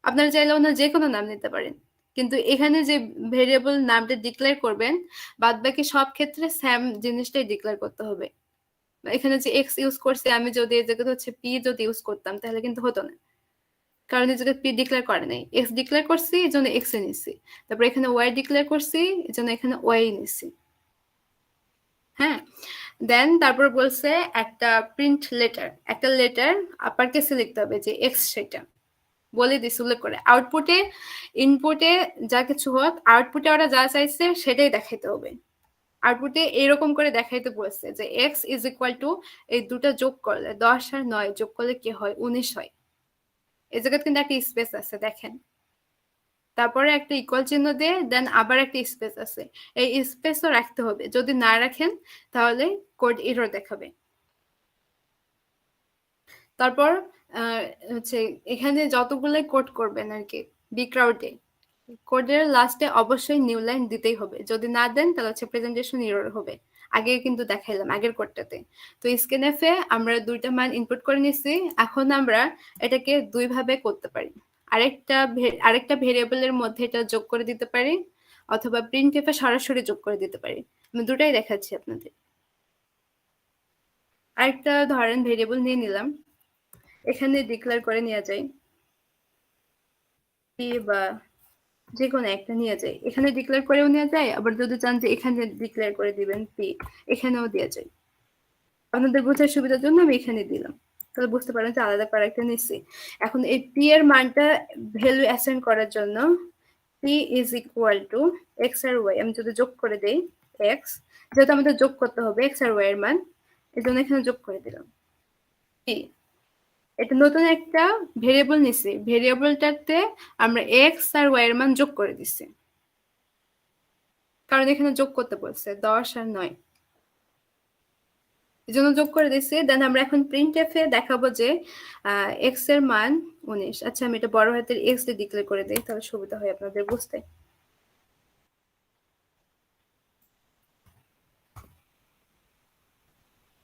আপনারা চাইলে অন্য যে কোনো নাম নিতে পারেন, কিন্তু এখানে যে ভেরিয়েবল নামটা ডিক্লেয়ার করবেন বাদ বাকি সব ক্ষেত্রে সেম জিনিসটাই ডিক্লেয়ার করতে হবে। এখানে যে এক্স ইউজ করছি, আমি যদি এই জায়গাতে হচ্ছে পি যদি ইউজ করতাম তাহলে কিন্তু হতো না, কারণ এই জায়গায় পি ডিক্লেয়ার করে নাই, এক্স ডিক্লেয়ার করছি এই জন্য এক্স এ নিচ্ছি, তারপর এখানে ওয়াই ডিক্লেয়ার করছি এই জন্য এখানে ওয়াই নিচ্ছি। হ্যাঁ, দেন তারপর বলছে একটা প্রিন্ট লেটার, একটা লেটার আপার কেসে লিখতে হবে যে এক্স, সেটা বলে দিছি উল্লেখ করে। আউটপুটে ইনপুটে যা কিছু হোক, আউটপুটে ওরা যা চাইছে সেটাই দেখাইতে হবে। আউটপুটে এরকম করে দেখাইতে বলছে যে এক্স ইজ ইকুয়াল টু, এই দুটো যোগ করলে 10 আর 9 যোগ করলে কি হয়, 19 হয়। এই জায়গায় কিন্তু একটা স্পেস আছে দেখেন, তারপরে একটা ইকুয়াল চিহ্ন দিয়ে দেন আবার একটা স্পেস আছে, এই স্পেসও রাখতে হবে, যদি না রাখেন তাহলে কোড এরর দেখাবে। তারপর হচ্ছে এখানে যতগুলো কোড করবেন আর কি বি ক্রাউডে, কোডের লাস্টে অবশ্যই নিউ লাইন দিতেই হবে, যদি না দেন তাহলে হচ্ছে প্রেজেন্টেশন এরর হবে। আগে কিন্তু দেখাইলাম আগের কোডটাতে। তো স্ক্যানএফে আমরা দুইটা মান ইনপুট করে নিছি, এখন আমরা এটাকে দুই ভাবে করতে পারি। আরেকটা ভেরিয়েবলের মধ্যে এটা যোগ করে দিতে পারি, অথবা প্রিন্টএফে সরাসরি যোগ করে দিতে পারি। আমি দুটাই দেখাচ্ছি আপনাদের। আরেকটা ধরেন ভেরিয়েবল নিয়ে নিলাম, এখানে ডিক্লেয়ার করে নেওয়া যায় পি বা যে কোনো একটা নিয়ে যায়, এখানে ডিক্লেয়ার করেও নেওয়া যায়, আবার যদি চান যে এখানে ডিক্লেয়ার করে দিবেন পি, এখানেও দেওয়া যায়। আপনাদের বোঝার সুবিধার জন্য আমি এখানে দিলাম, তাহলে বুঝতে পারেন যে আলাদা করে একটা নিচ্ছি। এখন এই পি এর মানটা ভ্যালু অ্যাসাইন করার জন্য p is equal to x আর ওয়াই, আমি যদি যোগ করে দেই এক্স, যেহেতু আমাদের যোগ করতে হবে এক্স আর ওয়াই এর মান, এই জন্য এখানে যোগ করে দিলাম পি। এটা নতুন একটা ভেরিয়েবল নিছি, ভেরিয়েবলটাতে আমরা এক্স আর ওয়াই এর মান যোগ করে দিচ্ছি, কারণ এখানে যোগ করতে বলছে 10 আর 9, এই জন্য যোগ করে দিচ্ছি। দেন আমরা এখন প্রিন্টএফ এ দেখাবো যে এক্স এর মান 19। আচ্ছা, আমি এটা বড় হাতের এক্স দিয়ে ডিক্লেয়ার করে দিই, তাহলে সুবিধা হয় আপনাদের বুঝতে।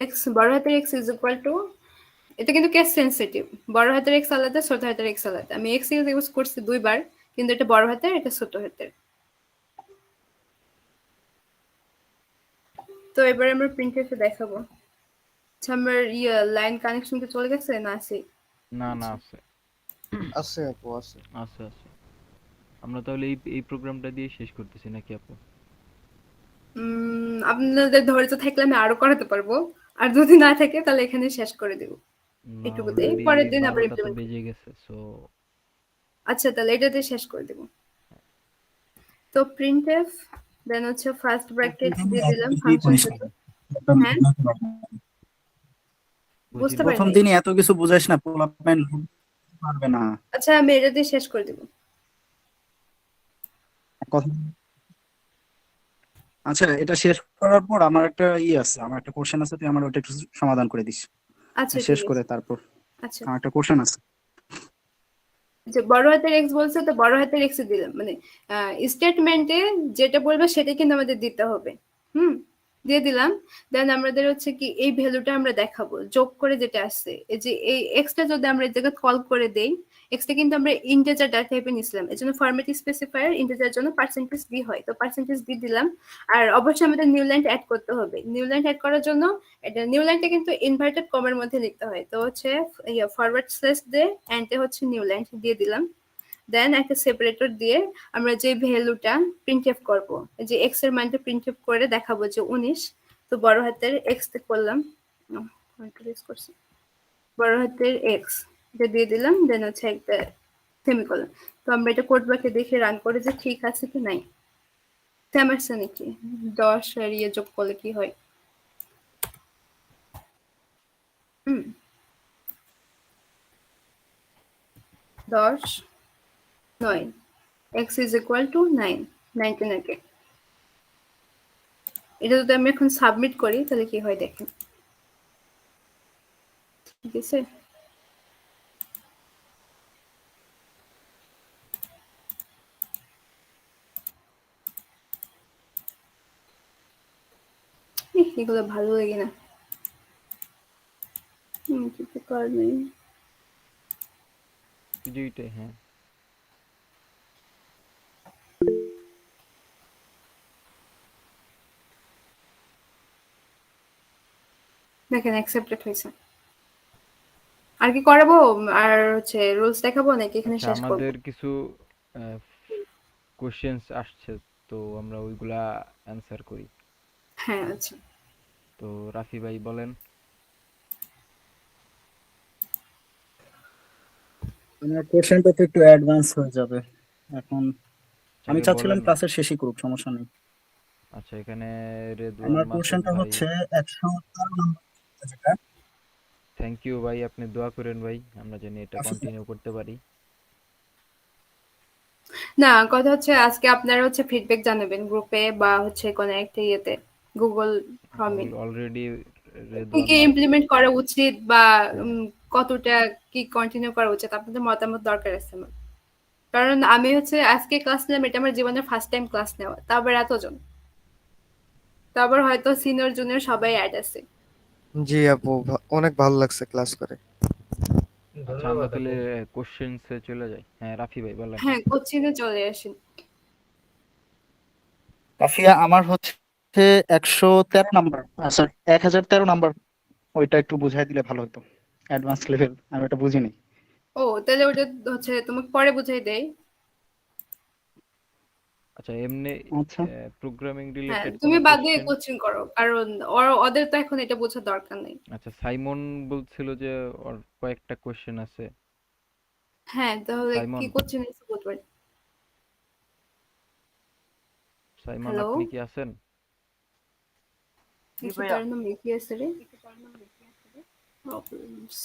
এক্স, বড় হাতের এক্স ইজ ইকুয়াল টু, এটা কিন্তু কেস সেনসিটিভ, বড় হাতের এক্স আলাদা, ছোট হাতের এক্স আলাদা। আমি এক্স ইউজ করছি দুইবার, কিন্তু এটা বড় হাতের, এটা ছোট হাতের। তো এবারে আমরা প্রিন্টএফ এ দেখাবো। আচ্ছা, আমার লাইন কানেকশন কি চলে গেছে না আছে? না না আছে আছে আপু, আছে। আছে আছে। আমরা তাহলে এই প্রোগ্রামটা দিয়ে শেষ করতেছি নাকি আপু? আপনাদের ধৈর্য থাকলে আমি আরো করাতে পারবো, আর যদি না থাকে তাহলে এখানে শেষ করে দেব না, একটু দিয়ে, অলরেডি পরের দিন আবার 12টা তো ইমপ্লিমেন্ট। বেজে গেছে, সো আচ্ছা, তাহলে এটাতে শেষ করে দেব। তো প্রিন্টএফ, দেন হচ্ছে ফার্স্ট ব্র্যাকেট দিয়ে দিলাম ফাংশন থেকে। হ্যাঁ, বুঝি বুঝতে না। পারেন প্রথম নাই? দিনই এত কিছু বুঝাইস না, পোলাপাইন পারবে না। আচ্ছা, আমি এটা দিয়ে শেষ করে দেব। কথা- আচ্ছা, এটা শেষ করার পর আমার একটা আছে, আমার একটা কোশ্চেন আছে, তুই আমার ওটা একটু সমাধান করে দিস আচ্ছা, শেষ ঠিক করে। আছে। তারপর আচ্ছা, আমার একটা কোশ্চেন আছে। যে বড় হাতের এক্স বলছে তো বড় হাতের এক্স দিলাম, মানে স্টেটমেন্টে যেটা বলবে সেটাই কিন্তু আমাদের দিতে হবে। হুম, দিয়ে দিলাম। দেন আমাদের হচ্ছে কি এই ভ্যালুটা আমরা দেখাবো যোগ করে যেটা আসছে, এই যে এই এক্সটা যদি আমরা এই জায়গায় কল করে দেই, এক্সটা কিন্তু আমরা ইন্টিজার ডাটা টাইপে নিছিলাম, এর জন্য ফরম্যাট স্পেসিফায়ার ইন্টিজারের জন্য পার্সেন্টেজ ডি হয়, তো পার্সেন্টেজ ডি দিলাম। আর অবশ্যই আমাদের নিউ লাইন অ্যাড করতে হবে। নিউ লাইন অ্যাড করার জন্য এটা নিউ লাইনটা কিন্তু ইনভার্টেড কমার মধ্যে লিখতে হয়, তো হচ্ছে ফরওয়ার্ড স্ল্যাশ দিয়ে এন্ডে হচ্ছে নিউ লাইন দিয়ে দিলাম। দেন একটা সেপারেটর দিয়ে আমরা যে ভ্যালুটা প্রিন্টএফ করব, যে এক্স এর মানটা প্রিন্টএফ করে দেখাবো যে 19, তো বড় হাতের এক্স করলাম, করছি বড় হাতের এক্স, এটা দিয়ে দিলাম। দেন হচ্ছে একটা সেমিকোলন। তো আমরা এটা কোড ব্লকে দেখে রান করে যে ঠিক আছে কি নাই, সেম আসছে নাকি, 10 আর যোগ করলে কি হয়। 10 9, x is equal to 9, 19 again. এটা যদি আমি এখন সাবমিট করি তাহলে কি হয় দেখেন। ঠিক আছে, এগুলো ভালো লাগে না। কিছু করার নেই। দুইটাই, হ্যাঁ। দেখেন অ্যাকসেপ্টেড হয়েছে। আর কি করাবো? আর হচ্ছে রুলস দেখাবো নাকি এখানে আচ্ছা, শেষ করবো? আমাদের কিছু কোশ্চেন্স আসছে, তো আমরা ওইগুলা অ্যান্সার করি। হ্যাঁ আচ্ছা। তো রাফি ভাই বলেন। আমার কোশ্চেনটা তো একটু অ্যাডভান্স হয়ে যাবে এখন। আমি আগে চাচ্ছিলাম বলেন। ক্লাসের শেষই করুক, সমস্যা নেই। আচ্ছা, এখানে রেদওয়ান আমার মাসুদ কোশ্চেনটা ভাই। হচ্ছে 113 নম্বর যেটা। থ্যাংক ইউ ভাই, আপনি দোয়া করেন ভাই আমরা জানি এটা আসলে কন্টিনিউ করতে পারি। না, কথা হচ্ছে আজকে আপনারা হচ্ছে ফিডব্যাক জানাবেন গ্রুপে বা হচ্ছে কোনো একটা ইয়েতে, গুগল ফর্মে, অলরেডি কি রেদওয়ান কি মাসুদ। ইমপ্লিমেন্ট করা উচিত বা হ্যাঁ, কতটা কি কন্টিনিউ করা উচিত, আপনাদের মতামত দরকার আছে আমার। কারণ আমি হচ্ছে আজকে ক্লাস নিলাম, এটা আমার জীবনের ফার্স্ট টাইম ক্লাস নেওয়া, তারপর এতজন, তারপর হয়তো সিনিয়র জুনিয়র সবাই অ্যাড আছে। জি আপু, অনেক ভালো লাগছে ক্লাস করে। আচ্ছা আমরা ধন্যবাদ তাহলে আপু। কোশ্চেন্সে চলে যাই। হ্যাঁ রাফি ভাই বলেন। হ্যাঁ, কোচিনে চলে আসেন। কাফিয়া, আমার হচ্ছে 113 নাম্বার, সরি 1013 নাম্বার, ওইটা একটু বুঝাই দিলে ভালো হতো। অ্যাডভান্স লেভেল আমি ওটা বুঝিনি। ও তাহলে ওটা হচ্ছে তোমাকে পরে বুঝাই দেয়। আচ্ছা, এমনি আচ্ছা, প্রোগ্রামিং হ্যাঁ, রিলেটেড তুমি কোনো বাদে কোশ্চেন? কোচিং করো, কারণ ওদের তো এখন এটা বোঝার দরকার নেই। আচ্ছা, সাইমন বলছিল যে ওর কয়েকটা কোশ্চেন আছে। হ্যাঁ, তাহলে কি সাইমন, কোচিং এসে বলতে পারি। সাইমন হ্যালো, আপনি কি আছেন? কিছু তার নাম কি আছে রে? প্রবলেমস।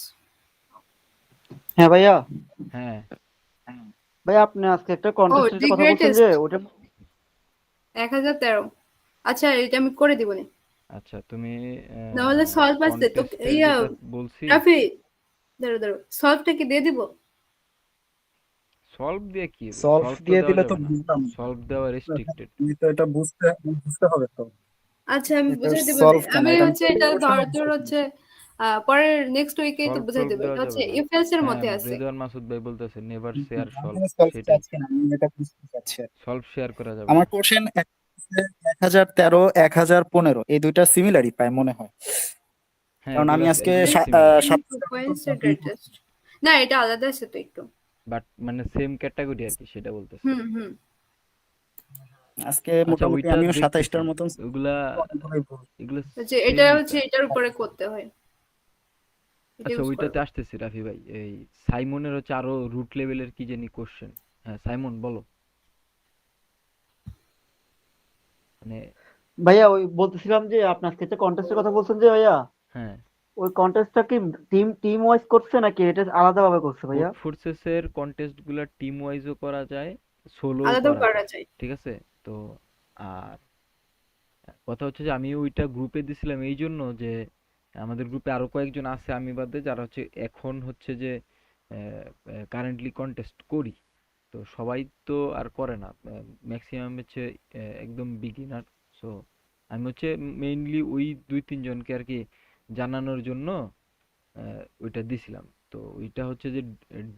হ্যাঁ ভাইয়া, হ্যাঁ। ভাইয়া আপনি আজকে একটা ও কন্টেস্টের দি কথা বলছেন যে গ্রেটেস্ট ওটা। 1013। আচ্ছা, এটা আমি করে দিব না। আচ্ছা, তুমি নাহলে সলভ আছে তো। কন্টেস্টের ইয়া যেটা বলছি রাফি, দাঁড়ো দাঁড়ো, সলভটা কি দিয়ে দিব? সলভ দিয়ে কি হবে? সলভ সলভ তো দিয়ে দেওয়া দিলে তো যাবে না। বুঝলাম না। সলভ দেওয়া রেস্ট্রিক্টেড। তুমি তো এটা বুঝতে বুঝতে হবে তো। আচ্ছা, আমি এটা বুঝাই দিব না। সলভ কেন, আমি এটা আমি হচ্ছে এটা ক্যালকুলেশনে ধর তোর বুঝতেছি না। হচ্ছে পরের নেক্সট উইকেই তো সলভ বুঝাই প্রুফ দেবো। দেওয়া এটা হচ্ছে যাবে না। ইফ এলস এর হ্যাঁ, মধ্যে আছে। রেদওয়ান মাসুদ ভাই বলতেছে নেভার শেয়ার সলভ, আমি সলভ সেটাই। চাচ্ছি না, আমি এটা বুঝতে চাচ্ছি আর কি। সলভ শেয়ার করা যাবে আমার না। কোশ্চেন 1013 1015 এই দুইটা সিমিলারই প্রায় মনে হয়, হ্যাঁ, কারণ আমি এগুলা আজকে একদম সিমিলার, পয়েন্টস এর greatest। না, এটা আলাদা আছে তো একটু। বাট মানে সেম ক্যাটাগরি আর কি, সেটা বলতেছে। হুম হুম। আজকে আচ্ছা, মোটামুটি ওইটা আমিও দেখতেছি। 27টার মতন ওগুলা অনেকগুলোই ভুল। এগুলো যে এটা সেমই তো। হচ্ছে এটার উপরে করতে হয়, এটা আচ্ছা, ইউজ ওইটাতে করবো। আসতেছি রাফি ভাই। এই সাইমনের হচ্ছে আরো রুট লেভেলের কি জানি কোশ্চেন। হ্যাঁ সাইমন বলো। মানে ভাইয়া ওই বলতেছিলাম যে আপনি আজকে একটা কন্টেস্টের কথা বলছেন যে ভাইয়া, হ্যাঁ, ওই কন্টেস্টটা কি টিম টিম ওয়াইজ করছে নাকি এটা আলাদা ভাবে করছে কোড ভাইয়া? ফোর্সেসের কন্টেস্ট গুলা টিম ওয়াইজও করা যায়, সোলোও আলাদাও করা করা যায়। যায়। ঠিক আছে। তো আর কথা হচ্ছে যে আমি ওইটা গ্রুপে দিছিলাম এই জন্য যে আমাদের গ্রুপে আরো কয়েকজন আছে আমি বাদে, যারা হচ্ছে এখন হচ্ছে যে কারেন্টলি কন্টেস্ট করি। তো সবাই তো আর করে না, ম্যাক্সিমাম হচ্ছে একদম বিগিনার। সো আমি হচ্ছে মেইনলি ওই 2-3 জনকে আর কি জানানোর জন্য ওইটা দিছিলাম। তো ওইটা হচ্ছে যে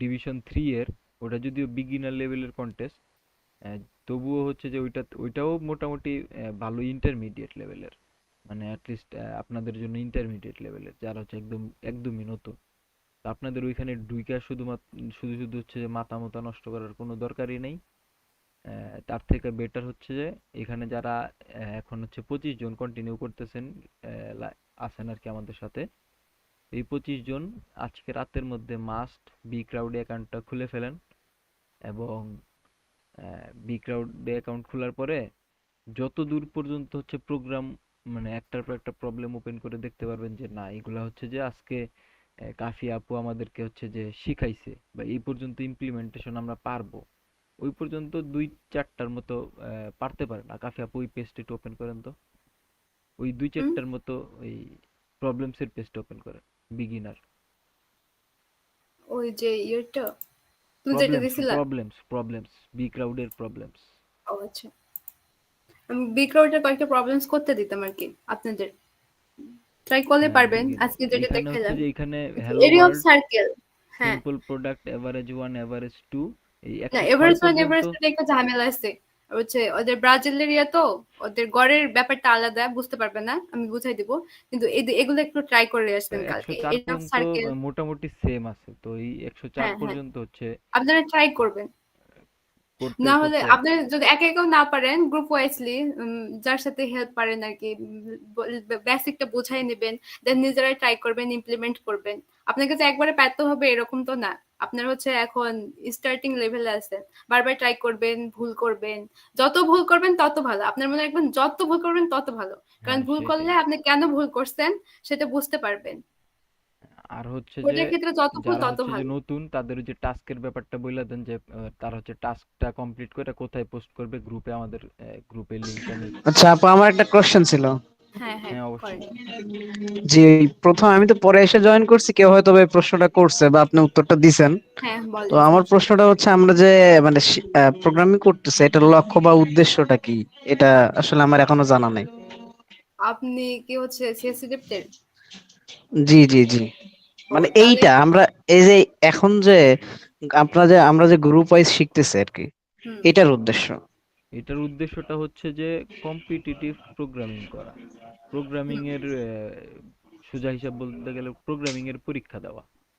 ডিভিশন 3 এর, ওটা যদিও বিগিনার লেভেলের কন্টেস্ট, তবুও হচ্ছে যে ওইটাও মোটামুটি ভালো ইন্টারমিডিয়েট লেভেলের, মানে অ্যাটলিস্ট আপনাদের জন্য ইন্টারমিডিয়েট লেভেলের, যারা হচ্ছে একদমই নতুন। তো আপনাদের ওইখানে ঢুইকা শুধু শুধু হচ্ছে যে মাথা মতা নষ্ট করার কোনো দরকারই নেই। তার থেকে বেটার হচ্ছে যে এখানে যারা এখন হচ্ছে 25 জন কন্টিনিউ করতেছেন, আছেন আর কি আমাদের সাথে। এই 25 জন আজকে রাতের মধ্যে মাস্ট বি ক্রাউডে অ্যাকাউন্টটা খুলে ফেলেন, এবং বি ক্রাউডে অ্যাকাউন্ট খোলার পরে যত দূর পর্যন্ত হচ্ছে প্রোগ্রাম, মানে একটার পর একটা প্রবলেম ওপেন করে দেখতে পারবেন যে না এগুলা হচ্ছে যে আজকে কাফি আপু আমাদেরকে হচ্ছে যে শিখাইছে বা এই পর্যন্ত ইমপ্লিমেন্টেশন আমরা পারবো, ওই পর্যন্ত 2-4টার মতো পারতে পারে না। কাফি আপু ওই পেজটি একটু ওপেন করেন তো। ওই 2 চ্যাপ্টার মতো ওই প্রবলেমস এর পেজটা ওপেন করে বিগিনার। ওই যে ইয়েটা তুমি যেটা দিছিলা। প্রবলেমস বি ক্রাউডের প্রবলেমস। ও আচ্ছা, আমি বি ক্রাউডের কয়েকটা প্রবলেমস করতে দিতাম আর কি আপনাদের, ট্রাই করলে হ্যাঁ পারবেন। বিগিনার আজকে যেটা এখানে হচ্ছে দেখাইলাম যে এখানে hello area of world, circle. হ্যাঁ, সিম্পল প্রোডাক্ট, এভারেজ 1, এভারেজ 2, এই না 106 এভারেজ ওয়ান পর্যন্ত। এভারেজ টু একটা ঝামেলা আছে হচ্ছে, ওদের ব্রাজিল এরিয়া তো ওদের গড়ের ব্যাপারটা আলাদা, বুঝতে পারবে না, আমি বুঝাই দিব। কিন্তু এগুলো একটু ট্রাই করে আসবেন কালকে। 104 এরিয়া অফ পর্যন্ত সার্কেল, মোটামুটি সেম আছে, তো এই 104 হ্যাঁ হ্যাঁ, পর্যন্ত হচ্ছে আপনারা ট্রাই করবেন। করতে না হলে করতে আপনারা যদি একা একাও না পারেন, গ্রুপ ওয়াইজলি যার সাথে হেল্প পারেন আর কি, বেসিকটা বুঝাই নেবেন, দেন নিজেরাই ট্রাই করবেন, ইমপ্লিমেন্ট করবেন। আপনার কাছে একবারে পারতে হবে এরকম তো না। আপনার হচ্ছে এখন স্টার্টিং লেভেলে আছেন, বারবার ট্রাই করবেন, ভুল করবেন। যত ভুল করবেন তত ভালো, আপনার মনে রাখবেন যত ভুল করবেন তত ভালো, কারণ হ্যাঁ ভুল সেটাই। করলে আপনি কেন ভুল করছেন সেটা বুঝতে পারবেন। আর হচ্ছে যে ওইটার ক্ষেত্রে যত ভুল যারা তত হচ্ছে যে ভালো। নতুন তাদের ওই যে টাস্কের ব্যাপারটা বইলা দেন, যে তারা হচ্ছে টাস্কটা কমপ্লিট করে কোথায় পোস্ট করবে গ্রুপে, আমাদের গ্রুপের লিংকটা আমি। আচ্ছা আপু, আমার একটা কোশ্চেন ছিল হ্যাঁ হ্যাঁ, হ্যাঁ অবশ্যই। করেন। যে প্রথম আমি তো পরে এসে জয়েন করছি, কেউ হয়তো এই প্রশ্নটা করছে বা আপনি উত্তরটা দিছেন। হ্যাঁ তো বলেন, আমার সমস্যা নেই। প্রশ্নটা হচ্ছে, আমরা যে মানে প্রোগ্রামিং করতেছে, এটার লক্ষ্য বা উদ্দেশ্যটা কি? এটা আসলে আমার এখনো জানা নাই। আপনি কি হচ্ছে সিএসসি ডেপ্টের? জি জি জি, ও মানে তাহলে এইটা আমরা এই যে এখন যে আমরা যে গ্রুপ ওয়াইজ শিখতেছি আর কি, হুম এটার উদ্দেশ্য। এটার উদ্দেশ্যটা হচ্ছে যে কম্পিটিটিভ প্রোগ্রামিং করা, প্রোগ্রামিং এর সোজা হিসাব বলতে গেলে প্রোগ্রামিং এর পরীক্ষা দেওয়া।